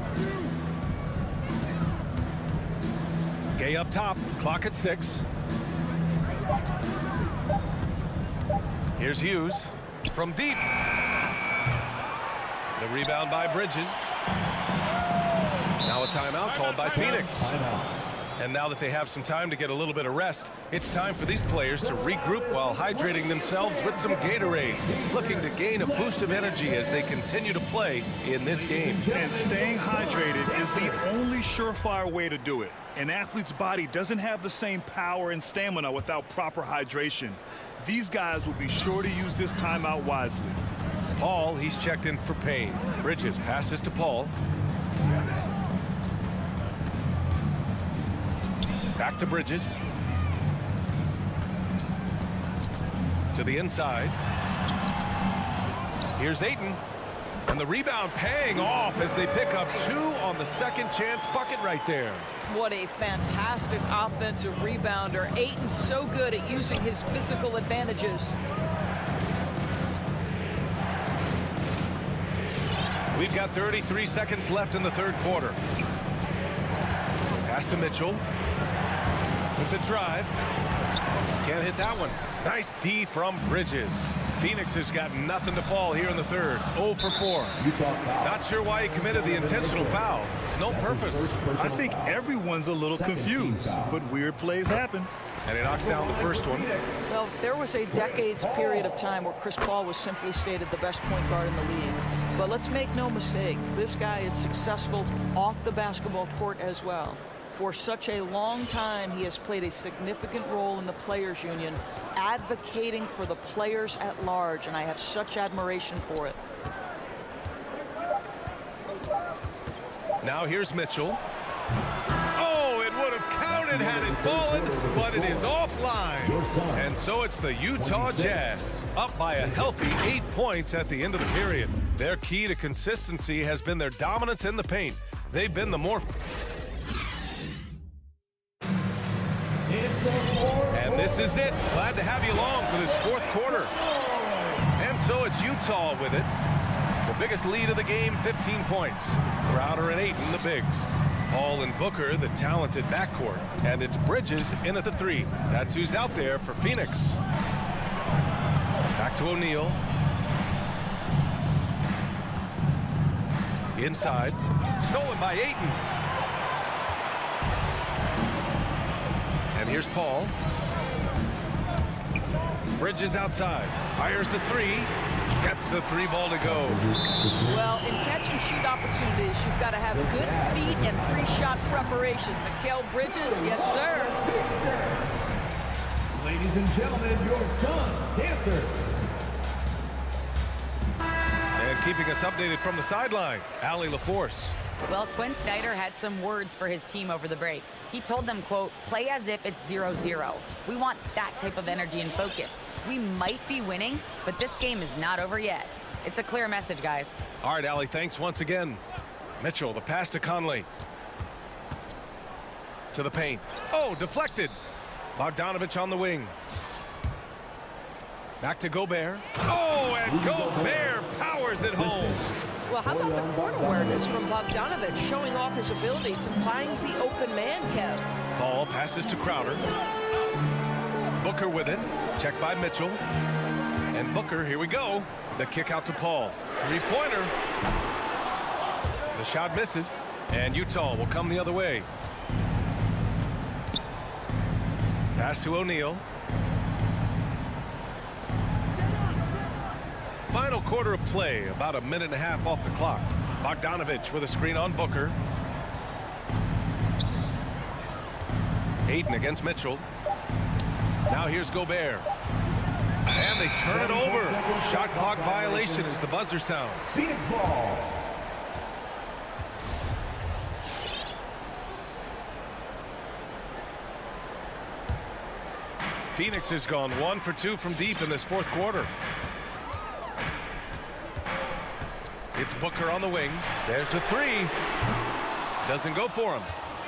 Gay up top. Clock at 6. Here's Hughes from deep. The rebound by Bridges. Now a timeout called by Phoenix. And now that they have some time to get a little bit of rest, it's time for these players to regroup while hydrating themselves with some Gatorade, looking to gain a boost of energy as they continue to play in this game. And staying hydrated is the only surefire way to do it. An athlete's body doesn't have the same power and stamina without proper hydration. These guys will be sure to use this timeout wisely. Paul, he's checked in for Payne. Bridges passes to Paul. Back to Bridges. To the inside. Here's Ayton. And the rebound paying off as they pick up 2 on the second chance bucket right there. What a fantastic offensive rebounder. Ayton's so good at using his physical advantages. We've got 33 seconds left in the third quarter. Pass to Mitchell. With the drive. Can't hit that one. Nice D from Bridges. Phoenix has got nothing to fall here in the third. 0 for 4. Not sure why he committed the intentional foul. No purpose. I think everyone's a little confused, but weird plays happen. And he knocks down the first one. Well, there was a decades period of time where Chris Paul was simply stated the best point guard in the league. But let's make no mistake, this guy is successful off the basketball court as well. For such a long time, he has played a significant role in the Players Union advocating for the players at large, and I have such admiration for it. Now here's Mitchell. Oh, it would have counted had it fallen, but it is offline. And so it's the Utah Jazz, up by a healthy 8 points at the end of the period. Their key to consistency has been their dominance in the paint. They've been the more... And this is it. Glad to have you along for this fourth quarter. And so it's Utah with it. The biggest lead of the game, 15 points. Crowder and Ayton, the bigs. Paul and Booker, the talented backcourt. And it's Bridges in at the 3. That's who's out there for Phoenix. Back to O'Neal. Inside. Stolen by Ayton. And here's Paul. Bridges outside. Fires the 3. Gets the 3 ball to go. Well, in catch and shoot opportunities, you've got to have good feet and pre-shot preparation. Mikal Bridges, yes, sir. Ladies and gentlemen, your son, dancer. And keeping us updated from the sideline, Allie LaForce. Well, Quinn Snyder had some words for his team over the break. He told them, quote, play as if it's 0-0. We want that type of energy and focus. We might be winning, but this game is not over yet. It's a clear message, guys. All right, Allie, thanks once again. Mitchell, the pass to Conley. To the paint. Oh, deflected. Bogdanovich on the wing. Back to Gobert. Oh, and Gobert powers it home. Well, how about the court awareness from Bogdanovich showing off his ability to find the open man, Kev? Paul passes to Crowder. Booker with it. Checked by Mitchell. And Booker, here we go. The kick out to Paul. Three-pointer. The shot misses. And Utah will come the other way. Pass to O'Neal. Final quarter of play, about a minute and a half off the clock. Bogdanovich with a screen on Booker. Ayton against Mitchell. Now here's Gobert. And they turn it over. Shot clock violation as the buzzer sounds. Phoenix ball. Phoenix has gone 1 for 2 from deep in this fourth quarter. It's Booker on the wing. There's the 3. Doesn't go for him.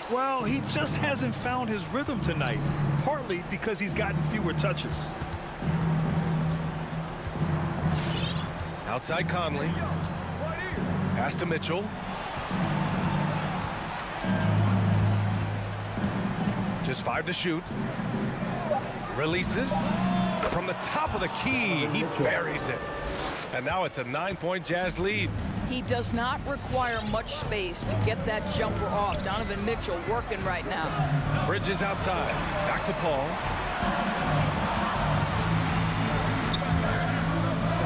Well, he just hasn't found his rhythm tonight, partly because he's gotten fewer touches. Outside Conley. Pass to Mitchell. Just 5 to shoot. Releases. From the top of the key, he buries it. And now it's a 9-point Jazz lead. He does not require much space to get that jumper off. Donovan Mitchell working right now. Bridges outside. Back to Paul.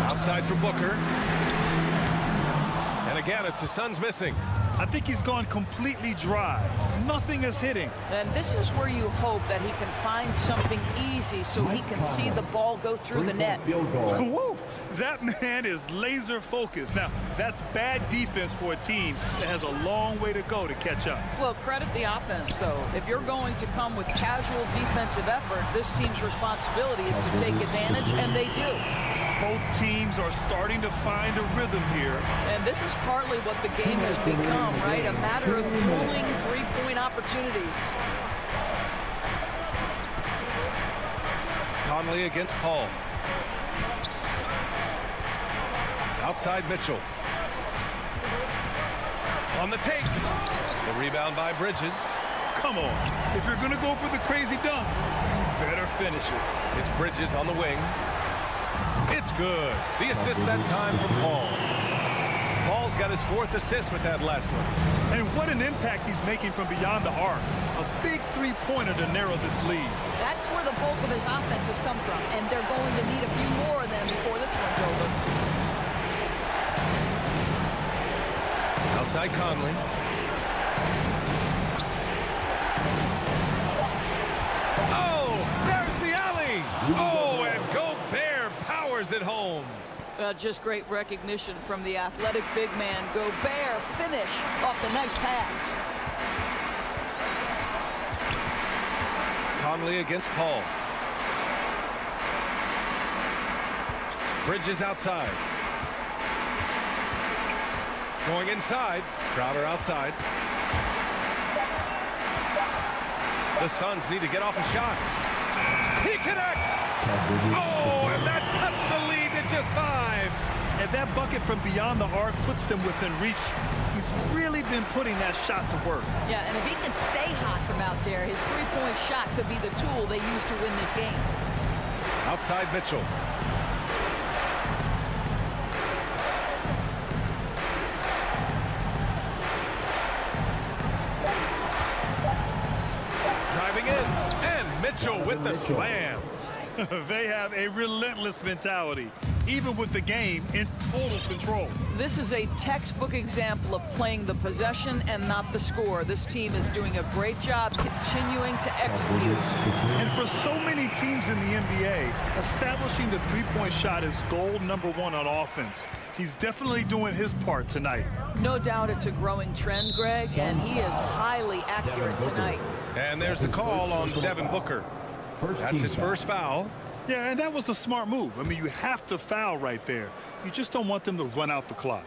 Outside for Booker. And again, it's the Suns missing. I think he's gone completely dry. Nothing is hitting. And this is where you hope that he can find something easy so he can see the ball go through the net. Whoa, that man is laser focused. Now, that's bad defense for a team that has a long way to go to catch up. Well, credit the offense, though. If you're going to come with casual defensive effort, this team's responsibility is to take advantage, and they do. Both teams are starting to find a rhythm here. And this is partly what the game has become, right? A matter of dueling three-point opportunities. Conley against Paul. Outside Mitchell. On the take. The rebound by Bridges. Come on. If you're going to go for the crazy dunk, better finish it. It's Bridges on the wing. It's good. The assist that time from Paul. Paul's got his 4th assist with that last one. And what an impact he's making from beyond the arc. A big three-pointer to narrow this lead. That's where the bulk of his offense has come from, and they're going to need a few more of them before this one's over. Outside Conley. Oh, there's the alley. Oh, Just great recognition from the athletic big man. Gobert finish off the nice pass. Conley against Paul. Bridges outside. Going inside. Crowder outside. The Suns need to get off a shot. He connects! Oh, and that cuts the lead to just 5. And that bucket from beyond the arc puts them within reach. He's really been putting that shot to work. Yeah, and if he can stay hot from out there, his three-point shot could be the tool they use to win this game. Outside Mitchell. Driving in, and Mitchell with the slam. They have a relentless mentality, even with the game in total control. This is a textbook example of playing the possession and not the score. This team is doing a great job continuing to execute. And for so many teams in the NBA, establishing the three-point shot is goal #1 on offense. He's definitely doing his part tonight. No doubt it's a growing trend, Greg, and he is highly accurate tonight. And there's the call on Devin Booker. That's his first foul. Yeah, and that was a smart move. I mean, you have to foul right there. You just don't want them to run out the clock.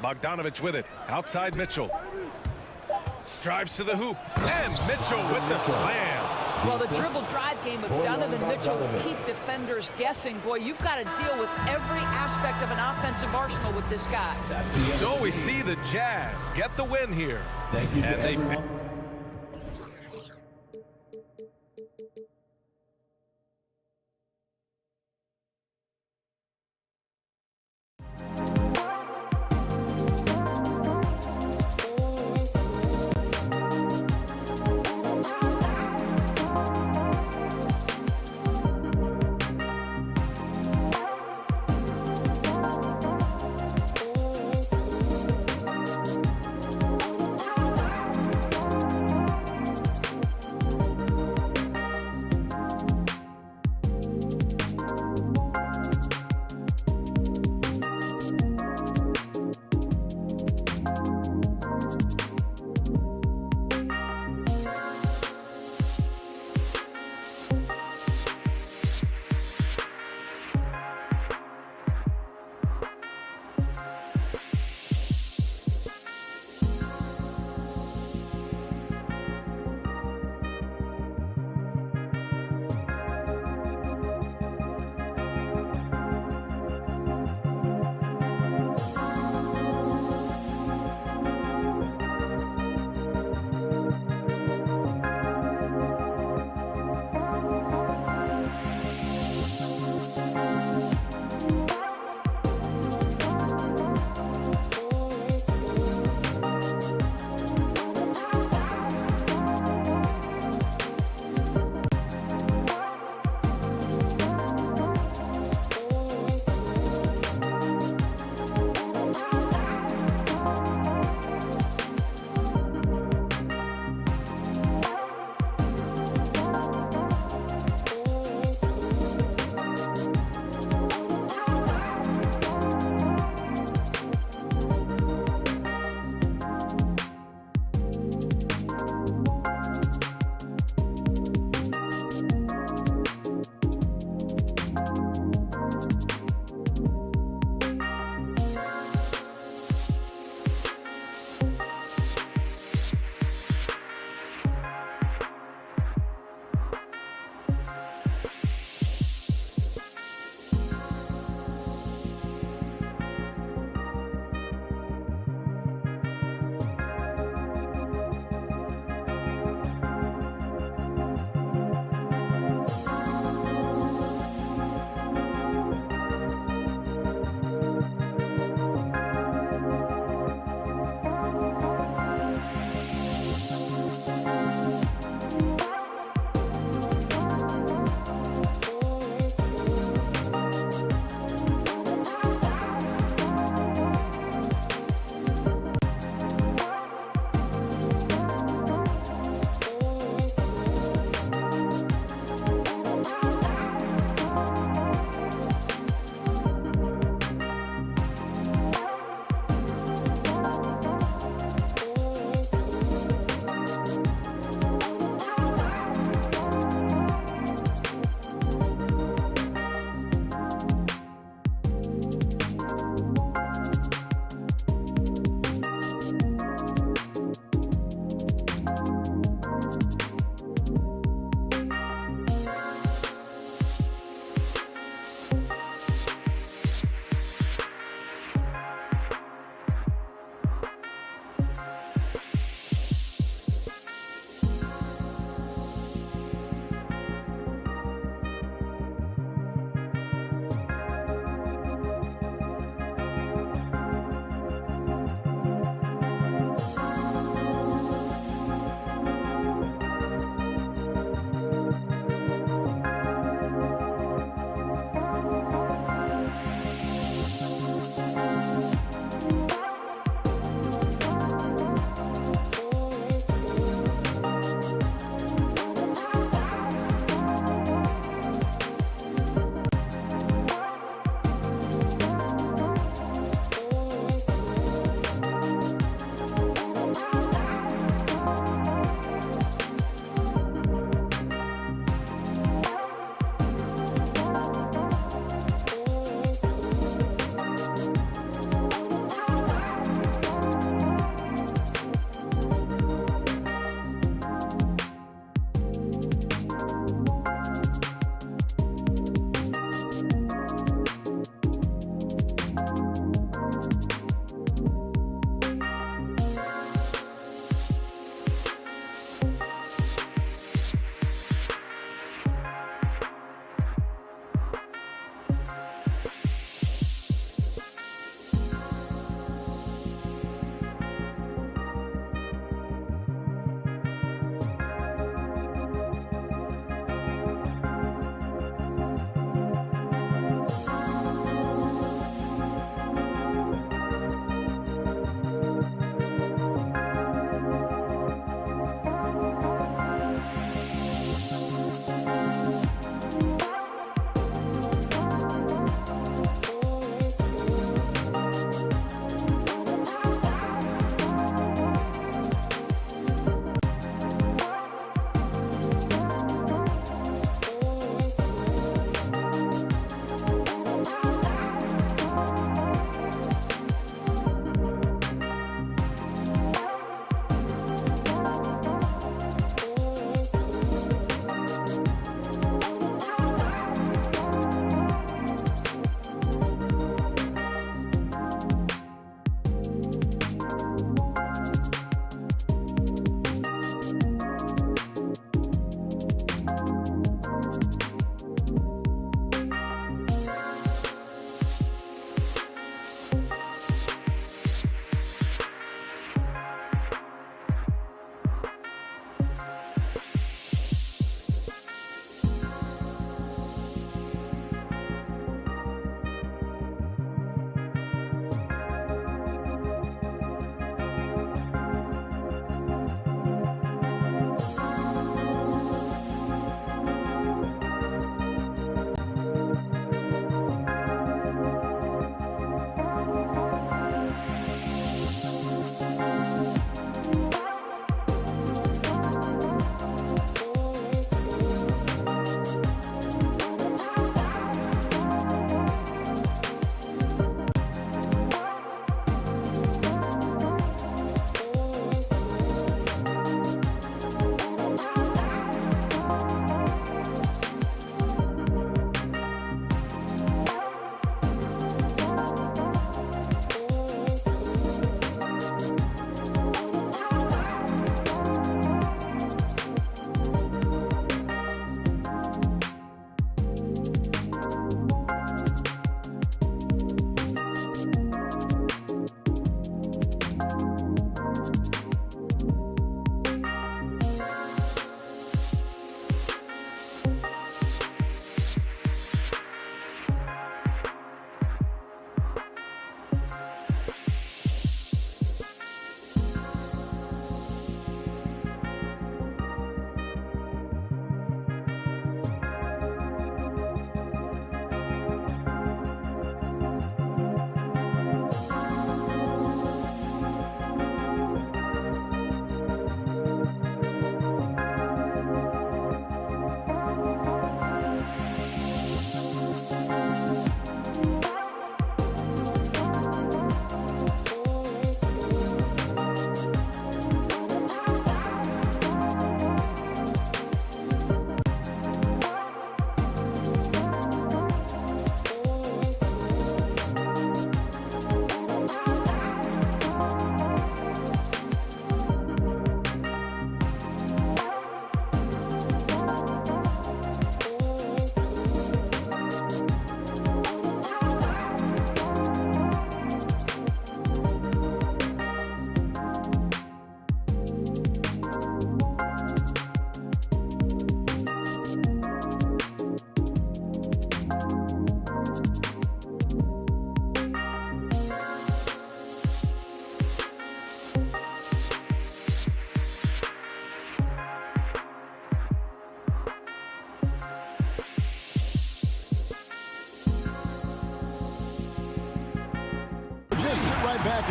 Bogdanovich with it. Outside Mitchell. Drives to the hoop. And Mitchell with the slam. Well, the dribble drive game of Donovan Mitchell will keep defenders guessing. Boy, you've got to deal with every aspect of an offensive arsenal with this guy. So we see the Jazz get the win here. Thank you. And they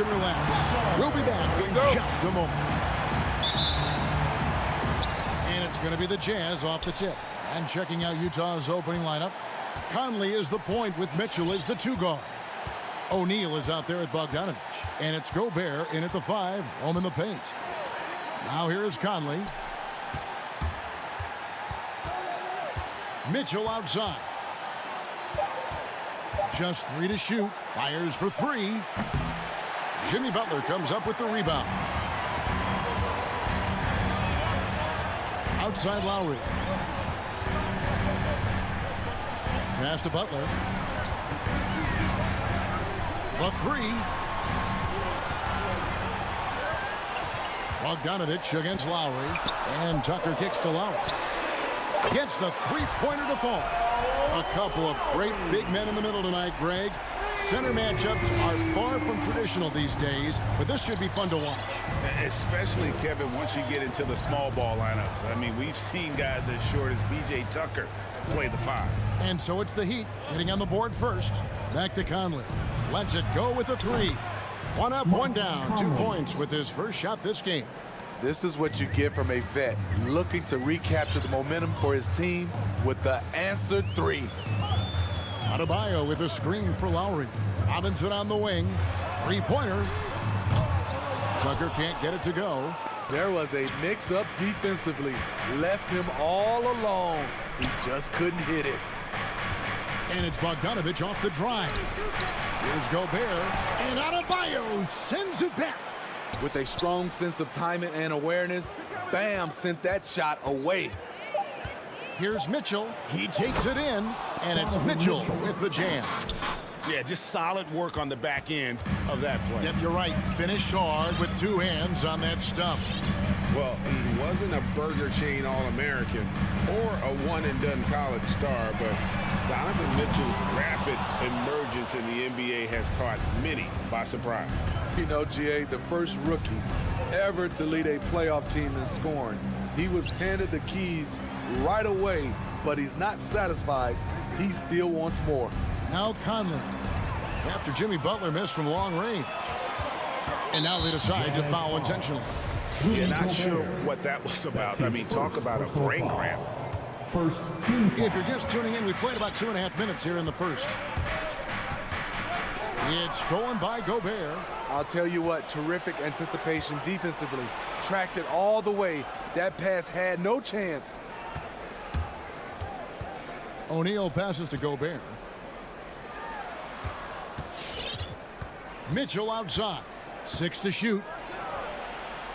can relax. We'll be back in just a moment. And it's going to be the Jazz off the tip. And checking out Utah's opening lineup, Conley is the point with Mitchell as the 2 guard. O'Neal is out there at Bogdanovich. And it's Gobert in at the 5, home in the paint. Now here is Conley. Mitchell outside. Just 3 to shoot. Fires for 3. Jimmy Butler comes up with the rebound. Outside Lowry. Pass to Butler. The 3. Bogdanovich against Lowry. And Tucker kicks to Lowry. Gets the 3-pointer to fall. A couple of great big men in the middle tonight, Greg. Center matchups are far from traditional these days, but this should be fun to watch. Especially, Kevin, once you get into the small ball lineups. I mean, we've seen guys as short as P.J. Tucker play the 5. And so it's the Heat hitting on the board first. Back to Conley. Lets it go with the 3. 1 up, 1 down. 2 points with his first shot this game. This is what you get from a vet looking to recapture the momentum for his team with the answered 3. Adebayo with a screen for Lowry. Robinson on the wing. 3-pointer. Tucker can't get it to go. There was a mix-up defensively. Left him all alone. He just couldn't hit it. And it's Bogdanovich off the drive. Here's Gobert. And Adebayo sends it back. With a strong sense of timing and awareness, Bam sent that shot away. Here's Mitchell. He takes it in, and it's Mitchell with the jam. Yeah, just solid work on the back end of that play. Yep, you're right. Finished hard with 2 hands on that stuff. Well, he wasn't a Burger Chain All-American or a one-and-done college star, but Donovan Mitchell's rapid emergence in the NBA has caught many by surprise. You know, GA, the first rookie ever to lead a playoff team in scoring. He was handed the keys right away, but he's not satisfied. He still wants more. Now Conley, after Jimmy Butler missed from long range. And now they decide to foul intentionally. Yeah, not sure what that was about. I mean, talk about a brain cramp. First team. If you're just tuning in, we played about 2.5 minutes here in the first. It's stolen by Gobert. I'll tell you what, terrific anticipation defensively. Tracked it all the way. That pass had no chance. O'Neal passes to Gobert. Mitchell outside. 6 to shoot.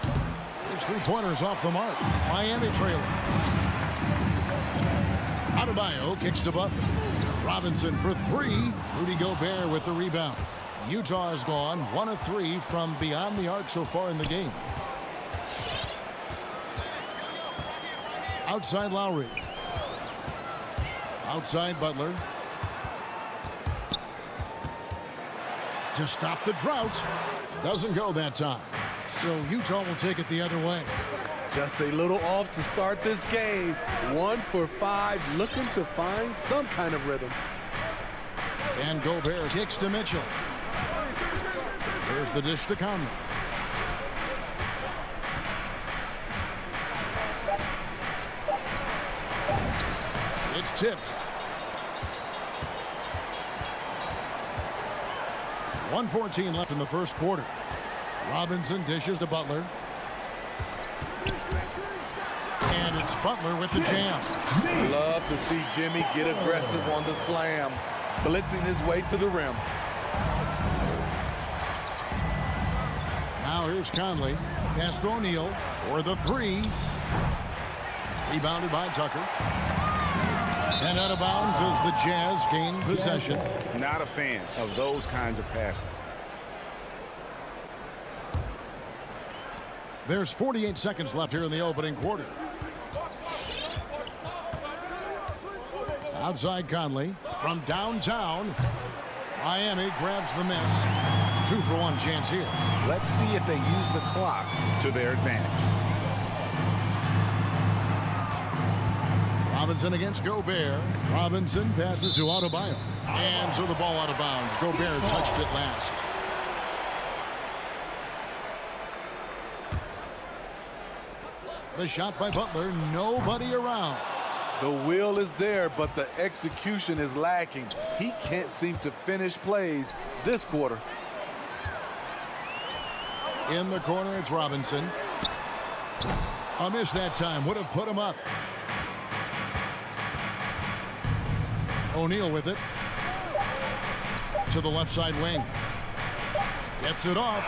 His 3-pointers off the mark. Miami trailing. Adebayo kicks to Butler. Robinson for 3. Rudy Gobert with the rebound. Utah has gone 1 of 3 from beyond the arc so far in the game. Outside Lowry. Outside Butler. To stop the drought. Doesn't go that time. So Utah will take it the other way. Just a little off to start this game. 1 for 5, looking to find some kind of rhythm. And Gobert kicks to Mitchell. There's the dish to Conley. It's tipped. 1:14 left in the first quarter. Robinson dishes to Butler. And it's Butler with the jam. Love to see Jimmy get aggressive on the slam, blitzing his way to the rim. Now here's Conley. Pass to O'Neal for the 3. Rebounded by Tucker. And out of bounds as the Jazz gain possession. Not a fan of those kinds of passes. There's 48 seconds left here in the opening quarter. Outside Conley from downtown. Miami grabs the miss. 2-for-1 chance here. Let's see if they use the clock to their advantage. Robinson against Gobert. Robinson passes to Adebayo. And so the ball out of bounds. Gobert touched it last. The shot by Butler, nobody around. The will is there, but the execution is lacking. He can't seem to finish plays this quarter. In the corner, it's Robinson. A miss that time, would have put him up. O'Neal with it. To the left side wing. Gets it off.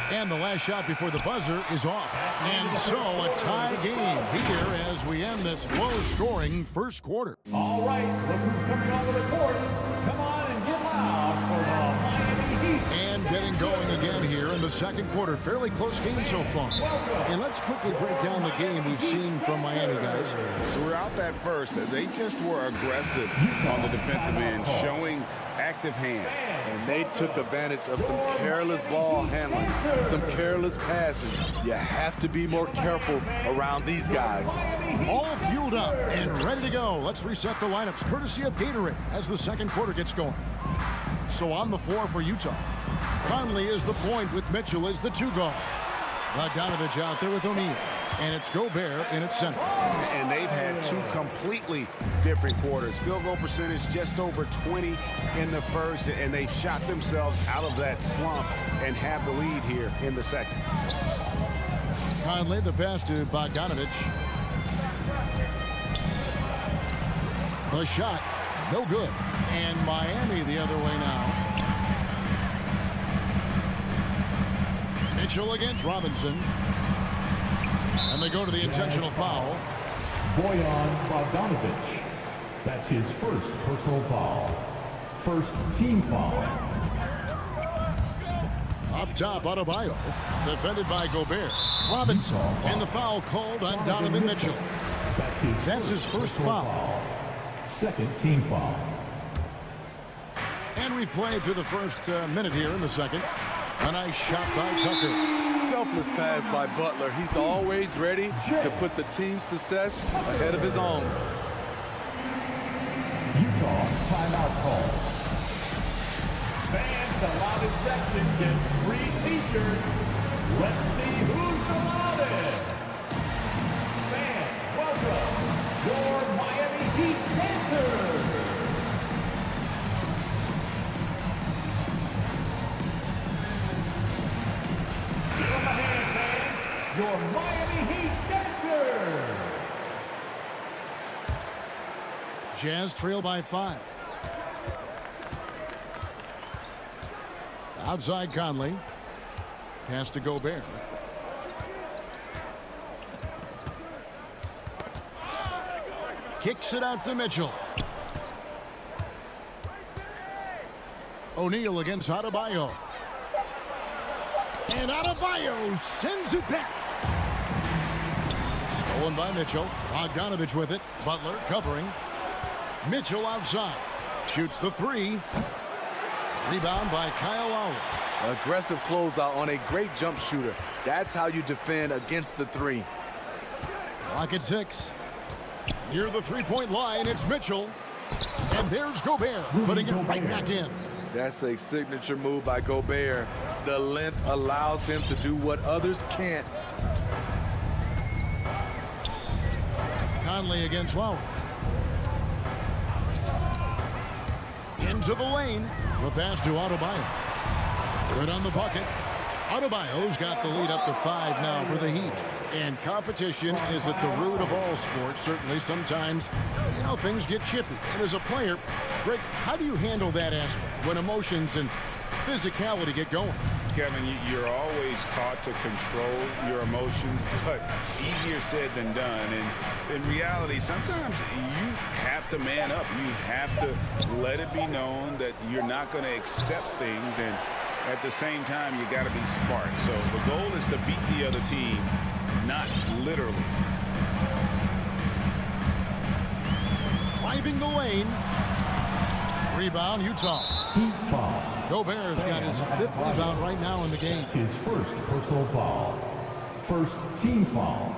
And the last shot before the buzzer is off. And so a tie game here as we end this low-scoring first quarter. All right, look who's coming onto the court. Come on and get loud for the Miami Heat. And getting going again here in the second quarter. Fairly close game so far. And let's quickly break down the game we've seen from Miami, guys. Throughout that first, they just were aggressive on the defensive end, showing active hands. And they took advantage of some careless ball handling, some careless passing. You have to be more careful around these guys. All fueled up and ready to go. Let's reset the lineups courtesy of Gatorade as the second quarter gets going. So on the floor for Utah, Conley is the point with Mitchell as the two guard. Bogdanovich out there with O'Neal. And it's Gobert in its center. And they've had two completely different quarters. Field goal percentage just over 20 in the first, and they've shot themselves out of that slump and have the lead here in the second. Conley, the pass to Bogdanovich. The shot, no good. And Miami the other way now. Mitchell against Robinson. And they go to the intentional foul. Bojan Bogdanovich. That's his first personal foul. First team foul. Up top, Adebayo. Defended by Gobert. Robinson. And the foul called on Donovan Mitchell. That's his first foul. Second team foul. And we've played through the first minute here in the second. A nice shot by Tucker. Selfless pass by Butler. He's always ready to put the team's success ahead of his own. Utah timeout call. Fans, the loudest section gets free t-shirts. Let's see who's the loudest. Fans, welcome your Miami Heat Panthers. Your Miami Heat Dancers! Jazz trail by 5. Outside Conley. Pass to Gobert. Kicks it out to Mitchell. O'Neal against Adebayo. And Adebayo sends it back. Stolen by Mitchell. Bogdanovich with it. Butler covering. Mitchell outside. Shoots the three. Rebound by Kyle Lowry. Aggressive closeout on a great jump shooter. That's how you defend against the three. Clock at 6. Near the three-point line, it's Mitchell. And there's Gobert putting it right back in. That's a signature move by Gobert. The length allows him to do what others can't. Conley against Lowry. Into the lane. The pass to Adebayo. Good on the bucket. Adebayo's got the lead up to 5 now for the Heat. And competition is at the root of all sports. Certainly sometimes, things get chippy. And as a player, Greg, how do you handle that aspect when emotions and physicality get going? Kevin, you're always taught to control your emotions, but easier said than done. And in reality, sometimes you have to man up. You have to let it be known that you're not going to accept things. And at the same time, you got to be smart. So the goal is to beat the other team, not literally. Driving the lane. Rebound, Utah. Heat foul. Gobert's got his 5th rebound right now in the game. His first personal foul. First team foul.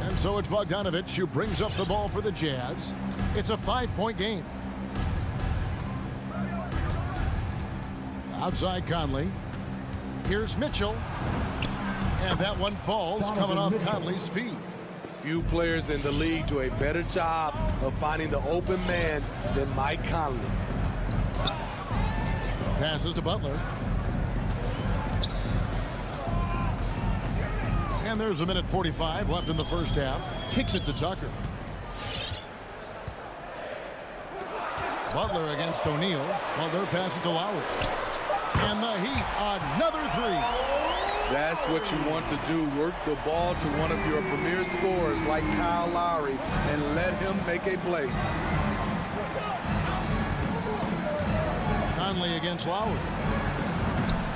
And so it's Bogdanovich who brings up the ball for the Jazz. It's a 5-point game. Outside Conley. Here's Mitchell. And that one falls coming off Conley's feet. Few players in the league do a better job of finding the open man than Mike Conley. Passes to Butler. And there's a minute 45 left in the first half. Kicks it to Tucker. Butler against O'Neal. Butler passes to Lowry. And the Heat, another three. That's what you want to do. Work the ball to one of your premier scorers like Kyle Lowry and let him make a play. Conley against Lowry.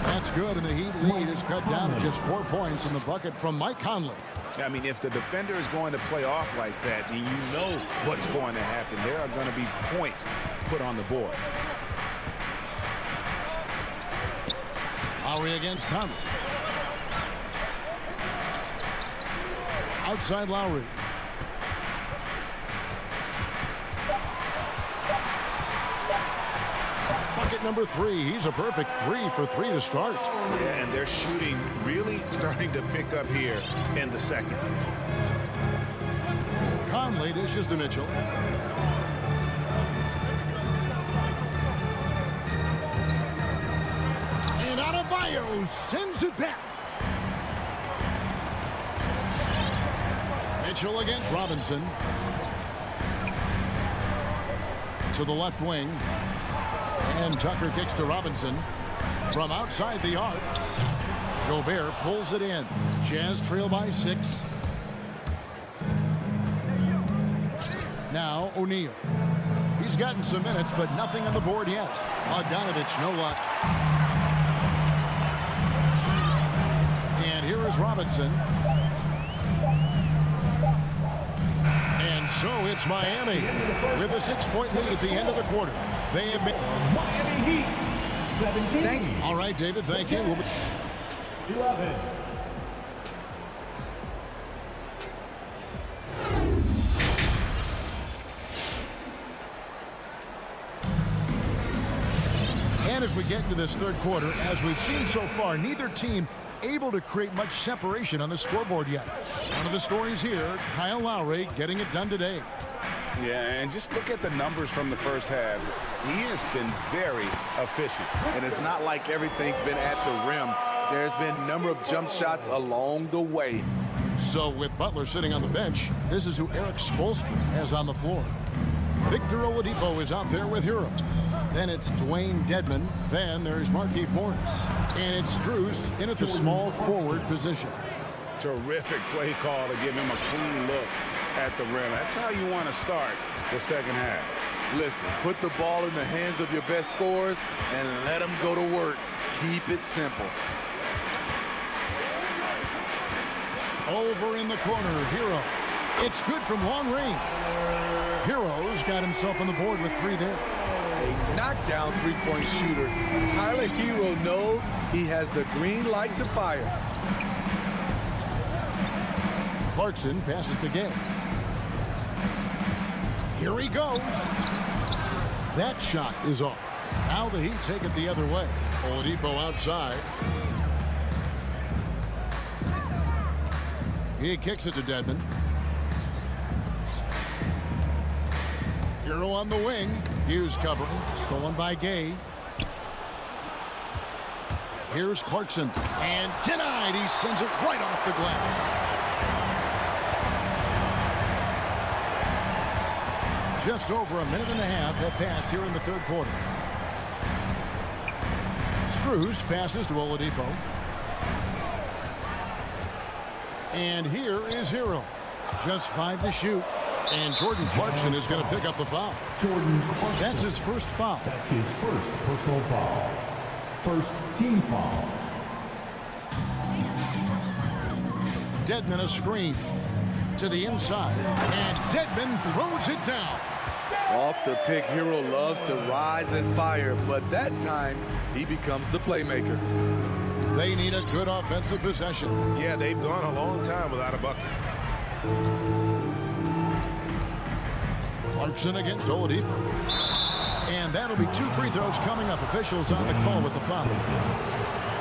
That's good, and the Heat lead is cut down to just 4 points in the bucket from Mike Conley. I mean, if the defender is going to play off like that, and you know what's going to happen, there are going to be points put on the board. Lowry against Conley. Outside Lowry. Bucket number 3. He's a perfect 3 for 3 to start. Yeah, and their shooting really starting to pick up here in the second. Conley dishes to Mitchell. And Adebayo sends it back. Mitchell against Robinson. To the left wing. And Tucker kicks to Robinson. From outside the arc. Gobert pulls it in. Jazz trail by 6. Now O'Neal. He's gotten some minutes, but nothing on the board yet. Bogdanovich, no luck. And here is Robinson. And so it's Miami with a 6-point lead at the end of the quarter. They have been Miami Heat, 17. Thank you. All right, David, thank you. 11. And as we get into this third quarter, as we've seen so far, neither team able to create much separation on the scoreboard yet. One of the stories here, Kyle Lowry getting it done today. Yeah, and just look at the numbers from the first half. He has been very efficient. And it's not like everything's been at the rim. There's been a number of jump shots along the way. So with Butler sitting on the bench, this is who Eric Spoelstra has on the floor. Victor Oladipo is out there with Hero. Then it's Dwayne Dedmon. Then there's Markieff Morris. And it's Drews in at the small forward position. Terrific play call to give him a clean look at the rim. That's how you want to start the second half. Listen, put the ball in the hands of your best scorers and let them go to work. Keep it simple. Over in the corner, Hero. It's good from long range. Hero's got himself on the board with 3 there. A knockdown three-point shooter. Tyler Hero knows he has the green light to fire. Clarkson passes to Gay. Here he goes. That shot is off. Now the Heat take it the other way. Oladipo outside. He kicks it to Dedmon. Hero on the wing. Hughes covering. Stolen by Gay. Here's Clarkson. And denied. He sends it right off the glass. Just over a minute and a half have passed here in the third quarter. Strus passes to Oladipo. And here is Hero. Just 5 to shoot. And Jordan Clarkson is going to pick up the foul. Jordan Clarkson. That's his first foul. That's his first personal foul. First team foul. Dedmon a screen to the inside. And Dedmon throws it down. Off the pick, Hero loves to rise and fire, but that time he becomes the playmaker. They need a good offensive possession. Yeah, they've gone a long time without a bucket. Clarkson against Oladipo. And that'll be 2 free throws coming up. Officials on the call with the foul.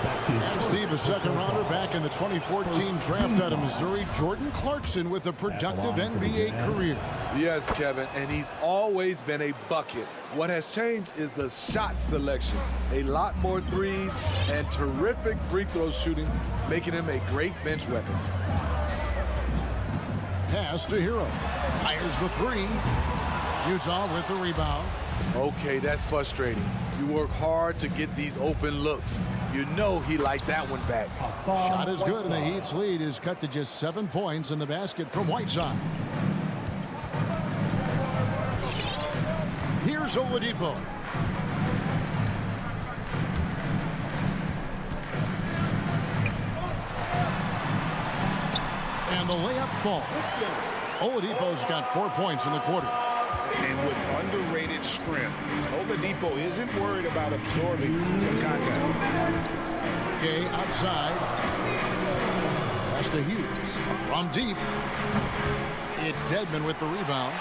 And Steve, a second-rounder back in the 2014 draft out of Missouri, Jordan Clarkson with a productive NBA career. Yes, Kevin, and he's always been a bucket. What has changed is the shot selection. A lot more threes and terrific free throw shooting, making him a great bench weapon. Pass to Hero. Fires the three. Utah with the rebound. Okay, that's frustrating. You work hard to get these open looks. You know he liked that one back. Shot is good, and the Heat's lead is cut to just 7 points in the basket from Whiteside. Here's Oladipo. And the layup falls. Oladipo's got 4 points in the quarter. And with underrated strength, Oladipo isn't worried about absorbing some contact. Gay outside. Pass to Hughes. From deep. It's Dedmon with the rebound.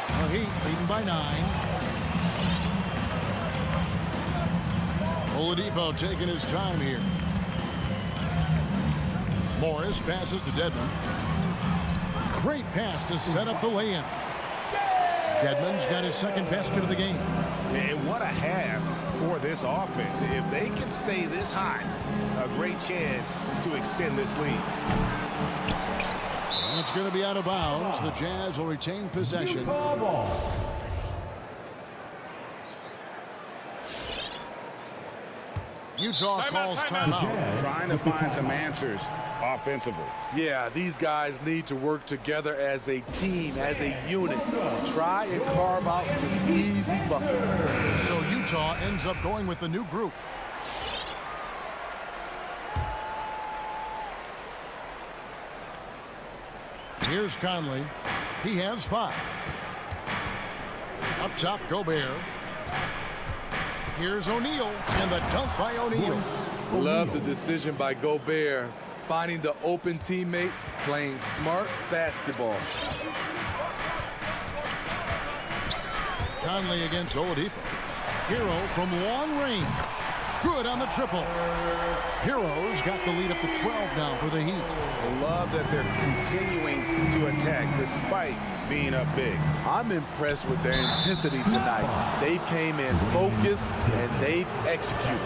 The Heat leading by 9. Oladipo taking his time here. Morris passes to Dedmon. Great pass to set up the lay-in. Dedmon's got his second basket of the game. And what a half for this offense. If they can stay this hot, a great chance to extend this lead. And it's going to be out of bounds. The Jazz will retain possession. Utah calls timeout. Trying to find some answers offensively. Yeah, these guys need to work together as a team, as a unit. Try and carve out some easy buckets. So Utah ends up going with the new group. Here's Conley. He has 5. Up top, Gobert. Here's O'Neal, and the dunk by O'Neal. Love the decision by Gobert, finding the open teammate, playing smart basketball. Conley against Oladipo. Hero from long range. Good on the triple. Hero's got the lead up to 12 now for the Heat. I love that they're continuing to attack despite being up big. I'm impressed with their intensity tonight. They came in focused and they've executed.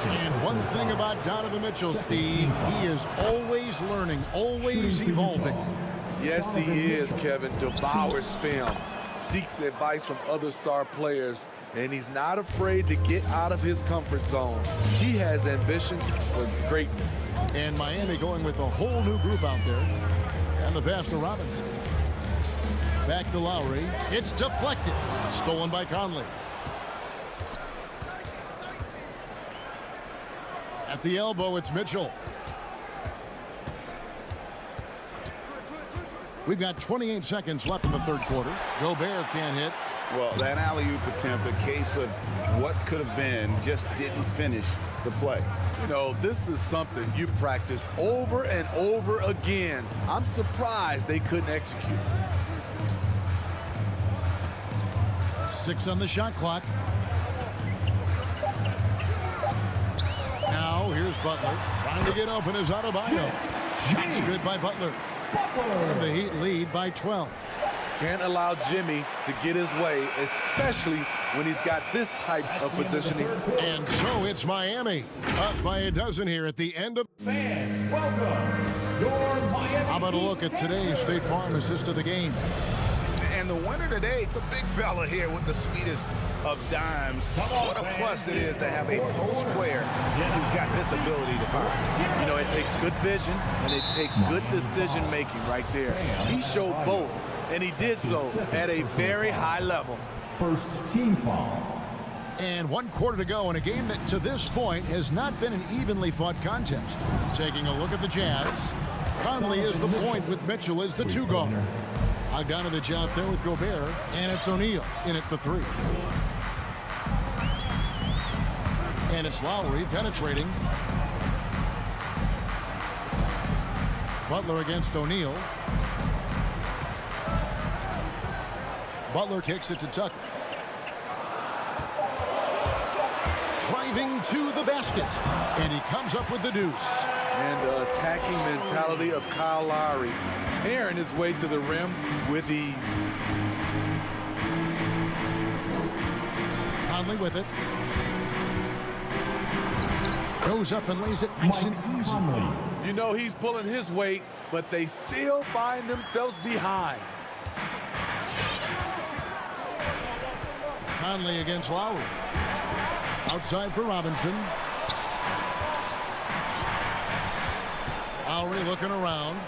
And one thing about Donovan Mitchell, Steve, he is always learning, always evolving. Yes, he is, Kevin. Devours film, seeks advice from other star players, and he's not afraid to get out of his comfort zone. He has ambition for greatness. And Miami going with a whole new group out there. And the pass to Robinson. Back to Lowry. It's deflected. Stolen by Conley. At the elbow, it's Mitchell. We've got 28 seconds left in the third quarter. Gobert can't hit. Well, that alley-oop attempt, a case of what could have been, just didn't finish the play. You know, this is something you practice over and over again. I'm surprised they couldn't execute. 6 on the shot clock. Now, here's Butler. Trying to get open is Adebayo. Shot's good by Butler. And the Heat lead by 12. Can't allow Jimmy to get his way, especially when he's got this type of positioning. And so it's Miami, up by a dozen here at the end of. Fans, welcome your Miami. How about a look at today's State Farm assist of the game? And the winner today, the big fella here with the sweetest of dimes. What a plus it is to have a post player who's got this ability to fire. You know, it takes good vision and it takes good decision making right there. He showed both, and he did so at a very high level. First team foul. And 1 quarter to go in a game that to this point has not been an evenly fought contest. Taking a look at the Jazz. Conley is the point with Mitchell as the 2-guard. Bogdanovich out there with Gobert, and it's O'Neal in at the 3. And it's Lowry penetrating. Butler against O'Neal. Butler kicks it to Tucker. driving to the basket. And he comes up with the deuce. And the attacking mentality of Kyle Lowry, tearing his way to the rim with ease. Conley with it. Goes up and lays it nice and easy. You know he's pulling his weight, but they still find themselves behind. Conley against Lowry. Outside for Robinson. Lowry looking around.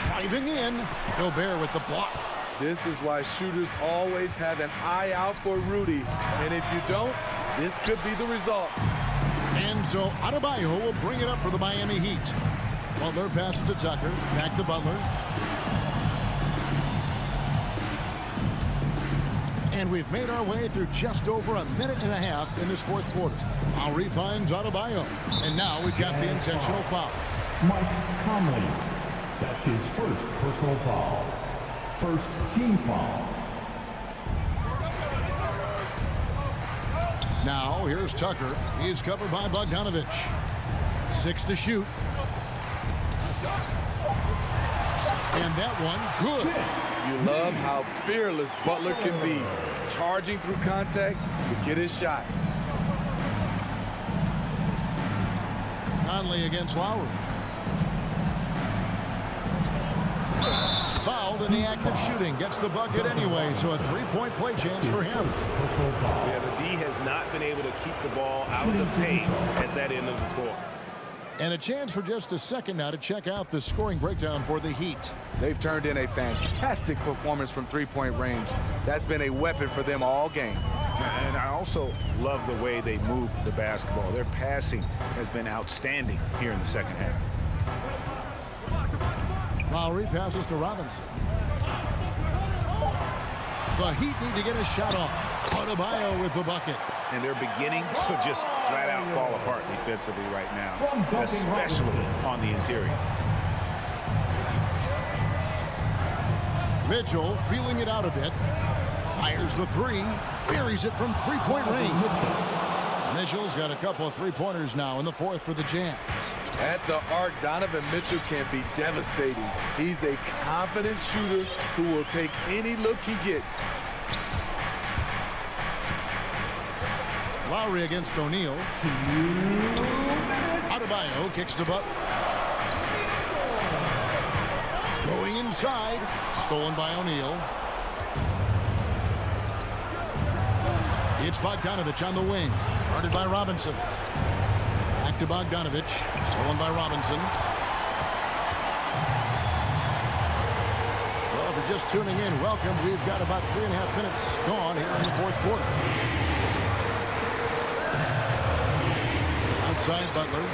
Driving in. Gobert with the block. This is why shooters always have an eye out for Rudy. And if you don't, this could be the result. And so Adebayo will bring it up for the Miami Heat. Butler passes to Tucker. Back to Butler. And we've made our way through just over a minute and a half in this fourth quarter. Lowry finds Adebayo. And now we've got the intentional foul. Mike Conley. That's his first personal foul. First team foul. Now here's Tucker. He's covered by Bogdanovich. 6 to shoot. And that one good. You love how fearless Butler can be, charging through contact to get his shot. Conley against Lowry. Fouled in the act of shooting. Gets the bucket anyway, so a three-point play chance for him. Yeah, the D has not been able to keep the ball out of the paint at that end of the floor. And a chance for just a second now to check out the scoring breakdown for the Heat. They've turned in a fantastic performance from three-point range. That's been a weapon for them all game. And I also love the way they move the basketball. Their passing has been outstanding here in the second half. Lowry passes to Robinson. The Heat need to get a shot off. Adebayo with the bucket. And they're beginning to just flat out fall apart defensively right now, especially on the interior. Mitchell feeling it out a bit. Fires the three. Buries it from three-point range. Mitchell's got a couple of three-pointers now in the fourth for the Jazz. At the arc, Donovan Mitchell can be devastating. He's a confident shooter who will take any look he gets. Lowry against O'Neal. Adebayo kicks to Butler. Going inside. Stolen by O'Neal. It's Bogdanovich on the wing. Guarded by Robinson. Back to Bogdanovich. Stolen by Robinson. Well, if you're just tuning in, welcome. We've got about 3.5 minutes gone here in the fourth quarter. Outside Butler.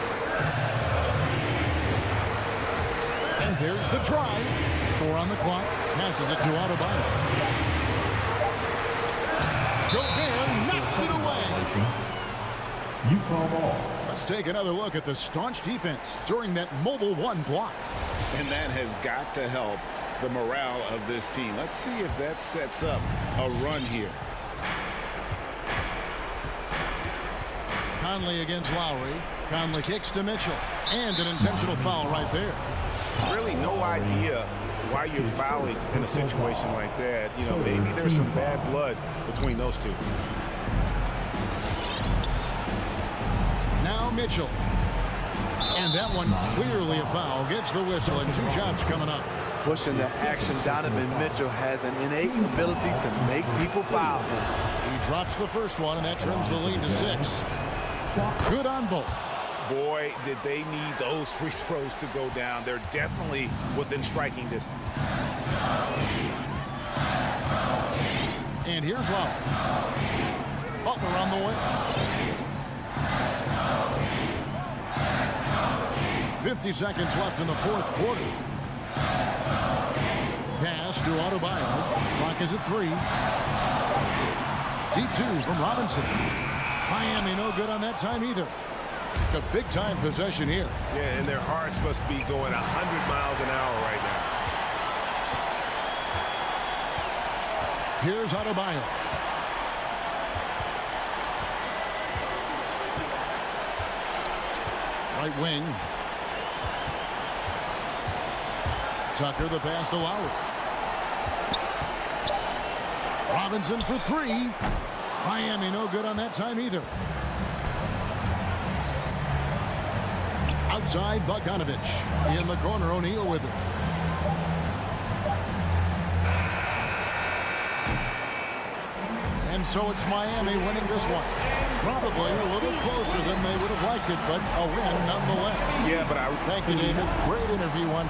And there's the drive. 4 on the clock. Passes it to Adebayo. Gobert knocks it away. Utah ball. Let's take another look at the staunch defense during that mobile one block. And that has got to help the morale of this team. Let's see if that sets up a run here. Conley against Lowry. Conley kicks to Mitchell. And an intentional foul right there. Really no idea why you're fouling in a situation like that. You know, maybe there's some bad blood between those two. Now Mitchell. And that one clearly a foul. Gets the whistle and 2 shots coming up. Pushing the action, Donovan Mitchell has an innate ability to make people foul him. He drops the first one, and that trims the lead to 6. Good on both. Boy, did they need those free throws to go down. They're definitely within striking distance. And here's Lowry. Butler on the way. 50 seconds left in the fourth quarter. Pass to Adebayo. Clock is at 3. D2 from Robinson. Miami no good on that time either. The big-time possession here. Yeah, and their hearts must be going 100 miles an hour right now. Here's Adebayo. Right wing. Tucker, the pass to Lowry. Robinson for three. Miami no good on that time either. Outside, Bogdanovich. In the corner, O'Neal with it. And so it's Miami winning this one. Probably a little closer than they would have liked it, but a win nonetheless. Yeah, but Thank you, David. Great interview on